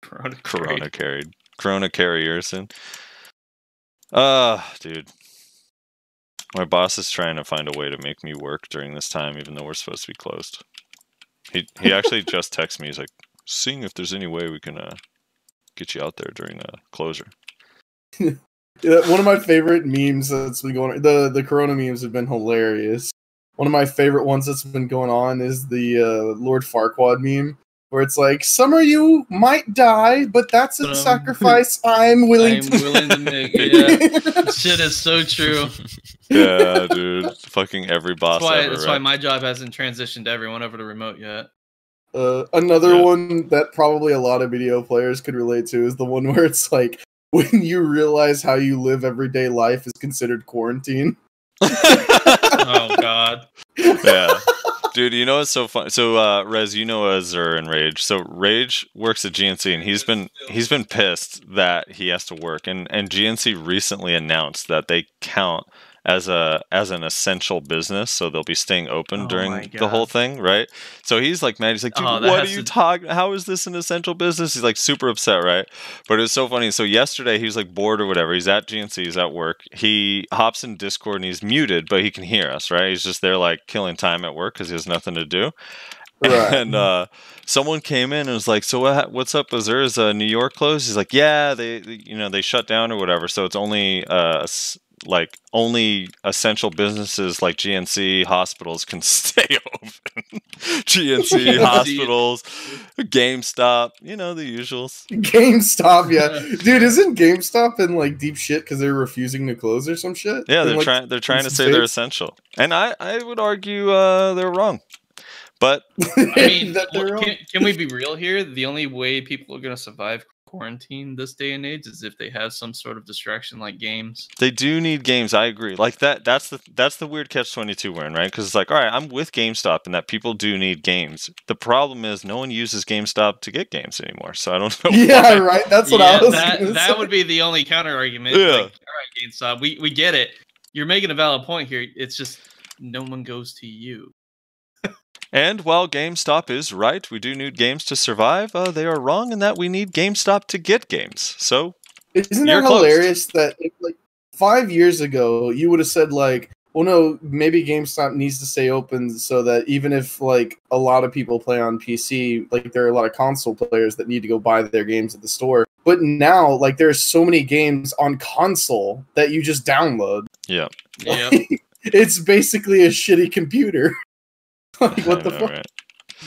Corona carried. Corona carrier soon. Dude. My boss is trying to find a way to make me work during this time, even though we're supposed to be closed. He actually just texted me. He's like, seeing if there's any way we can get you out there during the closure. Yeah, one of my favorite memes that's been going on, the Corona memes have been hilarious. One of my favorite ones that's been going on is the Lord Farquaad meme, where it's like, some of you might die, but that's a sacrifice I'm willing to make. Yeah. Shit is so true. Yeah, dude. Fucking every boss that's why my job hasn't transitioned everyone over to remote yet. Another one that probably a lot of video players could relate to is the one where it's like, when you realize how you live everyday life is considered quarantine. Oh, God. Yeah. Dude, you know what's so fun? So, Rez, you know Azur and Rage. So, Rage works at GNC, and he's been pissed that he has to work. And GNC recently announced that they count as an essential business, so they'll be staying open during the whole thing, right? So he's like mad. He's like, dude, what are you talking? How is this an essential business? He's like super upset, right? But it's so funny. So yesterday he was like bored or whatever. He's at GNC. He's at work. He hops in Discord and he's muted, but he can hear us, right? He's just there like killing time at work because he has nothing to do. Right. And someone came in and was like, "So what's up? Azur? Is New York closed?" He's like, "Yeah, they shut down or whatever. So it's only only essential businesses like GNC hospitals can stay open. GNC hospitals, GameStop, the usuals." GameStop, yeah, dude, isn't GameStop in like deep shit because they're refusing to close or some shit? Yeah, they're trying to say they're essential, and I would argue they're wrong. But I mean, can we be real here? The only way people are going to survive quarantine this day and age is if they have some sort of distraction like games. They do need games. I agree. Like that's the weird catch-22 we're in, right? Because it's like, all right, I'm with GameStop and that people do need games. The problem is no one uses GameStop to get games anymore. So I don't know. Yeah, right. That's what I was. That would be the only counter argument. Yeah. Like, all right, GameStop, we get it. You're making a valid point here. It's just no one goes to you. And while GameStop is right, we do need games to survive. They are wrong in that we need GameStop to get games. So, isn't that hilarious that like 5 years ago you would have said like, well, no, maybe GameStop needs to stay open so that even if like a lot of people play on PC, like there are a lot of console players that need to go buy their games at the store. But now, like there's so many games on console that you just download. Yeah. Yeah. It's basically a shitty computer. Like, what the fuck? Right.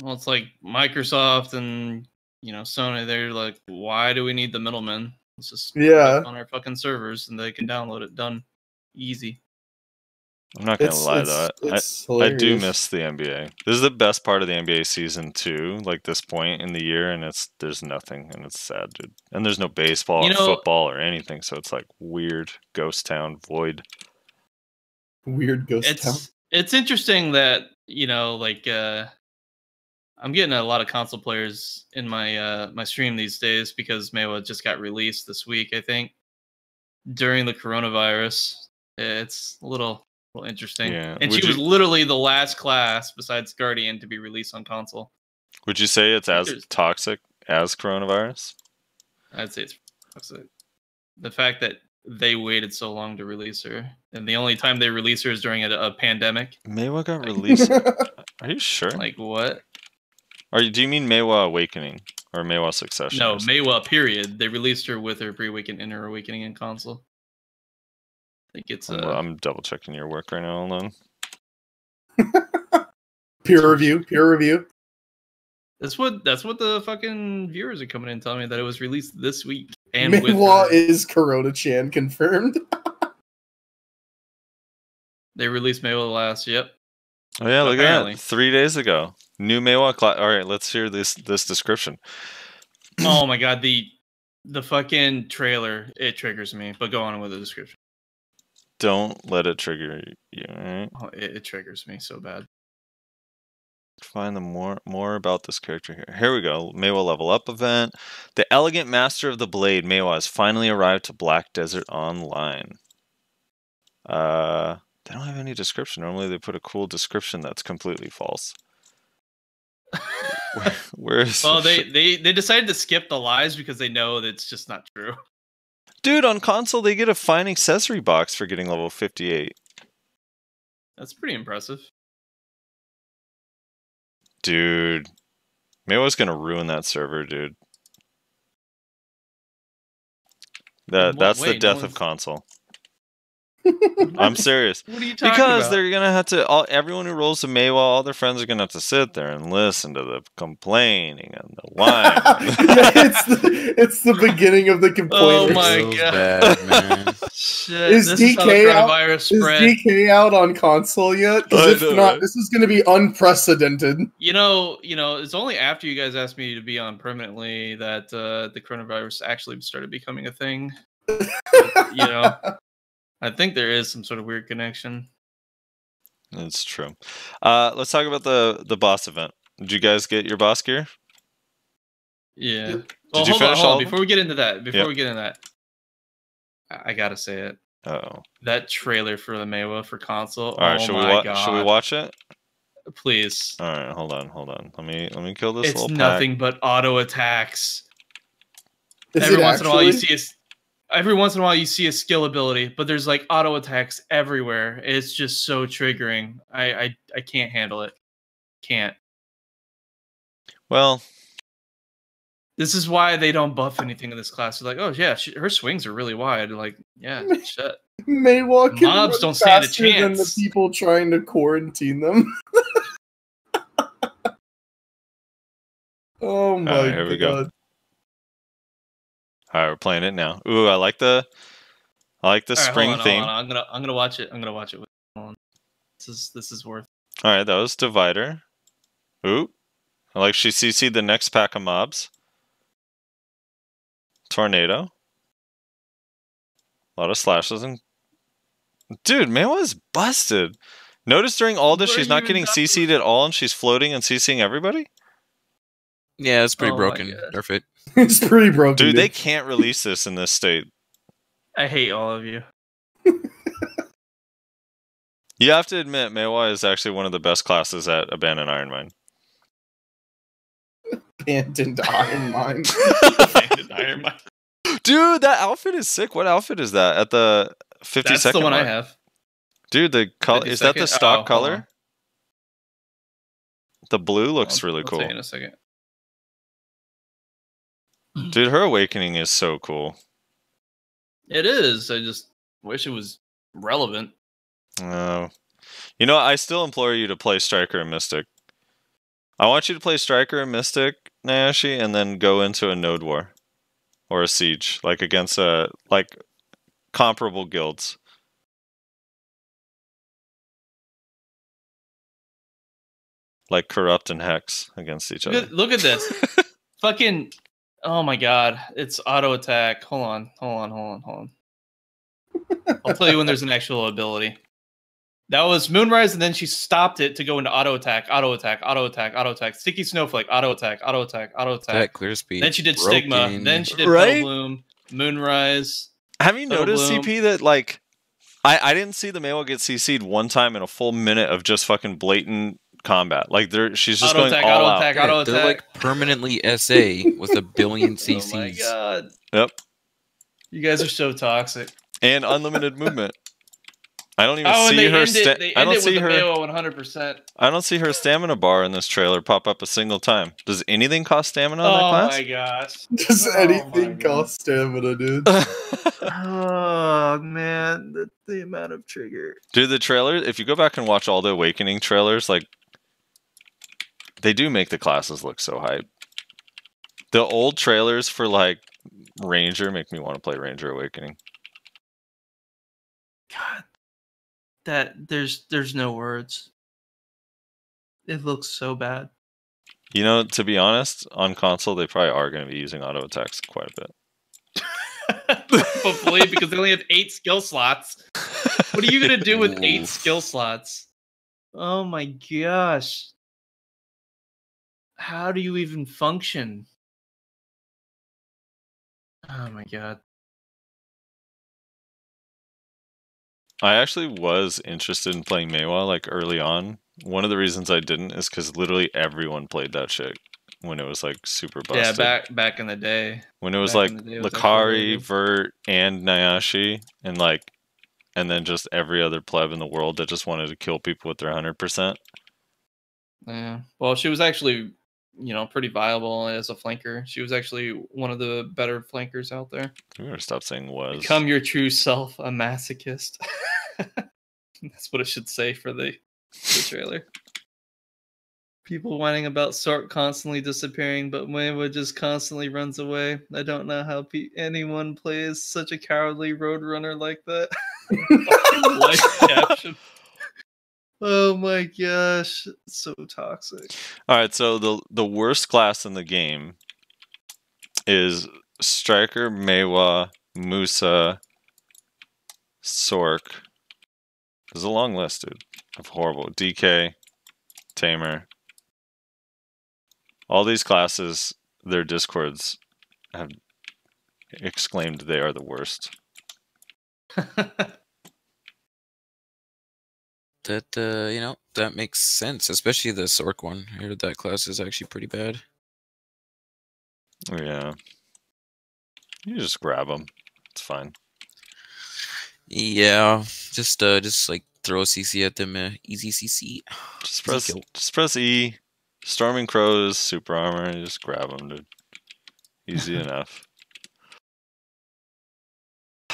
Well, it's like Microsoft and Sony. They're like, why do we need the middlemen? Let's just put it on our fucking servers and they can download it. Done, easy. I'm not gonna lie though, I do miss the NBA. This is the best part of the NBA season too. Like this point in the year, and there's nothing, and it's sad, dude. And there's no baseball or football or anything, so it's like weird ghost town void. Weird ghost town. It's interesting that I'm getting a lot of console players in my my stream these days because Meiwa just got released this week, I think, during the coronavirus. It's a little interesting. Yeah. And she was literally the last class besides Guardian to be released on console. Would you say it's as toxic as coronavirus? I'd say it's toxic. The fact that they waited so long to release her, and the only time they release her is during a pandemic. Meiwa got released? Are you sure? Like what? Do you mean Meiwa Awakening or Meiwa Succession? No, Meiwa period. They released her with her pre-awakening and her awakening in console. I think it's I'm double checking your work right now. Hold on. Peer review. That's what the fucking viewers are coming in telling me that it was released this week. And Meiwa is Corona-chan confirmed. They released Meiwa last. Yep. Oh yeah, look Apparently. at that. 3 days ago. New Meiwa class. All right, let's hear this description. Oh my god, the fucking trailer, it triggers me. But go on with the description. Don't let it trigger you. Right? Oh, it triggers me so bad. Find the more about this character here. Here we go. Meiwa level up event. The elegant master of the blade, Meiwa, has finally arrived to Black Desert Online. They don't have any description. Normally they put a cool description that's completely false. Where is Well, they decided to skip the lies because they know that it's just not true. Dude, on console they get a fine accessory box for getting level 58. That's pretty impressive. Dude, Meiwa's gonna ruin that server, dude. That's the death of console. I'm serious. What are you talking because about? they're gonna have to. Everyone who rolls to Meiwa, all their friends are gonna have to sit there and listen to the complaining and the whine. Yeah, it's the beginning of the complainers. Oh my Feels god, bad, man. shit! Is This is how the DK out? coronavirus Is spread. DK out on console yet? I Because know, if not, right? this is going to be unprecedented. You know, it's only after you guys asked me to be on permanently that the coronavirus actually started becoming a thing. You know, I think there is some sort of weird connection. It's true. Let's talk about the boss event. Did you guys get your boss gear? Yeah. Did Well, you hold finish on. all of them? Before we get into that, Yep. I gotta say it. Oh. That trailer for the Meiwa for console. All right. Oh Should my god! we watch it? Please. All right. Hold on. Let me kill this It's little nothing but auto attacks. Is Every it once in a while you actually? see a skill ability, but there's like auto attacks everywhere. It's just so triggering. I can't handle it. Can't. Well, This is why they don't buff anything in this class. They're like, oh yeah, her swings are really wide. Like, yeah, shit. Meiwa can Mobs run don't stand a faster than the chance. people trying to quarantine them. Oh my right, here we go. god. all right, we're playing it now. Ooh, I like the All right, spring hold on, theme. hold on. I'm gonna watch it. I'm gonna watch it. Hold on. This is worth. All right, that was Divider. Ooh, I like she CC'd the next pack of mobs. Tornado. A lot of slashes and dude, Meiwa's busted. Notice during all this, Where she's are not you getting not- CC'd at all, and she's floating and CCing everybody. Yeah, it's pretty Oh my broken. God. Perfect. It's pretty broken. Dude, they can't release this in this state. I hate all of you. You have to admit, Meiwa is actually one of the best classes at Abandoned Iron Mine. abandoned iron mine. Abandoned Iron Mine. Dude, that outfit is sick. What outfit is that at the 52nd That's the one I mark? have. Dude, the color is that the 52nd? stock Oh, hold color? on. The blue looks really I'll cool. tell you in a second. Dude, her awakening is so cool. It is. I just wish it was relevant. You know, I still implore you to play Striker and Mystic. I want you to play Striker and Mystic, Nayashe, and then go into a Node War. Or a Siege. Like against comparable guilds. Like Corrupt and Hex against each other. Look at this. Fucking. Oh my god. It's auto attack. Hold on. I'll tell you when there's an actual ability. That was Moonrise, and then she stopped it to go into auto attack. Sticky Snowflake, auto attack. That clear speed. Then she did Stigma. broken. Then she did Right? Petal Bloom, Moonrise. Have you Petal noticed, Bloom. CP, that like I didn't see the Meiwa get CC'd one time in a full minute of just fucking blatant combat. Like she's just Auto going attack, all auto out. attack, Yeah, auto they're attack. like permanently SA with a billion CCs. Oh my god. Yep. You guys are so toxic. And unlimited movement. I don't even Oh, and see they her. end it, they I end don't it see with her. the Mayo 100%. I don't see her stamina bar in this trailer pop up a single time. Does anything cost stamina on that Oh class? my gosh. Does Oh my anything God. cost stamina, dude? Oh man, the amount of trigger. Dude, the trailer, if you go back and watch all the Awakening trailers, like, they do make the classes look so hype. The old trailers for, like, Ranger make me want to play Ranger Awakening. God, there's no words. It looks so bad. You know, to be honest, on console, they probably are going to be using auto attacks quite a bit. Probably because they only have 8 skill slots. What are you gonna do with 8 Oof. skill slots? Oh my gosh. How do you even function? Oh my god. I actually was interested in playing Meiwa, like, early on. One of the reasons I didn't is because literally everyone played that shit when it was, like, super busted. Yeah, back in the day. When it was, back like, in the day, it was actually really Lakari, good. Vert, and Nayashe, and, like, and then just every other pleb in the world that just wanted to kill people with their 100%. Yeah. Well, she was actually, pretty viable as a flanker. She was actually one of the better flankers out there. We better stop saying was. Become your true self, a masochist. That's what it should say for the trailer. People whining about Sork constantly disappearing, but Maewa just constantly runs away. I don't know how anyone plays such a cowardly roadrunner like that. Life caption. Oh my gosh, so toxic. All right, so the worst class in the game is Striker, Meiwa, Musa, Sork. There's a long list, dude, of horrible. DK, Tamer. All these classes, their discords have exclaimed they are the worst. That that makes sense, especially the Sork one. I heard that class is actually pretty bad. Yeah. You just grab them. It's fine. Yeah, just like throw a CC at them, easy CC. Just press E. Storming Crows, super armor, you just grab them, dude. Easy enough.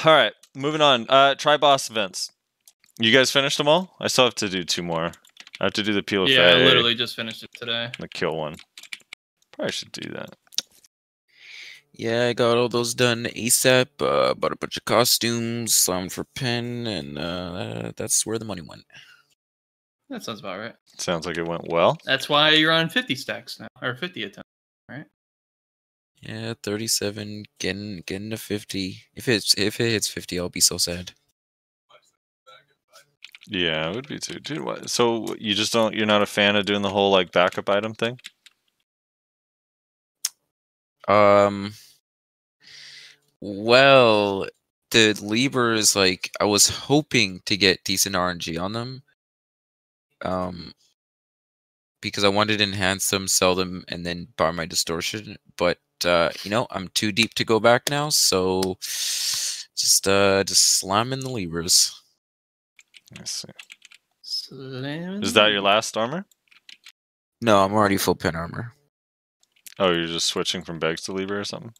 All right, moving on. Try boss events. You guys finished them all? I still have to do 2 more. I have to do the Peel of Yeah, I Fae, literally just finished it today. the kill one. Probably should do that. Yeah, I got all those done ASAP. Bought a bunch of costumes, slammed for pen, and that's where the money went. That sounds about right. Sounds like it went well. That's why you're on 50 stacks now, or 50 attempts, right? Yeah, 37, getting to 50. If it hits 50, I'll be so sad. Yeah, it would be too. Dude, what? So you just don't, you're not a fan of doing the whole, like, backup item thing? Well, the Libras, like, I was hoping to get decent RNG on them. Because I wanted to enhance them, sell them, and then buy my distortion. But I'm too deep to go back now, so just slamming the Libras. Let's see. Is that your last armor? No, I'm already full pen armor. Oh, you're just switching from Begs to Libra or something?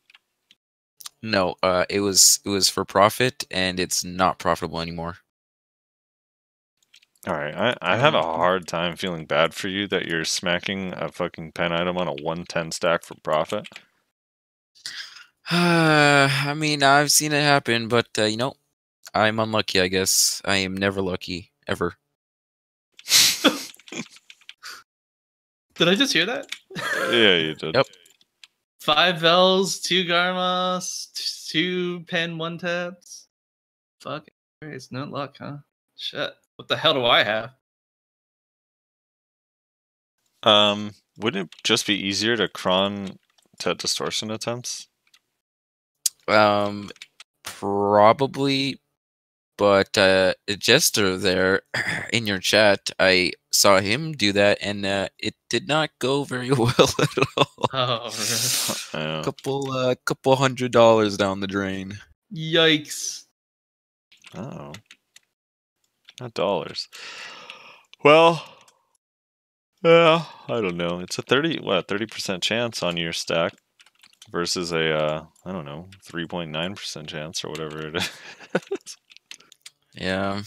No, it was for profit, and it's not profitable anymore. Alright, I have a hard time feeling bad for you that you're smacking a fucking pen item on a 110 stack for profit. I mean, I've seen it happen, but I'm unlucky, I guess. I am never lucky, ever. Did I just hear that? Yeah, you did. Yep. 5 Vels, 2 Garmas, 2 pen 1 taps. Fuck, it's not luck, huh? Shit. What the hell do I have? Wouldn't it just be easier to cron to distortion attempts? Probably, but Jester there in your chat, I saw him do that, and it did not go very well at all. Oh, Yeah. couple $100 down the drain. yikes. Oh. not dollars. Well, yeah, I don't know. It's a 30% chance on your stack versus a I don't know, 3.9% chance or whatever it is. Yeah.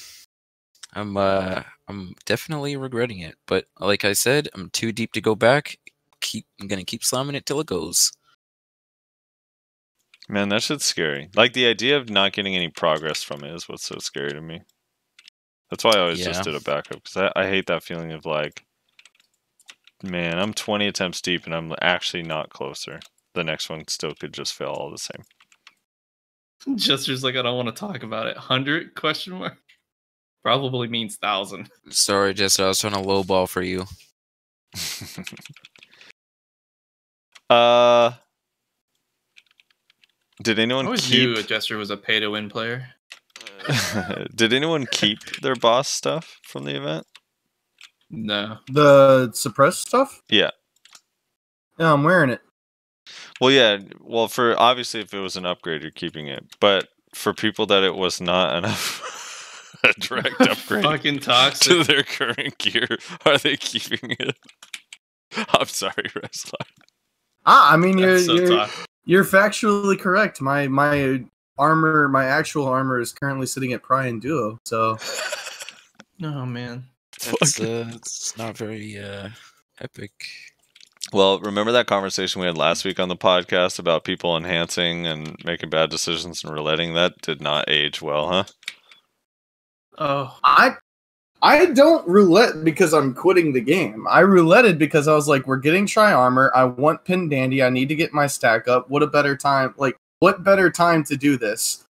I'm definitely regretting it, but like I said, I'm too deep to go back. I'm gonna keep slamming it till it goes. Man, that shit's scary. Like the idea of not getting any progress from it is what's so scary to me. That's why I always just did a backup, because I hate that feeling of like, man, I'm 20 attempts deep and I'm actually not closer. The next one still could just fail all the same. Jester's like, I don't want to talk about it. 100 question mark? Probably means 1,000. Sorry, Jester, I was trying to lowball for you. Did anyone I always knew Jester was a pay-to-win player. Did anyone keep their boss stuff from the event? No. The suppressed stuff? Yeah. Yeah, I'm wearing it. Well, yeah. Well, for obviously, if it was an upgrade, you're keeping it. But for people that it was not enough a direct upgrade Fucking toxic to their current gear, are they keeping it? I'm sorry, Rezlar. I mean, you're factually correct. My armor, my actual armor, is currently sitting at Pry and Duo. So, oh man, it's not very epic. Well, remember that conversation we had last week on the podcast about people enhancing and making bad decisions and rouletting? That did not age well, huh? Oh, I don't roulette because I'm quitting the game. I rouletted because I was like, we're getting Tri-Armor. I want Pin Dandy. I need to get my stack up. What a better time. Like, what better time to do this?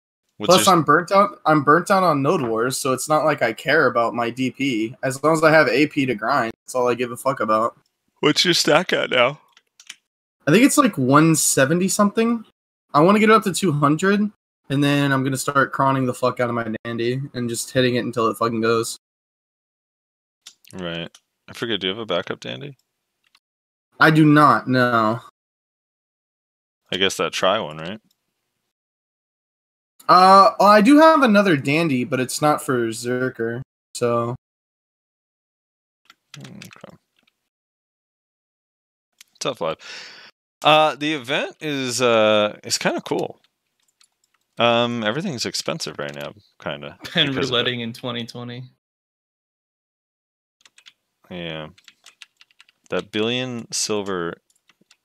Plus, I'm burnt out. I'm burnt out on Node Wars, so it's not like I care about my DP. As long as I have AP to grind, that's all I give a fuck about. What's your stack at now? I think it's like 170 something. I want to get it up to 200, and then I'm going to start crawling the fuck out of my Dandy and just hitting it until it fucking goes. Right. I forget, do you have a backup Dandy? I do not, no. I guess that Try one, right? Well, I do have another Dandy, but it's not for Zerker, so... Okay. Tough life. The event is kind of cool. Everything's expensive right now, kind of. And rouletting in 2020. Yeah. That billion silver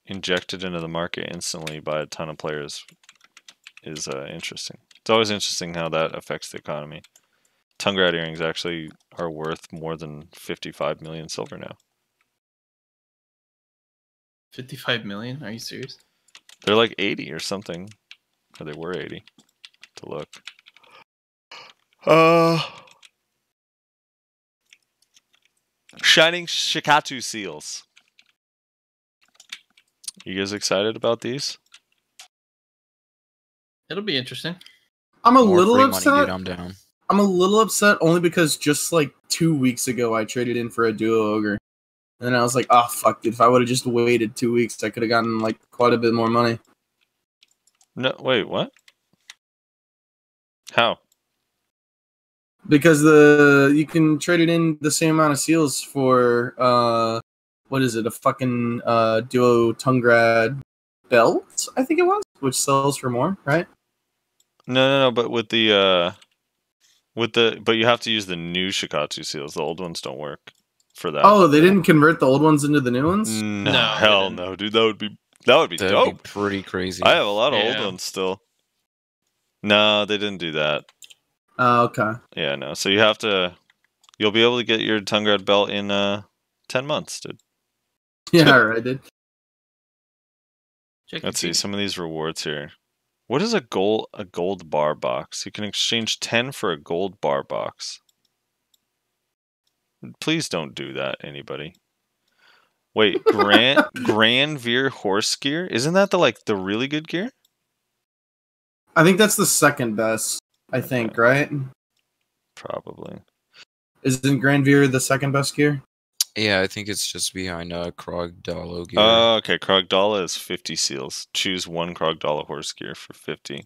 injected into the market instantly by a ton of players is interesting. It's always interesting how that affects the economy. Tungrad earrings actually are worth more than 55 million silver now. 55 million? Are you serious? They're like 80 or something. Or they were 80 to look. Shining Shakatu seals. You guys excited about these? It'll be interesting. I'm a little upset. Money, dude, I'm down. I'm a little upset only because just like 2 weeks ago I traded in for a Duo Ogre. And then I was like, oh fuck, dude, if I would have just waited 2 weeks, I could have gotten like quite a bit more money. No, wait, what? How? Because you can trade it in the same amount of seals for what is it, a fucking Duo Tungrad belt, I think it was, which sells for more, right? No, but with the but you have to use the new Shakatu seals. The old ones don't work for that. Oh, they didn't convert the old ones into the new ones? No, hell no, dude. That would be dope. That'd be pretty crazy. I have a lot of old ones still. No, they didn't do that. Okay. Yeah, no. So you'll be able to get your Tungrad belt in 10 months, dude. Yeah, right, dude. Let's see some of these rewards here. What is a gold bar box? You can exchange 10 for a gold bar box. Please don't do that, anybody. Wait, Grand Veer horse gear? Isn't that the really good gear? I think that's the second best, I think, right? Probably. Isn't Grand Veer the second best gear? Yeah, I think it's just behind Krogdala gear. Oh, okay. Krogdala is 50 seals. Choose one Krogdala horse gear for 50.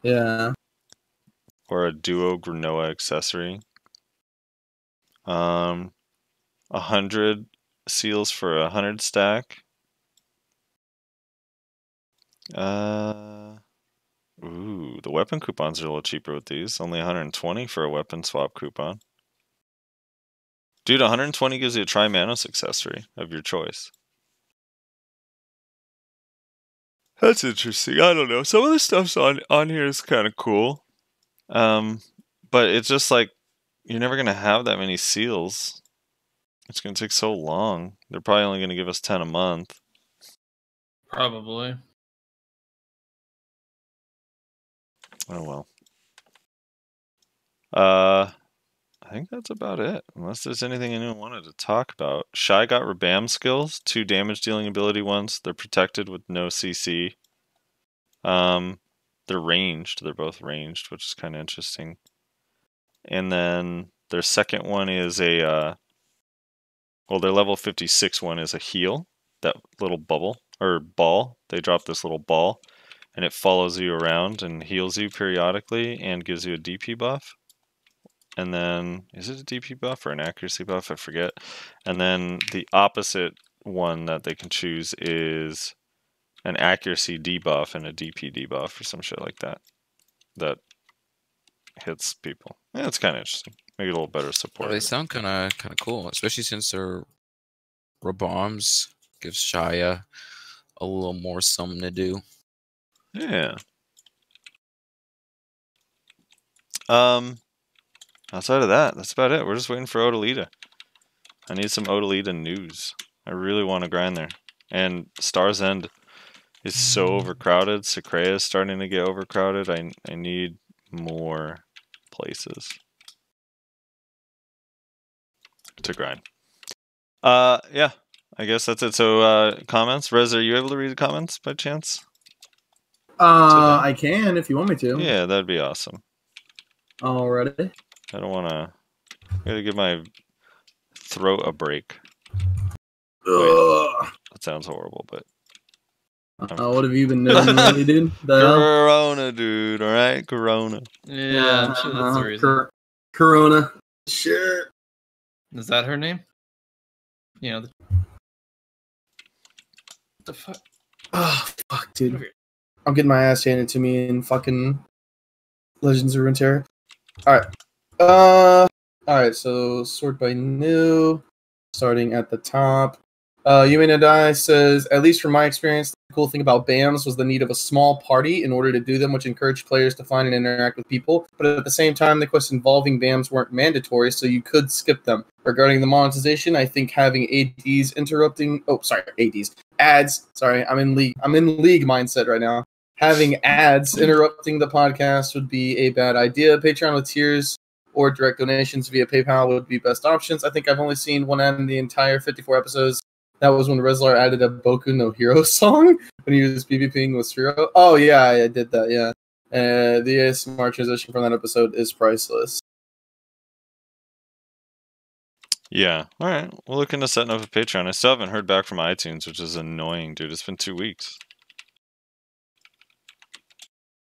Yeah. or a duo Granoa accessory. 100 seals for 100 stack. Ooh, the weapon coupons are a little cheaper with these. Only 120 for a weapon swap coupon. Dude, 120 gives you a Tri-Manos accessory of your choice. That's interesting. I don't know. Some of the stuff's on here is kind of cool. But it's just like, you're never going to have that many seals. It's going to take so long. They're probably only going to give us 10 a month. Probably. Oh well. I think that's about it. Unless there's anything anyone wanted to talk about. Shy got Rabam skills, 2 damage dealing ability ones. They're protected with no CC. They're ranged. They're both ranged, which is kind of interesting. And then their second one is a well, their level 56 one is a heal. That little bubble or ball. They drop this little ball, and it follows you around and heals you periodically and gives you a DP buff. And then, is it a DP buff or an accuracy buff? I forget. And then the opposite one that they can choose is an accuracy debuff and a DP debuff or some shit like that. That hits people. Yeah, it's kind of interesting. Make it a little better support. They sound kind of cool, especially since their bombs gives Shia a little more something to do. Yeah. Outside of that, that's about it. We're just waiting for Odalita. I need some Odalita news. I really want to grind there. And Star's End is so overcrowded. Secrea is starting to get overcrowded. I need more places to grind. Yeah, I guess that's it. So, comments? Rez, are you able to read the comments by chance? I can if you want me to. Yeah, that'd be awesome. Alrighty. I don't want to... I gotta give my throat a break. Wait, that sounds horrible, but... what have you been doing lately, dude? Corona, dude, alright? Corona. Yeah, I'm sure that's the reason. Corona. Sure. Is that her name? You know, the fuck? Oh, fuck, dude. I'm getting my ass handed to me in fucking Legends of Runeterra. Alright. Alright, so sort by new. Starting at the top. Yumi Nadai says, at least from my experience, the cool thing about BAMs was the need of a small party in order to do them, which encouraged players to find and interact with people. But at the same time, the quests involving BAMs weren't mandatory, so you could skip them. Regarding the monetization, I think having ADs interrupting... Oh, sorry, ADs. Ads. Sorry, I'm in league mindset right now. Having ads interrupting the podcast would be a bad idea. Patreon with tiers or direct donations via PayPal would be best options. I think I've only seen one ad in the entire 54 episodes. That was when Rezlar added a Boku no Hero song when he was PvPing with Sphero. Oh, yeah, I did that, yeah. The ASMR transition from that episode is priceless. Yeah, alright. We'll look into setting up a Patreon. I still haven't heard back from iTunes, which is annoying, dude. It's been 2 weeks.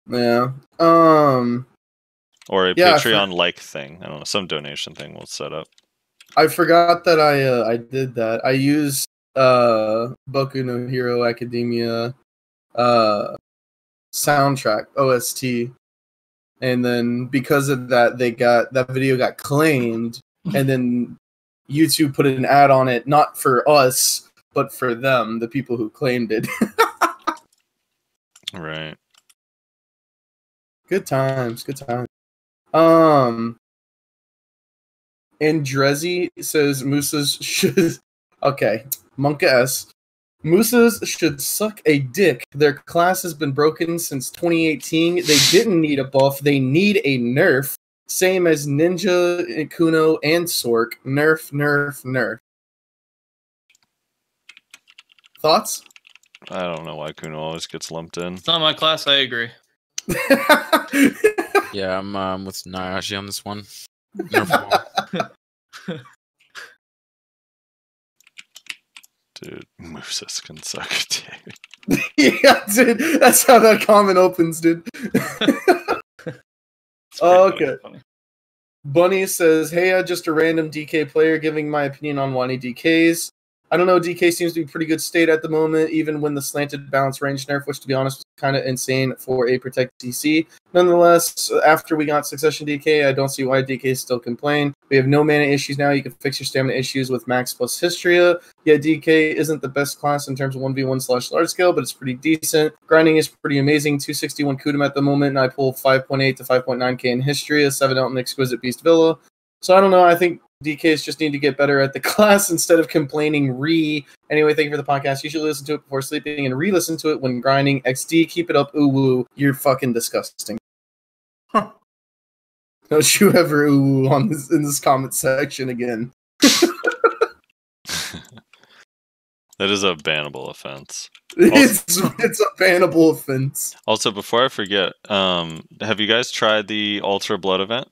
Yeah. Or a Patreon-like thing. I don't know, some donation thing we'll set up. I forgot that I did that. I used Boku no Hero Academia soundtrack OST, and then because of that, that video got claimed, and then YouTube put an ad on it, not for us, but for them, the people who claimed it. Right. Good times. Good times. And Drezzy says Moosas should... Okay, Monka S. Moosas should suck a dick. Their class has been broken since 2018. They didn't need a buff. They need a nerf. Same as Ninja, Kuno, and Sork. Nerf, nerf, nerf. Thoughts? I don't know why Kuno always gets lumped in. It's not my class, I agree. Yeah, I'm with Nayashe on this one. Dude, Moosas can suck a dick. Yeah, dude. That's how that comment opens, dude. Oh, okay. Bunny says, hey, just a random DK player giving my opinion on Wani DKs. I don't know, DK seems to be pretty good state at the moment, even when the slanted balance range nerf, which to be honest was kind of insane for a protect DC. Nonetheless, after we got Succession DK, I don't see why DK still complain. We have no mana issues now. You can fix your stamina issues with Max plus Hystria. Yeah, DK isn't the best class in terms of 1v1/large scale, but it's pretty decent. Grinding is pretty amazing. 261 Kudum at the moment, and I pull 5.8 to 5.9k in Hystria, 7 out in Exquisite Beast Villa. So I don't know, I think DKs just need to get better at the class instead of complaining Anyway, thank you for the podcast. You should listen to it before sleeping and re-listen to it when grinding. XD, keep it up, ooh-woo. You're fucking disgusting. Huh. Don't you ever ooh on this in this comment section again. That is a bannable offense. It's a bannable offense. Also, before I forget, have you guys tried the Ultra Blood event?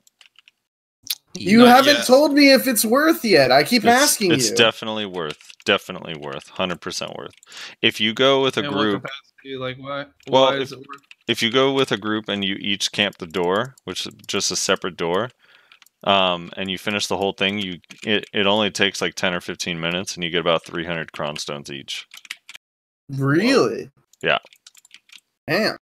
You haven't told me if it's worth yet. I keep asking you. It's definitely worth. Definitely worth. 100% worth. If you go with a group... Like, why? Well, why is it worth? If you go with a group and you each camp the door, which is just a separate door, and you finish the whole thing, it only takes like 10 or 15 minutes, and you get about 300 cronstones each. Really? Yeah. Damn.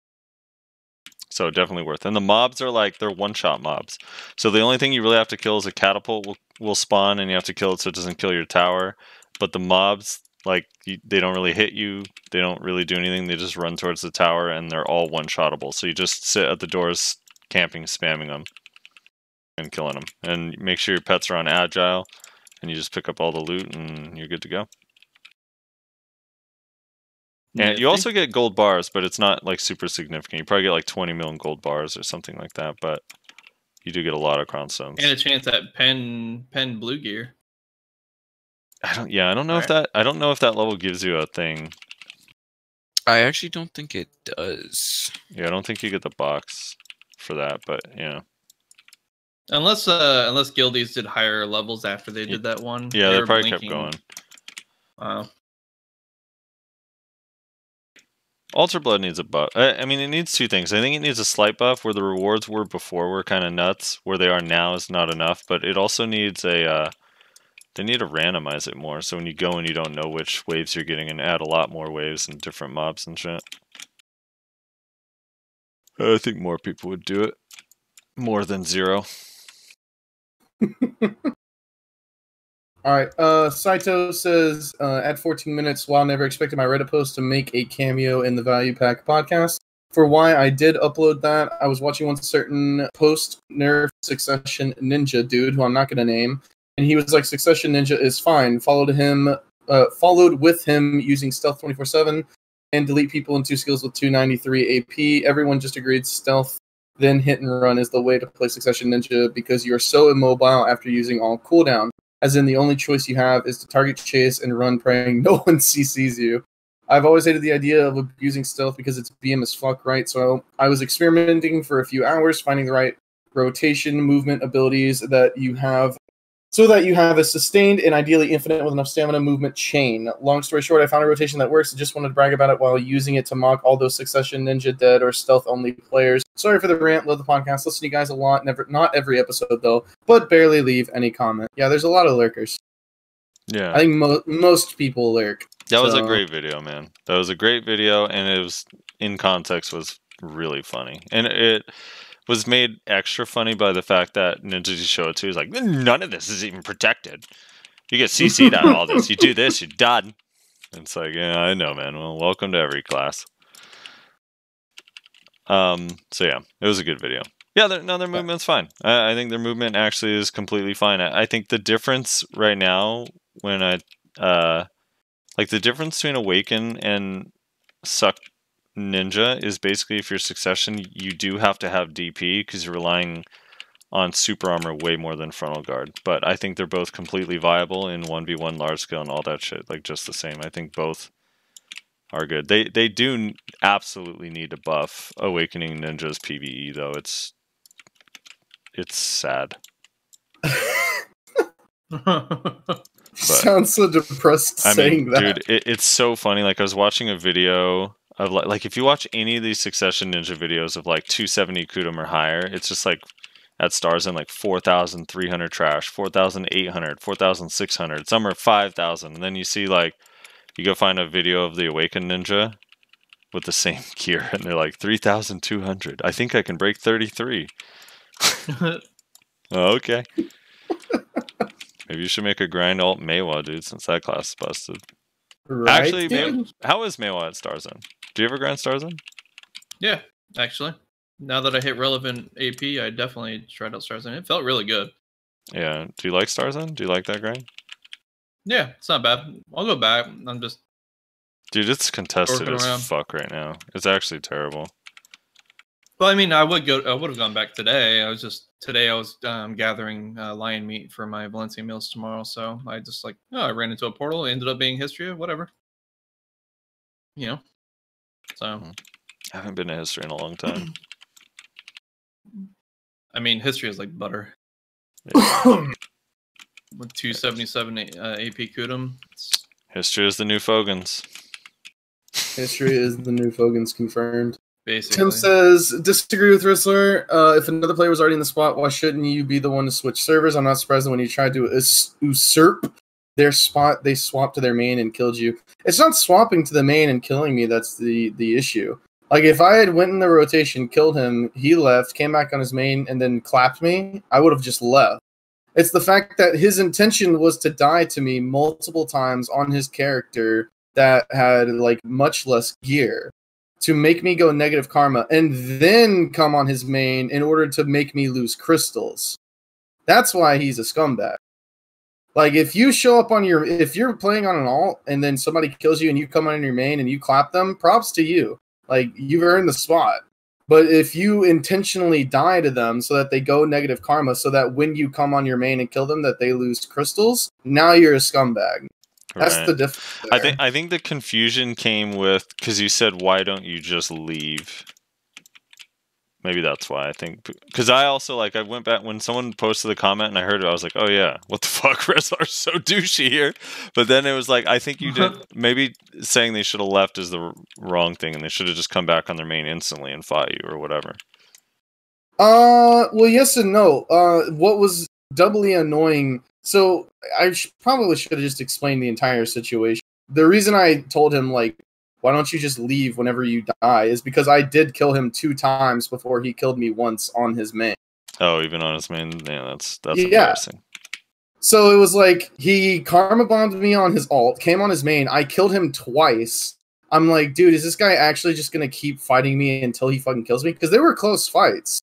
So definitely worth. And the mobs are like, they're one-shot mobs. So the only thing you really have to kill is a catapult will spawn, and you have to kill it so it doesn't kill your tower. But the mobs, like, they don't really hit you. They don't really do anything. They just run towards the tower, and they're all one-shottable. So you just sit at the doors, camping, spamming them, and killing them. And make sure your pets are on agile, and you just pick up all the loot, and you're good to go. And you also get gold bars, but it's not like super significant. You probably get like 20 million gold bars or something like that, but you do get a lot of cronstones. And a chance at pen blue gear. I don't know if that level gives you a thing. I actually don't think it does. Yeah, I don't think you get the box for that, but yeah. Unless guildies did higher levels after they did that one. Yeah, they probably kept going. Wow. Ultra Blood needs a buff. I mean, it needs two things. I think it needs a slight buff where the rewards were before were kind of nuts. Where they are now is not enough. But it also needs a... they need to randomize it more. So when you go and you don't know which waves you're getting and add a lot more waves and different mobs and shit. I think more people would do it. More than 0. Alright, Saito says, at 14 minutes, while I never expected my Reddit post to make a cameo in the Value Pack podcast. For why I did upload that, I was watching one certain post-nerf Succession Ninja dude, who I'm not going to name, and he was like, Succession Ninja is fine. Followed with him using Stealth 24/7 and delete people in 2 skills with 293 AP. Everyone just agreed Stealth, then hit and run is the way to play Succession Ninja because you're so immobile after using all cooldown. As in, the only choice you have is to target chase and run praying no one CCs you. I've always hated the idea of abusing stealth because it's BM as fuck, right? So I was experimenting for a few hours, finding the right rotation movement abilities that you have, so that you have a sustained and ideally infinite with enough stamina movement chain. Long story short, I found a rotation that works and just wanted to brag about it while using it to mock all those Succession Ninja dead or stealth-only players. Sorry for the rant, love the podcast, listen to you guys a lot, not every episode though, but barely leave any comment. Yeah, there's a lot of lurkers. Yeah. I think most people lurk. That was a great video, man. That was a great video, and it was, in context, was really funny. And it was made extra funny by the fact that Ninja Show 2 is like, none of this is even protected. You get CC'd out of all this. You do this, you're done. And it's like, yeah, I know, man. Well, welcome to every class. So yeah, it was a good video. Yeah, their movement's fine. I think their movement actually is completely fine. I think the difference right now, when like the difference between Awaken and Suck Ninja is basically if you're Succession, you do have to have DP because you're relying on super armor way more than frontal guard. But I think they're both completely viable in 1v1 large scale and all that shit, like just the same. I think both are good. They do absolutely need to buff Awakening Ninja's PvE though. It's sad. Sounds so depressed saying that. Dude, it's so funny. Like I was watching a video of like if you watch any of these Succession Ninja videos of like 270 Kudum or higher, it's just like at Stars in like 4,300 trash, 4,800, 4,600. Some are 5,000, and then you see like you go find a video of the Awakened Ninja with the same gear, and they're like 3,200. I think I can break 33. Okay. Maybe you should make a grind alt Meiwa, dude, since that class is busted. Right, Actually, dude? how is Meiwa at Starzone? Do you ever grind Starzone? Yeah, actually. Now that I hit relevant AP, I definitely tried out Stars, and it felt really good. Yeah. Do you like Starzone? Do you like that grind? Yeah, it's not bad. I'll go back. I'm just Dude, it's contested working as around. fuck right now. It's actually terrible. Well, I mean, I would have gone back today. Today I was gathering lion meat for my Valencia meals tomorrow. So I just I ran into a portal. It ended up being history, whatever. You know. So I haven't been to history in a long time. I mean, history is like butter. Yeah. With 277 AP Kudum. History is the new Fogans. History is the new Fogans confirmed. Basically. Tim says, disagree with Rezlar. If another player was already in the spot, why shouldn't you be the one to switch servers? I'm not surprised that when you tried to usurp their spot, they swapped to their main and killed you. It's not swapping to the main and killing me that's the issue. Like, if I had went in the rotation, killed him, he left, came back on his main, and then clapped me, I would have just left. It's the fact that his intention was to die to me multiple times on his character that had, like, much less gear to make me go negative karma and then come on his main in order to make me lose crystals. That's why he's a scumbag. Like, if you show up on if you're playing on an alt and then somebody kills you and you come on your main and you clap them, props to you. Like, you've earned the spot. But if you intentionally die to them so that they go negative karma, so that when you come on your main and kill them, that they lose crystals, now you're a scumbag. That's Right. the difference there. I think the confusion came with because you said, "Why don't you just leave?" Maybe that's why. I think because I also I went back when someone posted the comment and I heard it. I was like, "Oh yeah, what the fuck? Rezlar's so douchey here." But then it was like, I think you did. Maybe saying they should have left is the wrong thing, and they should have just come back on their main instantly and fought you or whatever. Well, yes and no. What was doubly annoying. So I probably should have just explained the entire situation. The reason I told him, like, why don't you just leave whenever you die, is because I did kill him 2 times before he killed me once on his main. Oh, even on his main? Yeah, that's embarrassing. So it was like, he karma bombed me on his alt, came on his main, I killed him twice. I'm like, dude, is this guy actually just going to keep fighting me until he fucking kills me? Because they were close fights.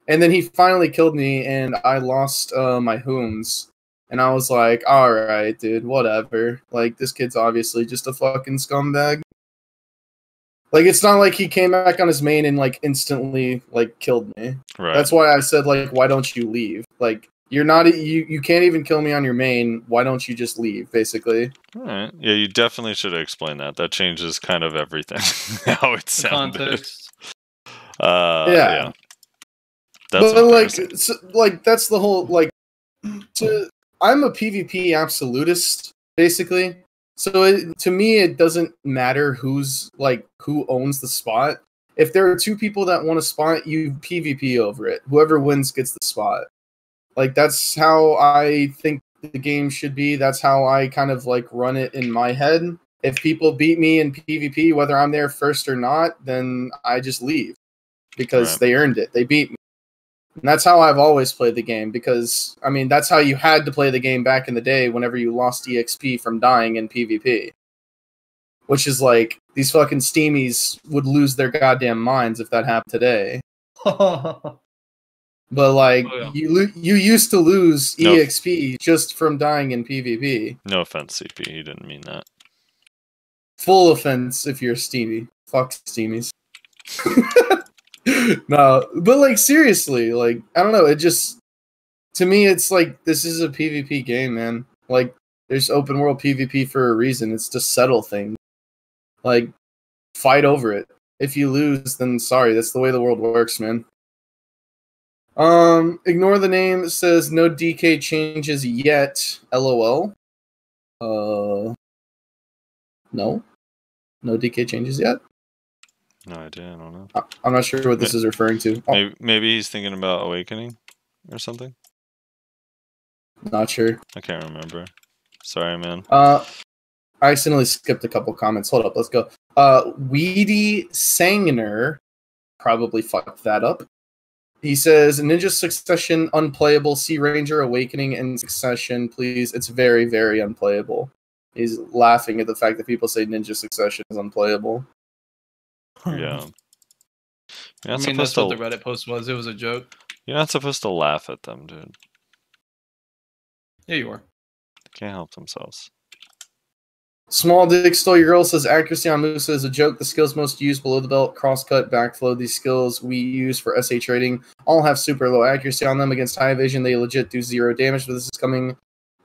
And then he finally killed me, and I lost my hoons. And I was like, alright, dude, whatever. Like, this kid's obviously just a fucking scumbag. Like, it's not like he came back on his main and, like, instantly, like, killed me. Right. That's why I said, like, why don't you leave? Like, you're not, you can't even kill me on your main. Why don't you just leave, basically? All right. Yeah, you definitely should have explained that. That changes kind of everything. How it sounded. Context. Yeah. That's but, that's the whole, like, I'm a PvP absolutist, basically. So to me, it doesn't matter who owns the spot. If there are 2 people that want a spot, you PvP over it. Whoever wins gets the spot. Like, that's how I think the game should be. That's how I kind of, like, run it in my head. If people beat me in PvP, whether I'm there first or not, then I just leave. Because they earned it. They beat me. And that's how I've always played the game, because, I mean, that's how you had to play the game back in the day whenever you lost EXP from dying in PvP. Which is like, these fucking steamies would lose their goddamn minds if that happened today. But, like, you used to lose EXP just from dying in PvP. No offense, CP, you didn't mean that. Full offense if you're steamy. Fuck steamies. No, but, like, seriously, like, I don't know, it just, to me, it's like, this is a PvP game, man. Like, there's open world PvP for a reason. It's to settle things. Like, fight over it. If you lose, then sorry, that's the way the world works, man. Ignore the name. It says no DK changes yet. LOL. No. No DK changes yet. No idea. I don't know. I'm not sure what this is referring to. Maybe he's thinking about Awakening or something. Not sure. I can't remember. Sorry, man. I accidentally skipped a couple comments. Hold up, let's go. Weedy Sangner probably fucked that up. He says, Ninja Succession unplayable. Sea Ranger Awakening and Succession, please. It's very, very unplayable. He's laughing at the fact that people say Ninja Succession is unplayable. Yeah. I mean, that's what the Reddit post was. It was a joke. You're not supposed to laugh at them, dude. Yeah, you are. They can't help themselves. Small Dick Stole Your Girl says, accuracy on Musa is a joke. The skills most used below the belt, crosscut, backflow. These skills we use for SH rating all have super low accuracy on them. Against high evasion, they legit do 0 damage, but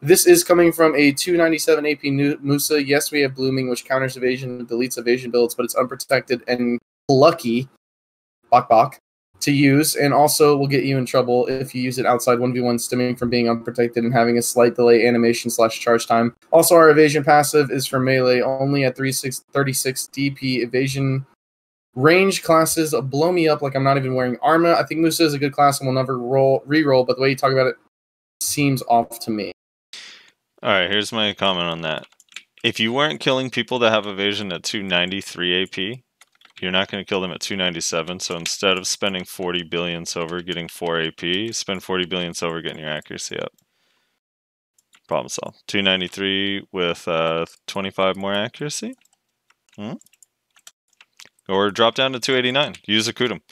this is coming from a 297 AP Musa. Yes, we have blooming, which counters evasion and deletes evasion builds, but it's unprotected and lucky, bok, to use, and also will get you in trouble if you use it outside 1v1, stemming from being unprotected and having a slight delay animation / charge time. Also, our evasion passive is for melee only at 36 DP. Evasion range classes blow me up like I'm not even wearing armor. I think Musa is a good class and will never re-roll, but the way you talk about it seems off to me. Alright, here's my comment on that. If you weren't killing people that have evasion at 293 AP, you're not going to kill them at 297, so instead of spending 40 billion silver getting 4 AP, spend 40 billion silver getting your accuracy up. Problem solved. 293 with 25 more accuracy? Or drop down to 289. Use a Kudum.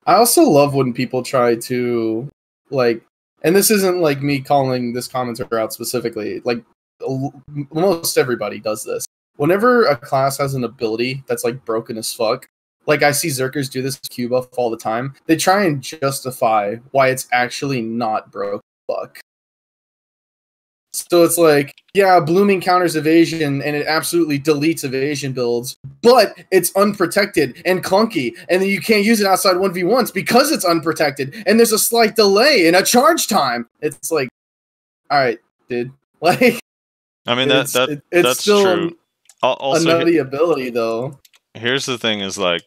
I also love when people try to, like, and this isn't like me calling this commenter out specifically, like, most everybody does this. Whenever a class has an ability that's like broken as fuck, like I see Zerkers do this Q buff all the time, they try and justify why it's actually not broken as fuck. So it's like, yeah, blooming counters evasion and it absolutely deletes evasion builds, but it's unprotected and clunky, and then you can't use it outside 1v1s because it's unprotected, and there's a slight delay and a charge time. It's like, alright, dude. Like, I mean, that's still true. Also, a nutty ability, though. Here's the thing: is like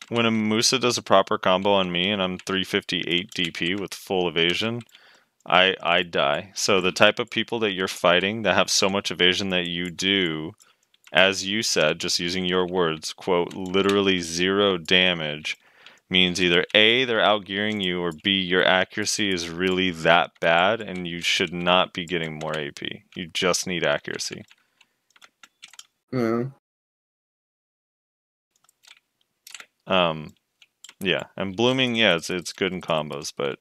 when a Musa does a proper combo on me, and I'm 358 DP with full evasion, I die. So the type of people that you're fighting that have so much evasion that you do, as you said, just using your words, quote, literally 0 damage, means either A, they're outgearing you, or B, your accuracy is really that bad, and you should not be getting more AP. You just need accuracy. Yeah. Yeah, and blooming, yeah, it's good in combos, but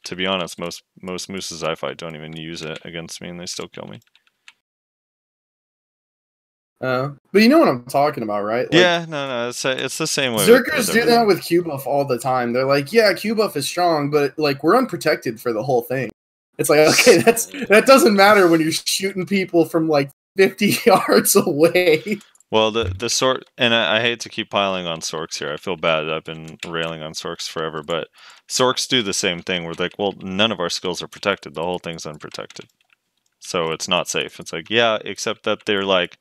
to be honest, most mooses I fight don't even use it against me, and they still kill me. But you know what I'm talking about, right? Like, yeah, no, it's the same way. Zerkers do that with Q buff all the time. They're like, yeah, Q buff is strong, but like we're unprotected for the whole thing. It's like, okay, that doesn't matter when you're shooting people from like 50 yards away. Well, the sort, and I hate to keep piling on Sorks here. I feel bad. I've been railing on Sorks forever, but Sorks do the same thing. We're like, well, none of our skills are protected. The whole thing's unprotected, so it's not safe. It's like, yeah, except that they're like,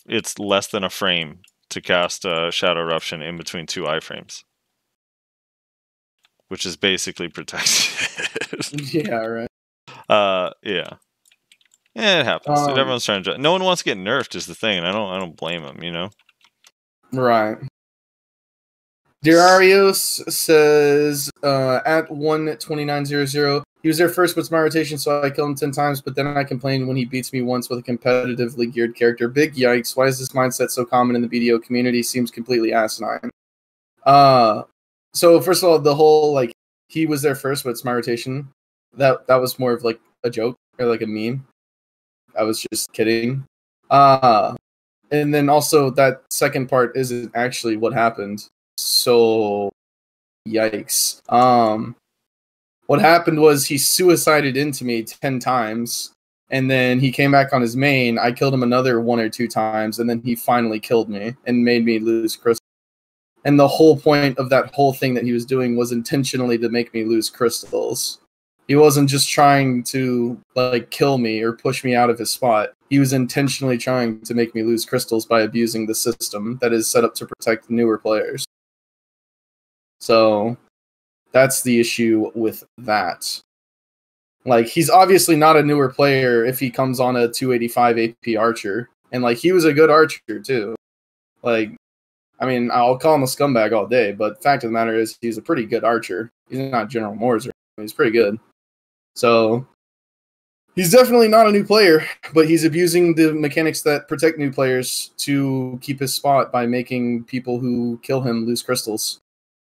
it's less than a frame to cast Shadow Eruption in between 2 iframes, which is basically protected. Yeah, right. Yeah. Yeah, it happens. Dude. Everyone's trying to. No one wants to get nerfed is the thing, and I don't blame them. You know. Right. Darius says at 12900. He was there first, but it's my rotation, so I killed him 10 times. But then I complained when he beats me once with a competitively geared character. Big yikes! Why is this mindset so common in the BDO community? Seems completely asinine. So first of all, the whole like he was there first, but it's my rotation. That was more of like a joke or like a meme. I was just kidding. And then also that second part isn't actually what happened. So yikes. What happened was he suicided into me 10 times, and then he came back on his main. I killed him another 1 or 2 times, and then he finally killed me and made me lose crystals. And the whole point of that whole thing that he was doing was intentionally to make me lose crystals. He wasn't just trying to like kill me or push me out of his spot. He was intentionally trying to make me lose crystals by abusing the system that is set up to protect newer players. So that's the issue with that. Like, he's obviously not a newer player if he comes on a 285 AP archer. And like, he was a good archer too. Like, I mean, I'll call him a scumbag all day, but fact of the matter is he's a pretty good archer. He's not General Moores or anything. He's pretty good. So he's definitely not a new player, but he's abusing the mechanics that protect new players to keep his spot by making people who kill him lose crystals.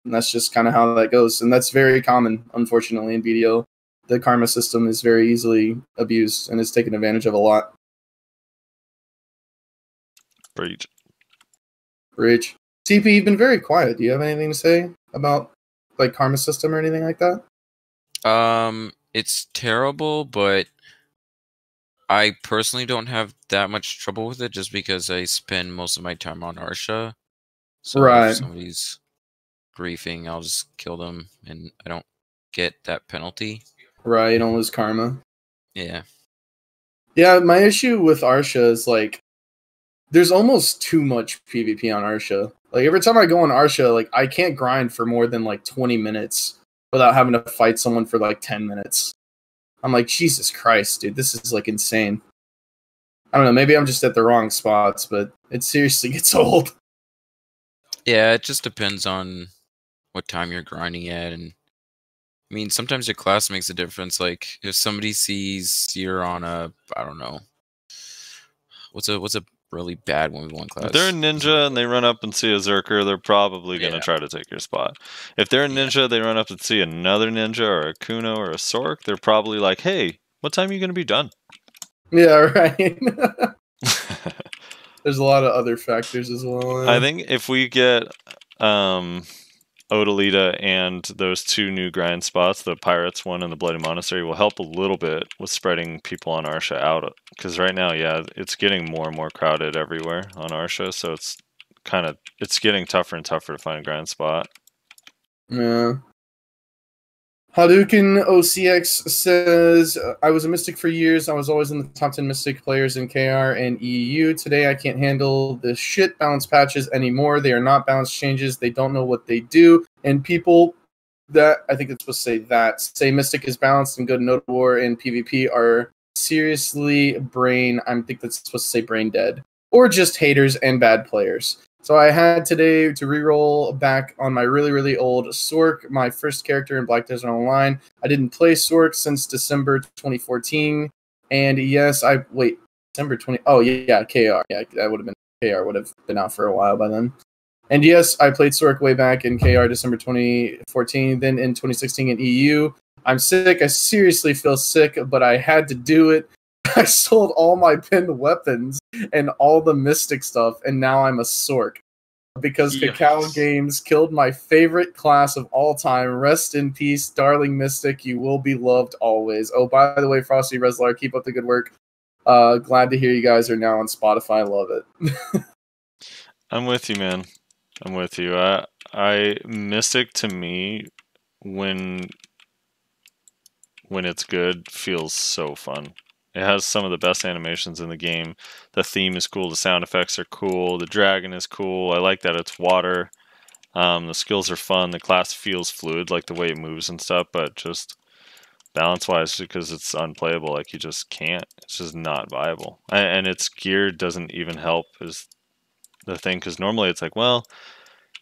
And that's just kind of how that goes. And that's very common, unfortunately, in BDO. The karma system is very easily abused and is taken advantage of a lot. Breach. Breach. TP, you've been very quiet. Do you have anything to say about like karma system or anything like that? It's terrible, but I personally don't have that much trouble with it just because I spend most of my time on Arsha. So Right. if somebody's griefing, I'll just kill them and I don't get that penalty. Right, you don't lose karma. Yeah. Yeah, my issue with Arsha is like there's almost too much PvP on Arsha. Like every time I go on Arsha, like I can't grind for more than like 20 minutes without having to fight someone for like 10 minutes. I'm like, Jesus Christ, dude, this is like insane. I don't know, maybe I'm just at the wrong spots, but it seriously gets old. Yeah, it just depends on what time you're grinding at, and I mean sometimes your class makes a difference. Like if somebody sees you're on a, I don't know, what's a really bad 1v1 class? If they're a ninja and they run up and see a Zerker, they're probably going to try to take your spot. If they're a ninja, they run up and see another ninja or a Kuno or a Sork, they're probably like, hey, what time are you going to be done? Yeah, right. There's a lot of other factors as well. I think if we get Odalita and those two new grind spots, the Pirates one and the Bloody Monastery, will help a little bit with spreading people on Arsha out. Because right now, yeah, it's getting more and more crowded everywhere on Arsha, so it's getting tougher and tougher to find a grind spot. Yeah. Hadouken OCX says, I was a Mystic for years. I was always in the top 10 Mystic players in KR and EU. Today I can't handle the shit balance patches anymore. They are not balance changes. They don't know what they do. And people that, I think it's supposed to say that, say Mystic is balanced and good in Node War and PvP are seriously I think that's supposed to say brain dead. Or just haters and bad players. So I had today to reroll back on my really, really old Sork, my first character in Black Desert Online. I didn't play Sork since December 2014. And yes, December 20... Oh, yeah, KR. Yeah, that would have been... KR would have been out for a while by then. And yes, I played Sork way back in KR December 2014, then in 2016 in EU. I'm sick. I seriously feel sick, but I had to do it. I sold all my pinned weapons and all the Mystic stuff, and now I'm a Sork. Because Cacao Games killed my favorite class of all time. Rest in peace, darling Mystic. You will be loved always. Oh, by the way, Frosty, Rezlar, keep up the good work. Glad to hear you guys are now on Spotify. Love it. I'm with you, man. I'm with you. Mystic to me, when it's good, feels so fun. It has some of the best animations in the game. The theme is cool. The sound effects are cool. The dragon is cool. I like that it's water. The skills are fun. The class feels fluid, like the way it moves and stuff, but just balance-wise, because it's unplayable, like you just can't. It's just not viable. And its gear doesn't even help is the thing, because normally it's like, well,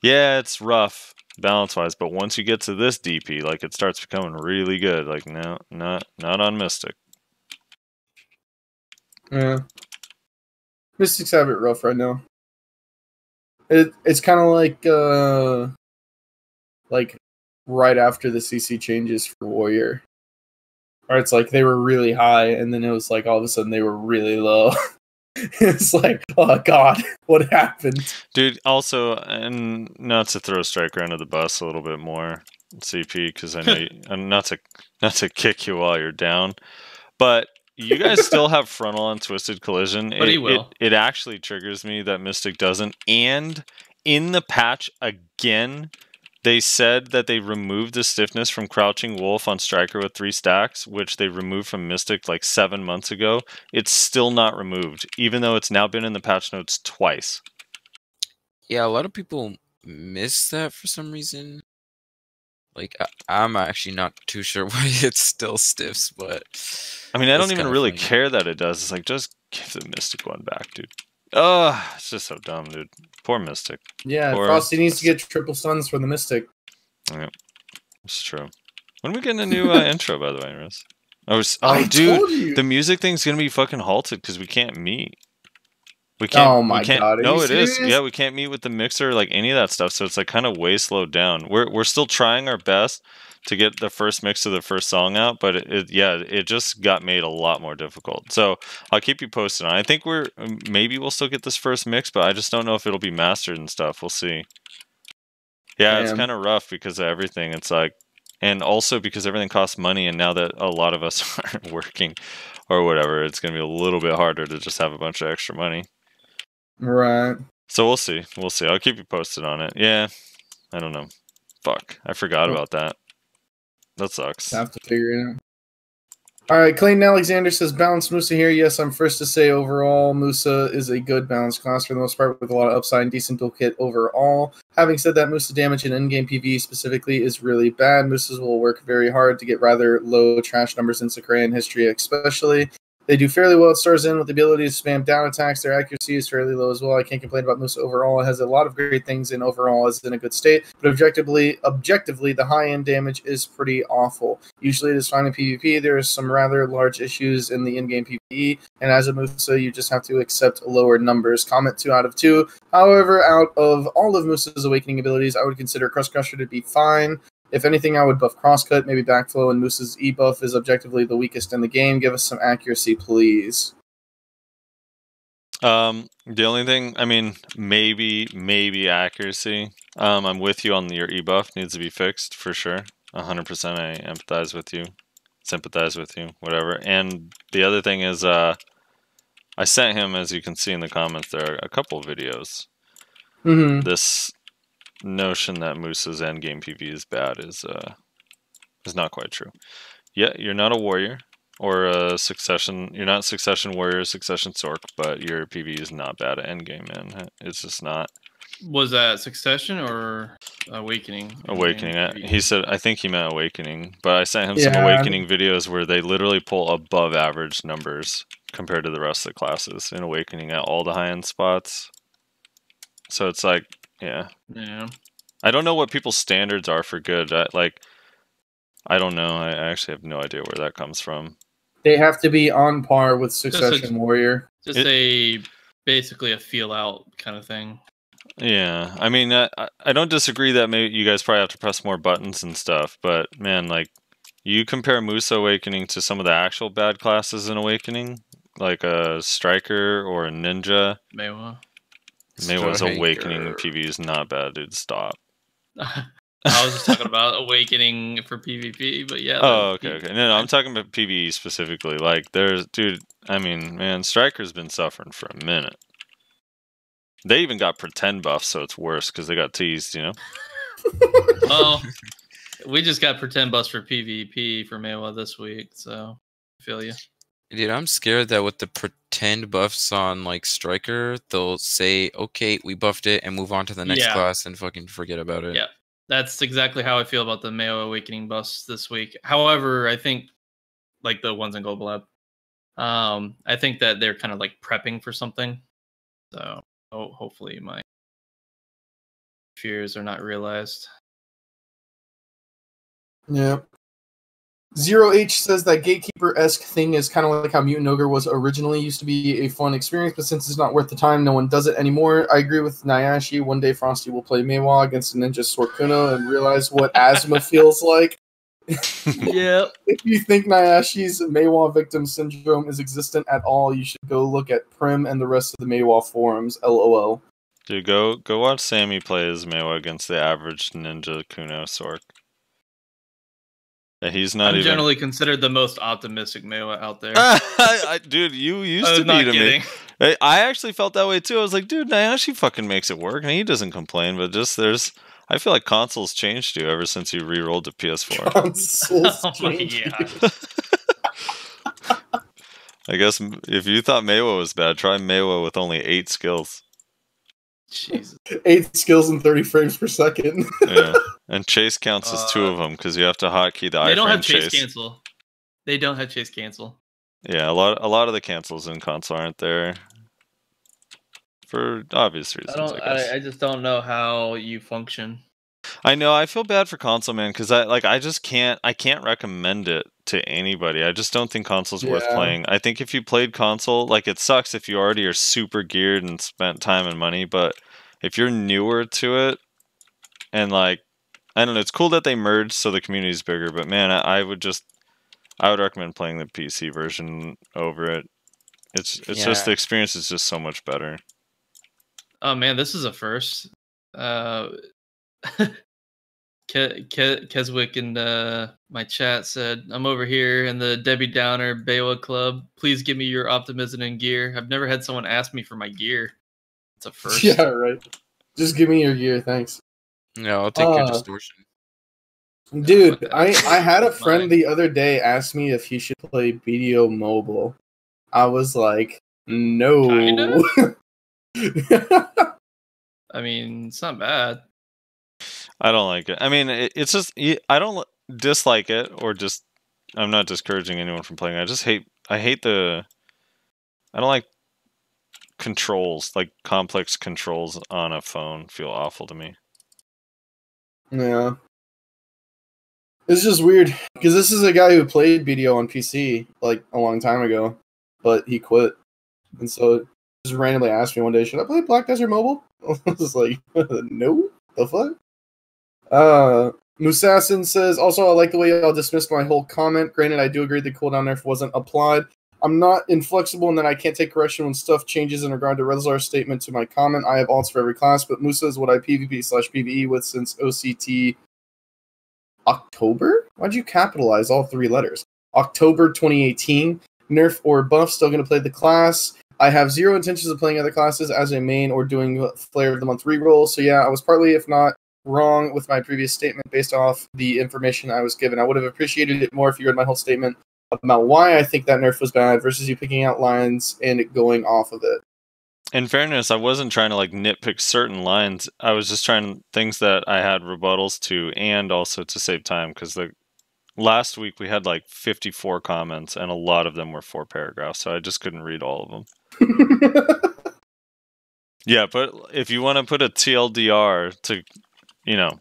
yeah, it's rough balance-wise, but once you get to this DP, like it starts becoming really good. Like, no, not on Mystic. Yeah. Mystics have it rough right now. It's kind of like right after the CC changes for Warrior. Or it's like they were really high, and then it was like all of a sudden they were really low. It's like, oh god, what happened? Dude, also, and not to throw Striker under the bus a little bit more, CP, because I know and not to kick you while you're down, but you guys still have frontal on Twisted Collision. But he will. It actually triggers me that Mystic doesn't. And in the patch again, They said that they removed the stiffness from Crouching Wolf on Striker with 3 stacks, which they removed from Mystic like 7 months ago. It's still not removed, even though it's now been in the patch notes twice. Yeah, a lot of people miss that for some reason. Like, I'm actually not too sure why it still stiffs, but... I mean, I don't even really care that it does. It's like, just give the Mystic one back, dude. Oh, it's just so dumb, dude. Poor Mystic. Yeah, Poor Frosty needs Mystic. to get triple stuns for the Mystic. Yeah, it's true. When are we getting a new intro, by the way, Riz? I dude, told you. the music thing's gonna be fucking halted because we can't meet. We can't. Oh my god! No, it is. Yeah, we can't meet with the mixer, like any of that stuff. So it's like kind of way slowed down. We're still trying our best to get the first mix of the first song out, but it just got made a lot more difficult. So I'll keep you posted on it. I think maybe we'll still get this first mix, but I just don't know if it'll be mastered and stuff. We'll see. Yeah, it's kind of rough because of everything. It's like, and also because everything costs money, and now that a lot of us aren't working or whatever, it's going to be a little bit harder to just have a bunch of extra money. Right. So we'll see. We'll see. I'll keep you posted on it. Yeah. I don't know. Fuck. I forgot about that. That sucks. Have to figure it out. Alright, Clayton Alexander says, balanced Musa here. Yes, I'm first to say overall, Musa is a good balanced class for the most part with a lot of upside and decent toolkit overall. Having said that, Musa damage in in-game PvE specifically is really bad. Musas will work very hard to get rather low trash numbers in Sakurai and history especially. They do fairly well at Stars In with the ability to spam down attacks. Their accuracy is fairly low as well. I can't complain about Musa overall. It has a lot of great things in overall is in a good state, but objectively, the high-end damage is pretty awful. Usually it is fine in PvP. There are some rather large issues in the in-game PvE, and as a Musa, you just have to accept lower numbers. Comment 2 out of 2. However, out of all of Musa's Awakening abilities, I would consider Crust Crusher to be fine. If anything, I would buff Crosscut, maybe Backflow, and Moose's E-buff is objectively the weakest in the game. Give us some accuracy, please. The only thing, I mean, maybe accuracy. I'm with you on your E-buff. Needs to be fixed, for sure. 100% I empathize with you. Sympathize with you, whatever. And the other thing is, I sent him, as you can see in the comments there, a couple of videos. Mm-hmm. This notion that Moose's endgame PV is bad is not quite true. Yeah, you're not a warrior or a succession. You're not succession warrior, succession sork, but your PV is not bad at endgame, man. It's just not. Was that succession or awakening? Awakening. He said, I think he meant awakening, but I sent him some awakening videos where they literally pull above average numbers compared to the rest of the classes in awakening at all the high end spots. So it's like, yeah. I don't know what people's standards are for good. I don't know. I actually have no idea where that comes from. They have to be on par with Succession Warrior. Basically a feel out kind of thing. Yeah, I mean, I don't disagree that maybe you guys probably have to press more buttons and stuff, but man, like, you compare Musa Awakening to some of the actual bad classes in Awakening, like a Striker or a Ninja. Meiwa's Awakening PV is not bad, dude. Stop. I was just talking about Awakening for PvP, but yeah. Oh, okay. No, I'm talking about PvE specifically. Like, dude, I mean, man, Striker's been suffering for a minute. They even got pretend buffs, so it's worse because they got teased, you know? Well, we just got pretend buffs for PvP for Meiwa this week, so I feel you. Dude, I'm scared that with the pretend buffs on, like, Striker, they'll say, okay, we buffed it, and move on to the next class and fucking forget about it. Yeah, that's exactly how I feel about the Meiwa Awakening buffs this week. However, I think, like the ones in Global Lab, I think that they're kind of, like, prepping for something. So, hopefully my fears are not realized. Yeah. Zero H says that gatekeeper-esque thing is kind of like how Mutant Ogre was originally used to be a fun experience, but since it's not worth the time, no one does it anymore. I agree with Nayashe. One day Frosty will play Meiwa against a Ninja Sorkuno and realize what asthma feels like. Yep. If you think Nayashe's Meiwa victim syndrome is existent at all, you should go look at Prim and the rest of the Meiwa forums. LOL. Dude, go watch Sammy play as Meiwa against the average Ninja Kuno Sork. He's not even generally considered the most optimistic Meiwa out there. Dude, you used to be to me. I actually felt that way too. I was like, dude, Nayashe fucking makes it work, and he doesn't complain. But just I feel like consoles changed you ever since you re-rolled to PS4. Consoles Oh my changed you. god. I guess if you thought Meiwa was bad, try Meiwa with only 8 skills. Jesus. 8 skills and 30 frames per second. Yeah, and chase counts as 2 of them because you have to hotkey the They don't have iframe chase chase. cancel. They don't have chase cancel. Yeah, a lot of the cancels in console aren't there for obvious reasons. I guess. I just don't know how you function. I know. I feel bad for console, man, because I can't recommend it to anybody. I just don't think console's worth Yeah. playing. I think if you played console, like it sucks if you already are super geared and spent time and money, but if you're newer to it and like I don't know, it's cool that they merged so the community's bigger, but man, I would recommend playing the PC version over it. It's just the experience is just so much better. Oh man, this is a first. Keswick in my chat said, "I'm over here in the Debbie Downer Baywa Club. Please give me your optimism and gear. I've never had someone ask me for my gear. It's a first." Yeah, right. Just give me your gear, thanks. No, I'll take your distortion. Dude, fuck I that. had a That's friend mine. the other day ask me if he should play BDO Mobile. I was like, no. Kinda? I mean, it's not bad. I don't like it. I mean, it's just I don't dislike it or just I'm not discouraging anyone from playing. I don't like controls, like complex controls on a phone feel awful to me. Yeah. It's just weird because this is a guy who played BDO on PC like a long time ago, but he quit. And so just randomly asked me one day, should I play Black Desert Mobile? I was like, no, the fuck? Musassin says, also, I like the way y'all dismissed my whole comment. Granted, I do agree the cooldown nerf wasn't applied. I'm not inflexible in that I can't take correction when stuff changes in regard to Rezlar's statement to my comment. I have alts for every class, but Musa is what I PvP/PvE with since OCT October? Why'd you capitalize all 3 letters? October 2018. Nerf or buff, still going to play the class. I have 0 intentions of playing other classes as a main or doing Flair of the Month reroll. So yeah, I was partly, if not wrong, with my previous statement based off the information I was given. I would have appreciated it more if you read my whole statement about why I think that nerf was bad versus you picking out lines and going off of it. In fairness, I wasn't trying to like nitpick certain lines. I was just trying things that I had rebuttals to and also to save time because the last week we had like 54 comments and a lot of them were 4 paragraphs, so I just couldn't read all of them. Yeah, but if you want to put a TLDR to, you know,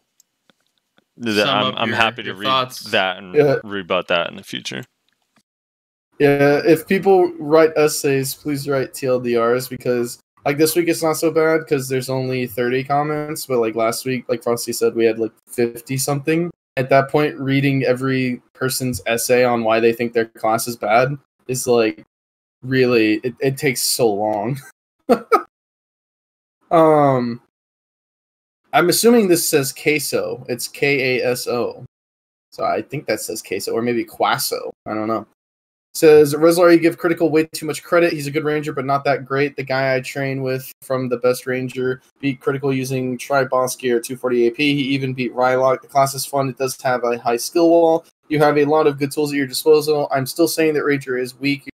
I'm happy to read thoughts. that and rebut that in the future. Yeah, if people write essays, please write TLDRs because, like, this week it's not so bad because there's only 30 comments, but, like, last week, like Frosty said, we had, like, 50-something. At that point, reading every person's essay on why they think their class is bad is, like, really, it takes so long. I'm assuming this says queso. It's KASO. So I think that says queso, or maybe quasso. I don't know. Says, Rezlar, you give Critical way too much credit. He's a good ranger, but not that great. The guy I train with from the best ranger beat Critical using tri-boss gear 240 AP. He even beat Rylock. The class is fun. It does have a high skill wall. You have a lot of good tools at your disposal. I'm still saying that Ranger is weak. You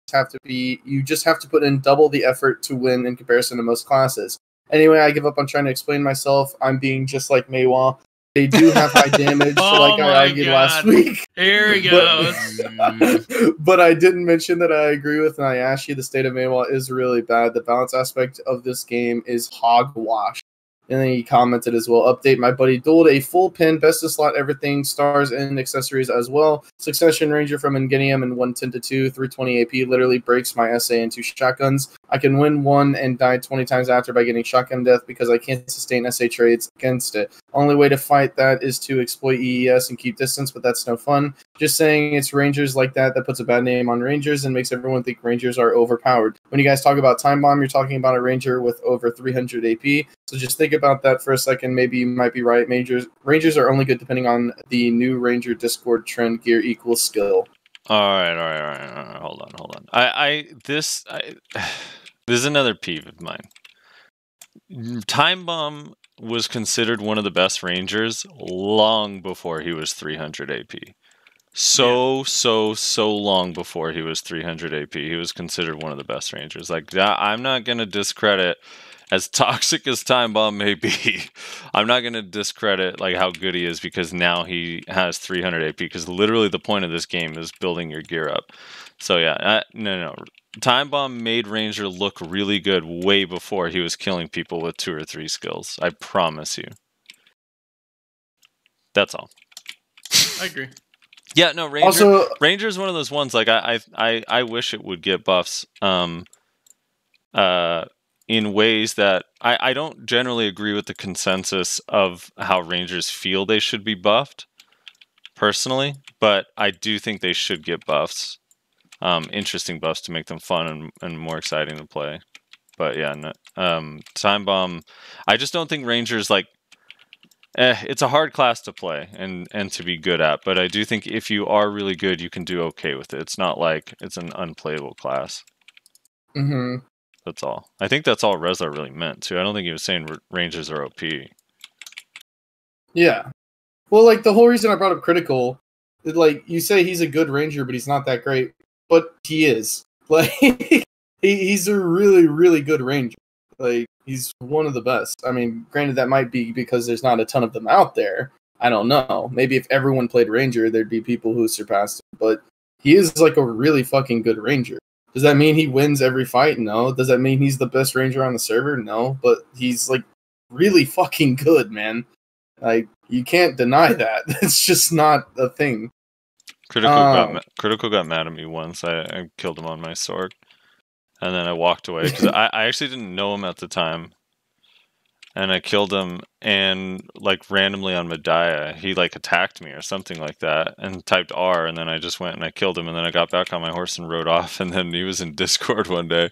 just have to put in double the effort to win in comparison to most classes. Anyway, I give up on trying to explain myself. I'm being just like Meiwa. They do have high damage, like I argued last week. Here he goes. But I didn't mention that I agree with Nayashe. The state of Meiwa is really bad. The balance aspect of this game is hogwash. And then he commented as well, update, my buddy dueled a full pin, best in slot, everything, stars and accessories as well. Succession Ranger from Ingenium and 110-2, 320 AP literally breaks my SA into shotguns. I can win 1 and die 20 times after by getting shotgun death because I can't sustain SA trades against it. Only way to fight that is to exploit EES and keep distance, but that's no fun. Just saying it's Rangers like that puts a bad name on Rangers and makes everyone think Rangers are overpowered. When you guys talk about Time Bomb, you're talking about a Ranger with over 300 AP. So just think about that for a second. Maybe you might be right. Rangers are only good depending on the new Ranger Discord trend, gear equals skill. All right. Hold on. This is another peeve of mine. Time Bomb was considered one of the best Rangers long before he was 300 AP. So long before he was 300 AP, he was considered one of the best Rangers. Like, I'm not going to discredit, as toxic as Time Bomb may be, I'm not going to discredit like how good he is because now he has 300 AP, because literally the point of this game is building your gear up. So yeah, no. Time Bomb made Ranger look really good way before he was killing people with 2 or 3 skills. I promise you. That's all. I agree. Yeah, no, Ranger. Also, Ranger's one of those ones. Like I wish it would get buffs. In ways that I don't generally agree with the consensus of how Rangers feel they should be buffed, personally, but I do think they should get buffs. Interesting buffs to make them fun and more exciting to play. But yeah, no, Time Bomb. I just don't think Rangers like. It's a hard class to play and to be good at, but I do think if you are really good, you can do okay with it. It's not like it's an unplayable class. mm-hmm. That's all. I think that's all Rezlar really meant too. I don't think he was saying Rangers are OP. Yeah. Well, like the whole reason I brought up Critical, like you say he's a good Ranger, but he's not that great. But he is. Like he's a really, really good Ranger. Like he's one of the best. I mean, granted that might be because there's not a ton of them out there. I don't know. Maybe if everyone played Ranger, there'd be people who surpassed him. But he is like a really fucking good Ranger. Does that mean he wins every fight? No. Does that mean he's the best Ranger on the server? No. But he's like really fucking good, man. Like you can't deny that. It's just not a thing. Critical got mad at me once. I killed him on my sword, and then I walked away because I actually didn't know him at the time, and I killed him. And like randomly on Medaya, he like attacked me or something like that, and typed R, and then I just went and I killed him, and then I got back on my horse and rode off. And then he was in Discord one day,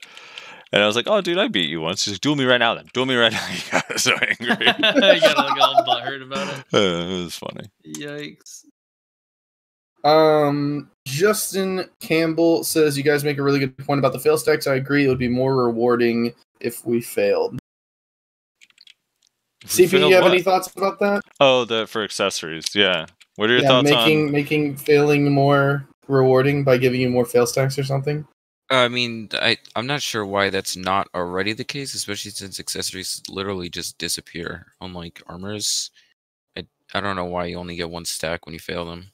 and I was like, "Oh, dude, I beat you once." He's like, "Duel me right now, then. Duel me right now." He got so angry. You got like all butthurt about it. It was funny. Yikes. Justin Campbell says you guys make a really good point about the fail stacks. I agree. It would be more rewarding if we failed. CP, do you have any thoughts about that? Oh, for accessories. Yeah. What are your thoughts on making failing more rewarding by giving you more fail stacks or something? I mean, I'm not sure why that's not already the case, especially since accessories literally just disappear. Unlike armors, I don't know why you only get 1 stack when you fail them.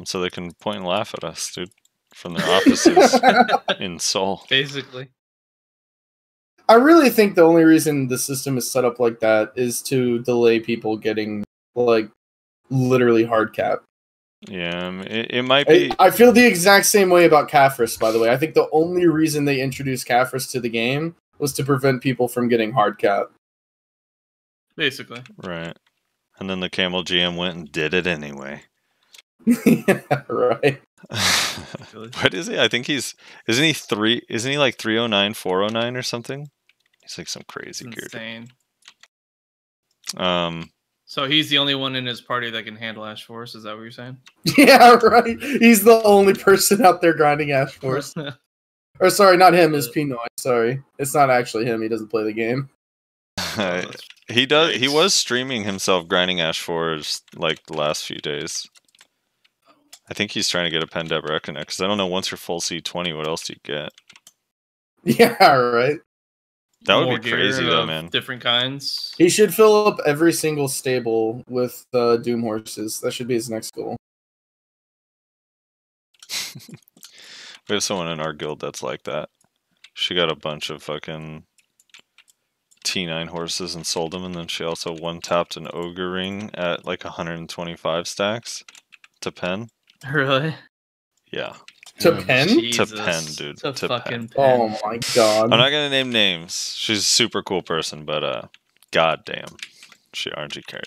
So they can point and laugh at us, dude, from their offices in Seoul. Basically. I really think the only reason the system is set up like that is to delay people getting, like, literally hard cap. Yeah, it might be... I feel the exact same way about Kafris, by the way. I think the only reason they introduced Kafris to the game was to prevent people from getting hard cap. Basically. Right. And then the Camel GM went and did it anyway. Yeah, right. What is he? I think isn't he like 309, 409 or something? He's like some crazy gear. Insane. So he's the only one in his party that can handle Ash Force, is that what you're saying? Yeah, right. He's the only person out there grinding Ash Force. Or sorry, not him, it's Pinoy. Sorry. It's not actually him, he doesn't play the game. He was streaming himself grinding Ash Force like the last few days. I think he's trying to get a Pendeb Reckoner, because I don't know, once you're full C20, what else do you get? Yeah, right. That would be crazy, though, man. Different kinds. He should fill up every single stable with Doom horses. That should be his next goal. We have someone in our guild that's like that. She got a bunch of fucking T9 horses and sold them, and then she also one-tapped an Ogre Ring at like 125 stacks to pen. Really? Yeah. To pen? Jesus. To pen, dude. To fucking pen. pen. Oh my god. I'm not gonna name names. She's a super cool person, but goddamn, she RNG carried.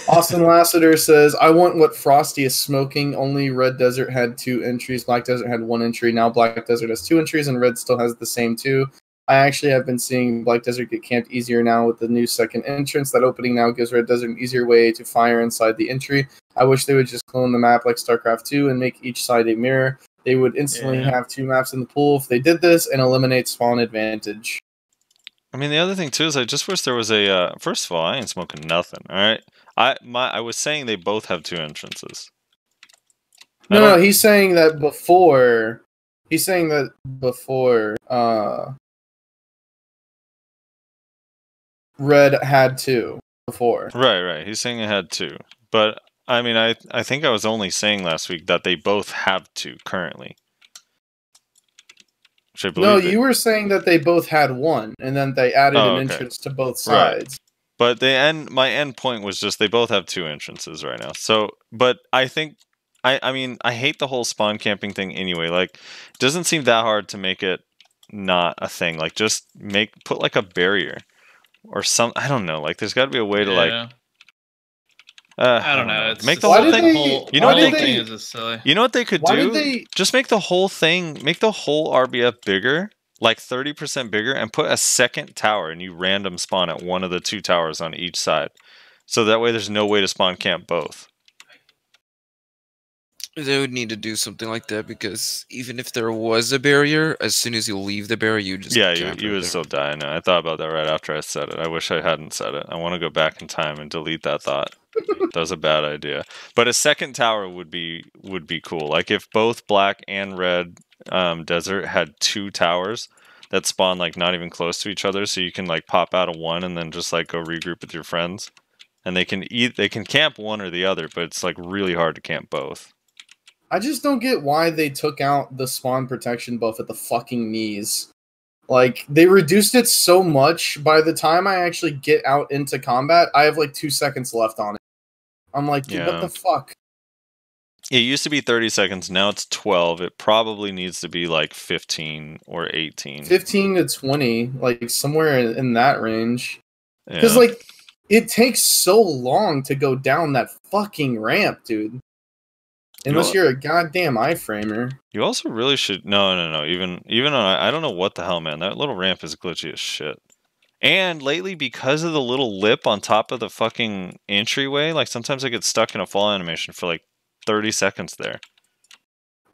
Austin Lassiter says, I want what Frosty is smoking. Only Red Desert had 2 entries. Black Desert had 1 entry. Now Black Desert has 2 entries, and Red still has the same 2. I actually have been seeing Black Desert get camped easier now with the new second entrance. That opening now gives Red Desert an easier way to fire inside the entry. I wish they would just clone the map like StarCraft 2 and make each side a mirror. They would instantly have 2 maps in the pool if they did this and eliminate spawn advantage. I mean, the other thing too is I just wish there was a. First of all, I ain't smoking nothing. All right, I was saying they both have 2 entrances. No, he's saying that before. He's saying that before. Red had 2 before. Right. He's saying it had 2, but I mean, I think I was only saying last week that they both have 2 currently. No, you were saying that they both had 1, and then they added an entrance to both sides. Right. But my end point was just they both have 2 entrances right now. So, but I think, I mean, I hate the whole spawn camping thing anyway. Like, it doesn't seem that hard to make it not a thing. Like, just put like a barrier or some. I don't know. Like, there's got to be a way to like. I don't know. It's make the whole thing. You know what they thing is just silly. You know what they could do? Just make the whole thing. Make the whole RBF bigger, like 30% bigger, and put a second tower, and you random spawn at one of the 2 towers on each side. So that way, there's no way to spawn camp both. They would need to do something like that because even if there was a barrier, as soon as you leave the barrier, you just you would still die. No, I thought about that right after I said it. I wish I hadn't said it. I want to go back in time and delete that thought. That was a bad idea. But a second tower would be cool. Like if both black and red desert had 2 towers that spawn like not even close to each other, so you can like pop out of one and then just like go regroup with your friends, and they can camp one or the other, but it's like really hard to camp both. I just don't get why they took out the spawn protection buff at the fucking knees. Like, they reduced it so much, by the time I actually get out into combat, I have like 2 seconds left on it. I'm like, dude, what the fuck? It used to be 30 seconds, now it's 12. It probably needs to be like 15 or 18. 15 to 20, like somewhere in that range. Because, like, it takes so long to go down that fucking ramp, dude. Unless you're a goddamn iframer. You also really should... No. Even on... I don't know what the hell, man. That little ramp is glitchy as shit. And lately, because of the little lip on top of the fucking entryway, like sometimes I get stuck in a fall animation for like 30 seconds there.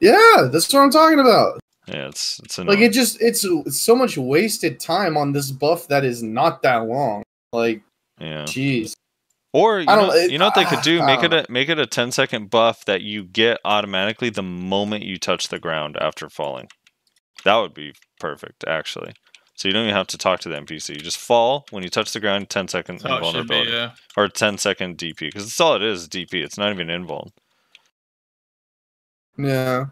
Yeah, that's what I'm talking about. Yeah, it's annoying. Like, it's so much wasted time on this buff that is not that long. Like, jeez. Or you know what they could do? Make it a 10-second buff that you get automatically the moment you touch the ground after falling. That would be perfect, actually. So you don't even have to talk to the NPC. You just fall when you touch the ground. 10-second invulnerability, or 10-second DP, because that's all it is. DP. It's not even invuln. Yeah,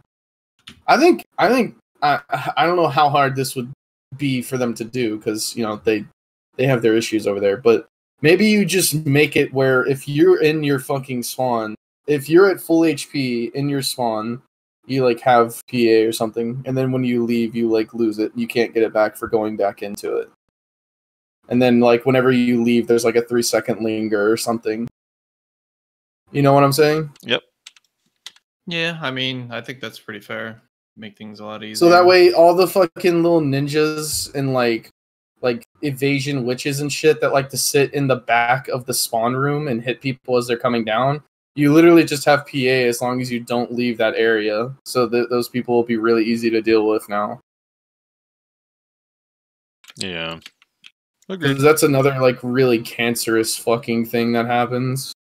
I think I don't know how hard this would be for them to do because they have their issues over there, but. Maybe you just make it where if you're in your fucking spawn, if you're at full HP in your spawn, you like have PA or something, and then when you leave, you like lose it. You can't get it back for going back into it. And then like whenever you leave, there's like a 3-second linger or something. You know what I'm saying? Yep. Yeah, I mean, I think that's pretty fair. Make things a lot easier. So that way, all the fucking little ninjas and like evasion witches and shit that like to sit in the back of the spawn room and hit people as they're coming down. You literally just have PA as long as you don't leave that area. So those people will be really easy to deal with now. Yeah. Agreed. That's another like really cancerous fucking thing that happens.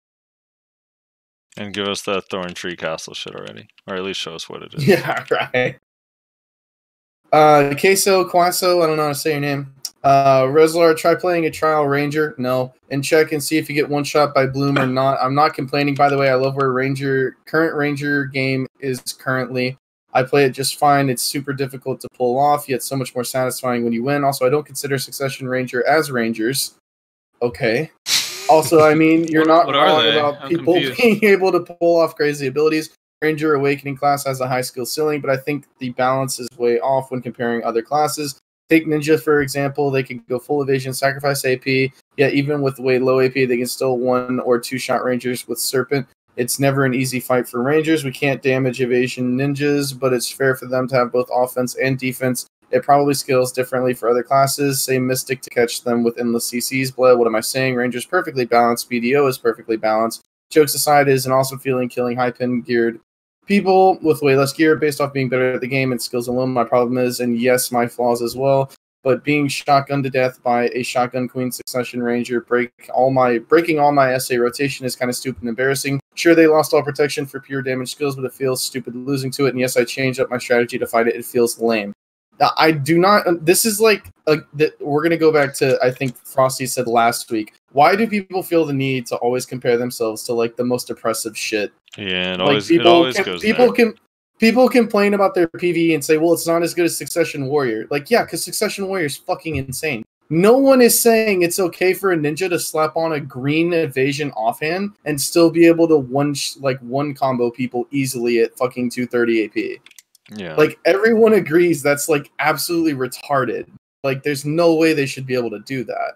And give us that Thorn Tree Castle shit already. Or at least show us what it is. Yeah, right. Queso, I don't know how to say your name. Rezlar, try playing a trial ranger. No. And check and see if you get one shot by Bloom or not. I'm not complaining, by the way. I love where current ranger game is currently. I play it just fine. It's super difficult to pull off, yet so much more satisfying when you win. Also, I don't consider Succession Ranger as rangers. Okay. Also, I mean, you're not wrong about people being able to pull off crazy abilities. Ranger Awakening class has a high skill ceiling, but I think the balance is way off when comparing other classes. Take Ninja, for example. They can go full evasion, sacrifice AP, yet even with way low AP, they can still 1 or 2 shot Rangers with Serpent. It's never an easy fight for Rangers. We can't damage evasion ninjas, but it's fair for them to have both offense and defense. It probably scales differently for other classes. Say Mystic to catch them with endless CCs. Blood, what am I saying? Ranger's perfectly balanced. BDO is perfectly balanced. Jokes aside, it is an awesome feeling killing high-pin geared people with way less gear based off being better at the game and skills alone. My problem is, and yes, my flaws as well, but being shotgunned to death by a shotgun queen succession ranger, breaking all my SA rotation is kind of stupid and embarrassing. Sure, they lost all protection for pure damage skills, but it feels stupid losing to it. And yes, I changed up my strategy to fight it. It feels lame. I do not. This is like we're gonna go back to, I think Frosty said last week. Why do people feel the need to always compare themselves to like the most oppressive shit? Yeah, it like always goes there. People complain about their PvE and say, well, it's not as good as Succession Warrior. Like, yeah, because Succession Warrior is fucking insane. No one is saying it's okay for a ninja to slap on a green evasion offhand and still be able to one combo people easily at fucking 230 AP. Yeah. Like, everyone agrees that's like absolutely retarded. Like, there's no way they should be able to do that.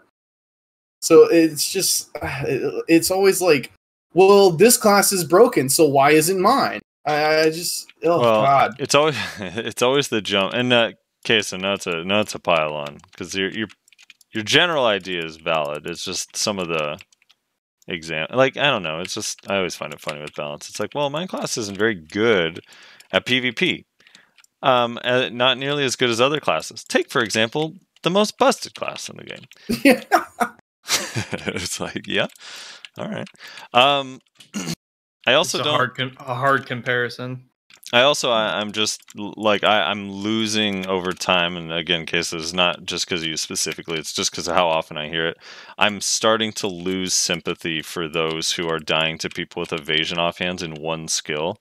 So it's just, it's always like, well, this class is broken, so why isn't mine? I just, God. It's always the jump. And okay, so not to pile on, because your general idea is valid. It's just some of the like, I don't know. It's just, I always find it funny with balance. It's like, well, my class isn't very good at PvP. Not nearly as good as other classes. Take, for example, the most busted class in the game. Yeah. It's like, yeah, all right. I also a hard comparison. I'm just like, I'm losing over time, and again, cases not just because of you specifically, it's just because of how often I hear it. I'm starting to lose sympathy for those who are dying to people with evasion offhands in one skill.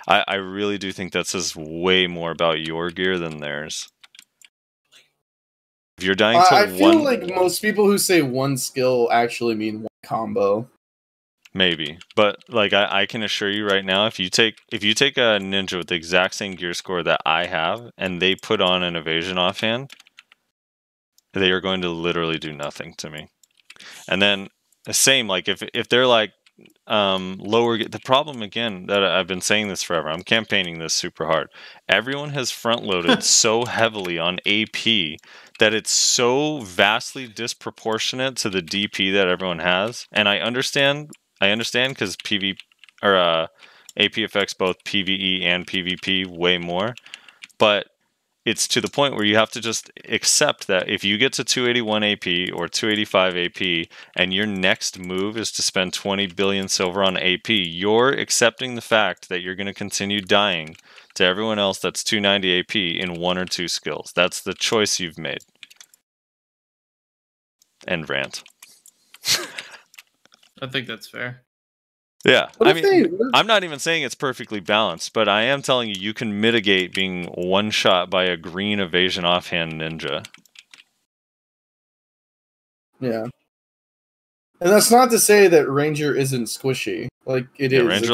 I really do think that says way more about your gear than theirs. If you're dying to I feel like most people who say one skill actually mean one combo. Maybe, but like I can assure you right now, if you take a ninja with the exact same gear score that I have, and they put on an evasion offhand, they are going to literally do nothing to me. And then the same, like if they're like lower, the problem again that I've been saying this forever. I'm campaigning this super hard. Everyone has front loaded so heavily on AP that it's so vastly disproportionate to the DP that everyone has, and I understand because PV or AP affects both PvE and PvP way more, but it's to the point where you have to just accept that if you get to 281 AP or 285 AP and your next move is to spend 20 billion silver on AP, you're accepting the fact that you're going to continue dying to everyone else that's 290 AP in one or two skills. That's the choice you've made. End rant. I think that's fair. Yeah, I mean, I'm not even saying it's perfectly balanced, but I am telling you can mitigate being one shot by a green evasion offhand ninja. Yeah. And that's not to say that Ranger isn't squishy. Like, it is. Ranger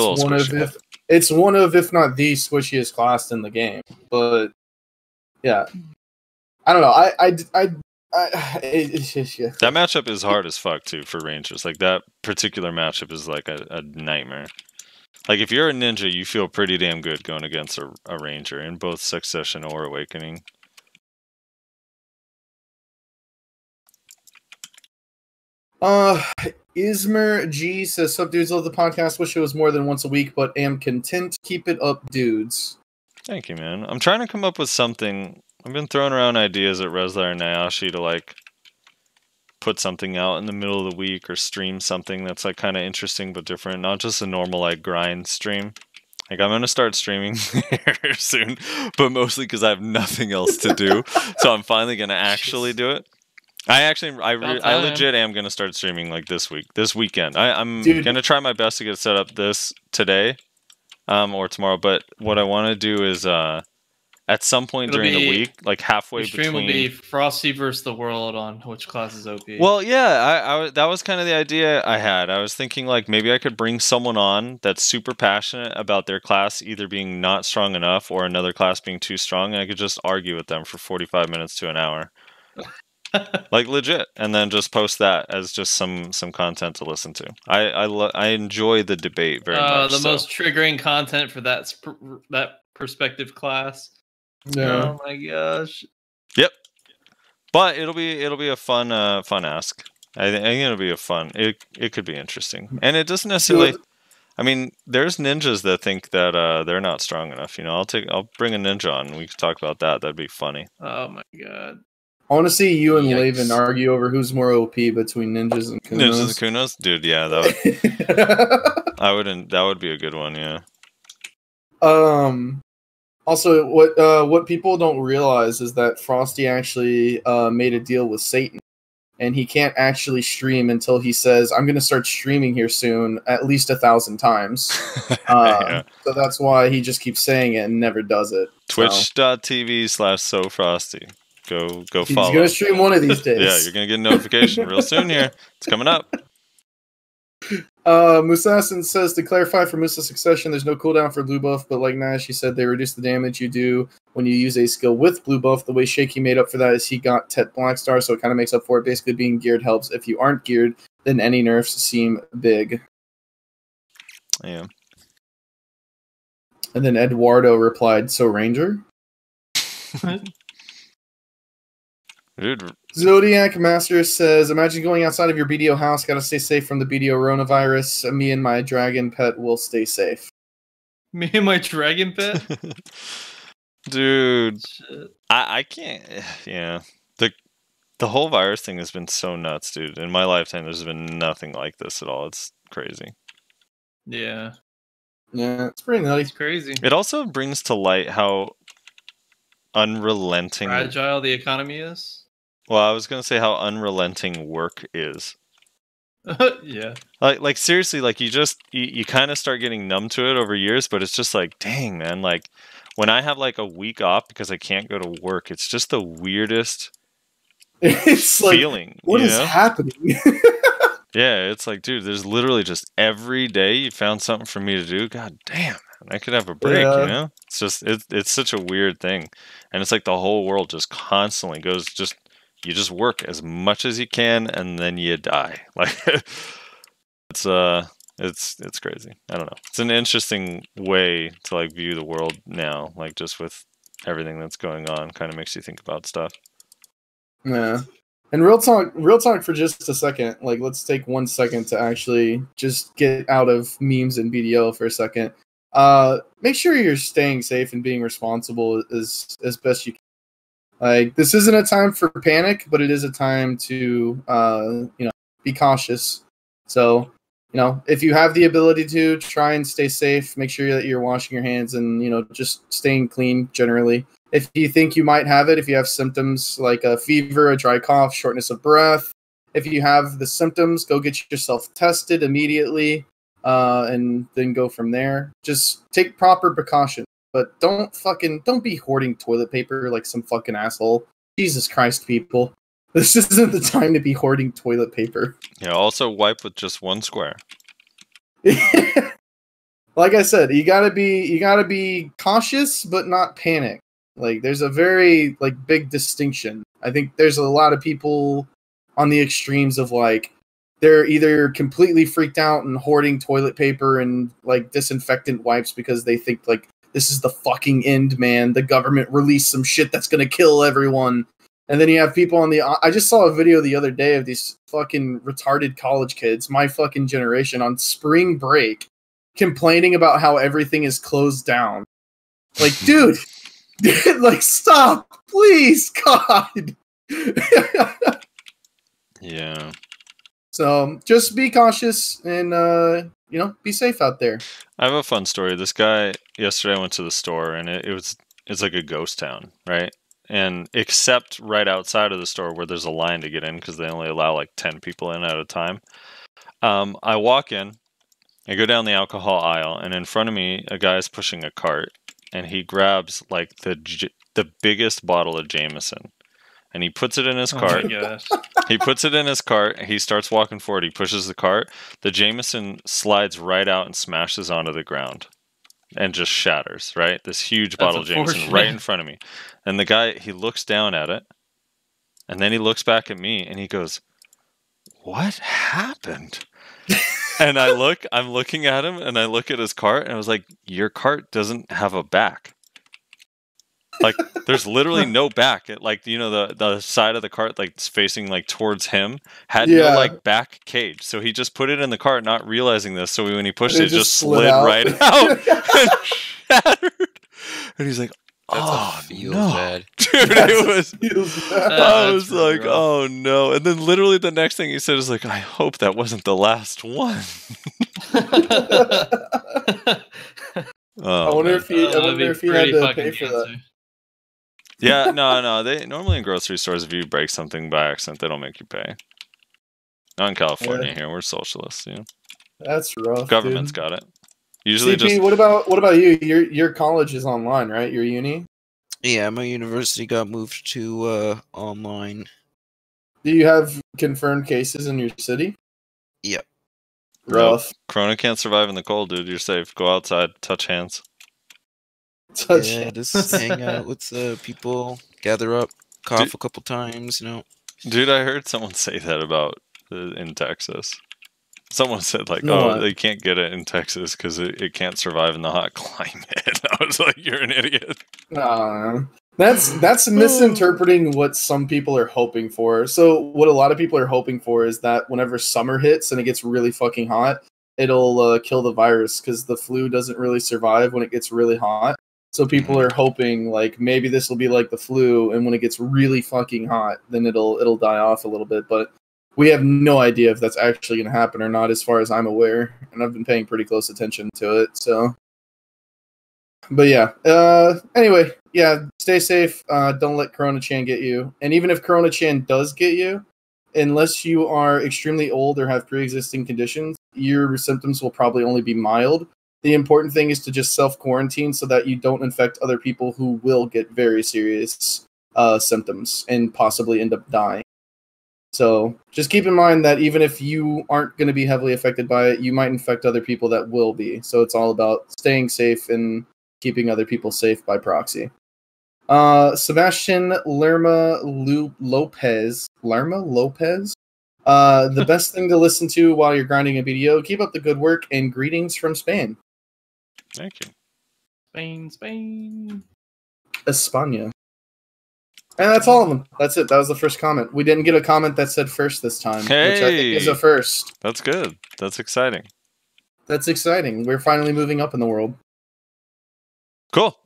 It's one of, if not the squishiest class in the game. But, yeah. I don't know. That matchup is hard as fuck too for Rangers. Like, that particular matchup is like a nightmare. Like, if you're a ninja, you feel pretty damn good going against a Ranger in both Succession or Awakening. Ismer G says, "Sup dudes, love the podcast. Wish it was more than once a week, but am content. Keep it up, dudes." Thank you, man. I'm trying to come up with something. I've been throwing around ideas at Rezlar and Nayashe to like put something out in the middle of the week or stream something that's like kind of interesting but different, not just a normal like grind stream. Like, I'm gonna start streaming here soon, but mostly because I have nothing else to do. So I'm finally gonna actually do it. I legit am gonna start streaming like this weekend. I'm gonna try my best to get set up today, or tomorrow. But what I want to do is at some point during the week, like halfway between. Stream will be Frosty versus the world on which class is OP. Well, yeah, that was kind of the idea I had. I was thinking like maybe I could bring someone on that's super passionate about their class either being not strong enough or another class being too strong, and I could just argue with them for 45 minutes to an hour. Like, legit, and then just post that as just some content to listen to. I enjoy the debate very much. The most triggering content for that perspective class. Yeah. Oh my gosh. Yep. But it'll be a fun ask. I think it'll be it could be interesting. And it doesn't necessarily I mean, there's ninjas that think that they're not strong enough, you know. I'll bring a ninja on and we can talk about that. That'd be funny. Oh my god. I want to see you and Yikes. Laven argue over who's more OP between ninjas and kunos. Ninjas and Kunos? Dude, yeah, that would be a good one, yeah. Also, what people don't realize is that Frosty actually made a deal with Satan, and he can't actually stream until he says, "I'm going to start streaming here soon, at least 1,000 times." Yeah. So that's why he just keeps saying it and never does it. Twitch.tv/SoFrosty. Go He's follow. going to stream one of these days. Yeah, you're going to get a notification real soon here. It's coming up. Musassin says, to clarify for Musa Succession, there's no cooldown for blue buff, but like Nayashe said, they reduce the damage you do when you use a skill with blue buff. The way Shaky made up for that is he got Tet Blackstar, so it kind of makes up for it. Basically, being geared helps. If you aren't geared, then any nerfs seem big. Yeah. And then Eduardo replied, so Ranger? Dude. Zodiac Master says, imagine going outside of your BDO house. Gotta stay safe from the BDO coronavirus. Me and my dragon pet will stay safe. Me and my dragon pet? Dude. I can't. Yeah. The whole virus thing has been so nuts, dude. In my lifetime, there's been nothing like this at all. It's crazy. Yeah. Yeah, it's pretty nutty. It's crazy. It also brings to light how unrelenting... fragile the economy is? Well, I was going to say how unrelenting work is. Yeah. Like seriously, like you kind of start getting numb to it over years, but it's just like, dang, man, like when I have like a week off because I can't go to work, it's just the weirdest it's feeling. Like, what is happening? Yeah, it's like, dude, there's literally just every day you found something for me to do. God damn, man, I could have a break, you know? It's just it's such a weird thing. And it's like the whole world just constantly goes you just work as much as you can and then you die. Like it's crazy. I don't know. It's an interesting way to like view the world now, like just with everything that's going on, kind of makes you think about stuff. Yeah. And real talk for just a second. Like, let's take 1 second to actually just get out of memes and BDO for a second. Make sure you're staying safe and being responsible as best you can. Like, this isn't a time for panic, but it is a time to, be cautious. So, if you have the ability to, try and stay safe. Make sure that you're washing your hands and, just staying clean generally. If you think you might have it, if you have symptoms like a fever, a dry cough, shortness of breath, if you have the symptoms, go get yourself tested immediately and then go from there. Just take proper precautions. But don't be hoarding toilet paper like some fucking asshole. Jesus Christ, people. This isn't the time to be hoarding toilet paper. Yeah, also wipe with just one square. Like I said, you gotta be cautious but not panic. Like, there's a very big distinction. I think there's a lot of people on the extremes of they're either completely freaked out and hoarding toilet paper and disinfectant wipes because they think this is the fucking end, man. The government released some shit that's gonna kill everyone. And then you have people I just saw a video the other day of these fucking retarded college kids, my fucking generation, on spring break, complaining about how everything is closed down. Like, dude, stop, please, God. Yeah. So just be cautious and be safe out there. I have a fun story. This guy yesterday I went to the store and it's like a ghost town, right? And except right outside of the store where there's a line to get in because they only allow 10 people in at a time. I walk in, I go down the alcohol aisle, and in front of me a guy's pushing a cart, and he grabs the biggest bottle of Jameson. And he puts it in his cart. He puts it in his cart. He starts walking forward. He pushes the cart. The Jameson slides right out and smashes onto the ground and just shatters, right? This huge bottle of Jameson right in front of me. And the guy, he looks down at it. And then he looks back at me and he goes, "What happened?" And I'm looking at him and I look at his cart and I was like, "Your cart doesn't have a back." There's literally no back. The side of the cart it's facing towards him had no back cage. So he just put it in the cart, not realizing this. So when he pushed it just slid right out and shattered. And he's like, feels bad. Dude, it was. I was really like, rough. oh no. And then literally the next thing he said is like, I hope that wasn't the last one. I Oh, wonder man. if he. I That'd wonder be if he had pretty to fucking pay for that. cancer. Yeah, no. They normally in grocery stores, if you break something by accident, they don't make you pay. Not in California here. We're socialists, you know. That's rough. Government's dude. got it. Usually CP, just what about you? Your college is online, right? Your uni. Yeah, my university got moved to online. Do you have confirmed cases in your city? Yep. Rough. Corona can't survive in the cold, dude. You're safe. Go outside, touch hands. Touch Yeah, it. just hang out with people, gather up, cough a couple times, you know. Dude, I heard someone say that about in Texas. Someone said like, No, "Oh, what? they can't get it in Texas because it can't survive in the hot climate." I was like, "You're an idiot." That's misinterpreting what some people are hoping for. So what a lot of people are hoping for is that whenever summer hits and it gets really fucking hot, it'll kill the virus because the flu doesn't really survive when it gets really hot. So people are hoping like maybe this will be like the flu, and when it gets really fucking hot, then it'll die off a little bit. But we have no idea if that's actually going to happen or not, as far as I'm aware, and I've been paying pretty close attention to it. So, but yeah. Anyway, yeah. Stay safe. Don't let Corona Chan get you. And even if Corona Chan does get you, unless you are extremely old or have pre-existing conditions, your symptoms will probably only be mild. The important thing is to just self-quarantine so that you don't infect other people who will get very serious symptoms and possibly end up dying. So just keep in mind that even if you aren't going to be heavily affected by it, you might infect other people that will be. So it's all about staying safe and keeping other people safe by proxy. Sebastian Lerma Lopez. The best thing to listen to while you're grinding a BDO. Keep up the good work and greetings from Spain. Thank you. Spain. España. And that's all of them. That's it. That was the first comment. We didn't get a comment that said first this time, which I think is a first. That's good. That's exciting. That's exciting. We're finally moving up in the world. Cool.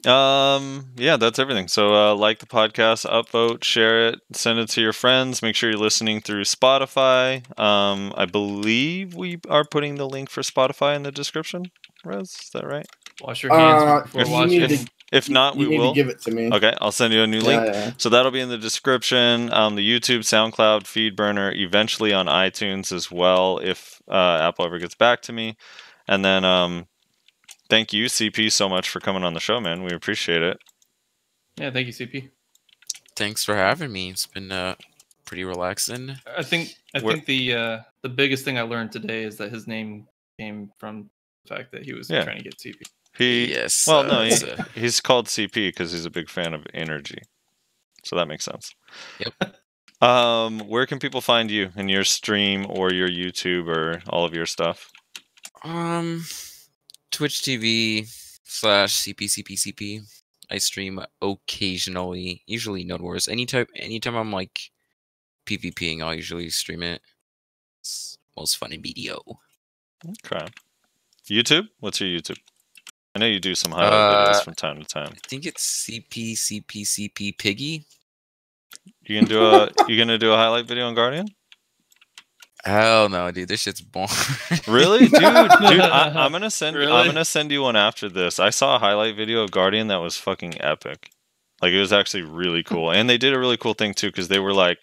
Yeah, that's everything. So like the podcast, upvote, share it, send it to your friends. Make sure you're listening through Spotify. I believe we are putting the link for Spotify in the description. Rez, is that right? Wash your hands before watching. If not, we will. You need to give it to me. Okay, I'll send you a new link. Yeah. So that'll be in the description. The YouTube, SoundCloud, FeedBurner, eventually on iTunes as well, if Apple ever gets back to me. And then thank you, CP, so much for coming on the show, man. We appreciate it. Yeah, thank you, CP. Thanks for having me. It's been pretty relaxing. I think the biggest thing I learned today is that his name came from the fact that he was trying to get CP. Yes. Well, no, he's called CP because he's a big fan of energy. So that makes sense. Yep. Where can people find you in your stream or your YouTube or all of your stuff? Twitch TV/CPCPCP. I stream occasionally, usually Node Wars. Anytime I'm like PvPing, I'll usually stream it. It's most fun in BDO. Okay. YouTube? What's your YouTube? I know you do some highlight videos from time to time. I think it's CPCPCP Piggy. You gonna do a highlight video on Guardian? Hell no, dude. This shit's boring. Really, dude? I'm gonna send you one after this. I saw a highlight video of Guardian that was fucking epic. Like it was actually really cool, and they did a really cool thing too because they were like,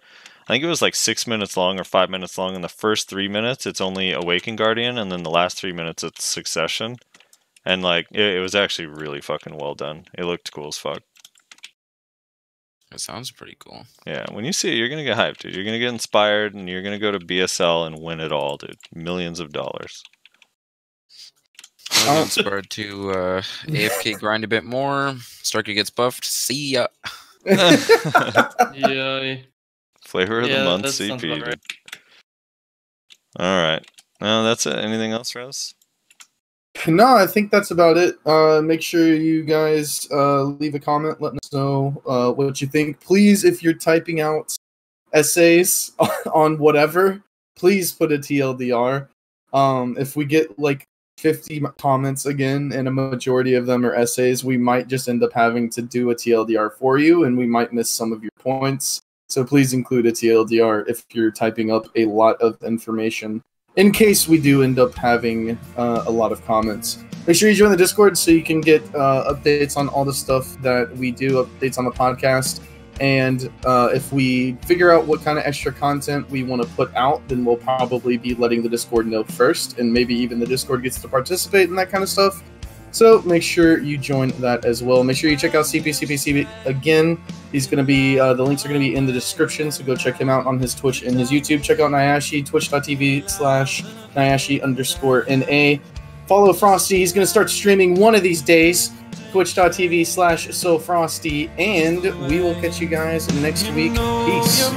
I think it was like 6 minutes long or 5 minutes long. In the first 3 minutes, it's only Awaken Guardian, and then the last 3 minutes, it's Succession. And like it was actually really fucking well done. It looked cool as fuck. That sounds pretty cool. Yeah, when you see it, you're gonna get hyped, dude. You're gonna get inspired, and you're gonna go to BSL and win it all, dude. Millions of dollars. I'm inspired to AFK grind a bit more. Starker gets buffed. See ya. Yeah. Flavor of the month, that sounds CP. about right. All right. No, that's it. Anything else, Rez? No, I think that's about it. Make sure you guys leave a comment, letting us know what you think. Please, if you're typing out essays on whatever, please put a TLDR. If we get like 50 comments again, and a majority of them are essays, we might just end up having to do a TLDR for you, and we might miss some of your points. So please include a TLDR if you're typing up a lot of information, in case we do end up having a lot of comments. Make sure you join the Discord so you can get updates on all the stuff that we do, updates on the podcast. And if we figure out what kind of extra content we want to put out, then we'll probably be letting the Discord know first, and maybe even the Discord gets to participate in that kind of stuff. So make sure you join that as well. Make sure you check out CPCPCP again. He's going to be, the links are going to be in the description, so go check him out on his Twitch and his YouTube. Check out Nayashe, twitch.tv/Nayashe_NA. Follow Frosty. He's going to start streaming one of these days. Twitch.tv/SoFrosty, and we will catch you guys next week. Peace.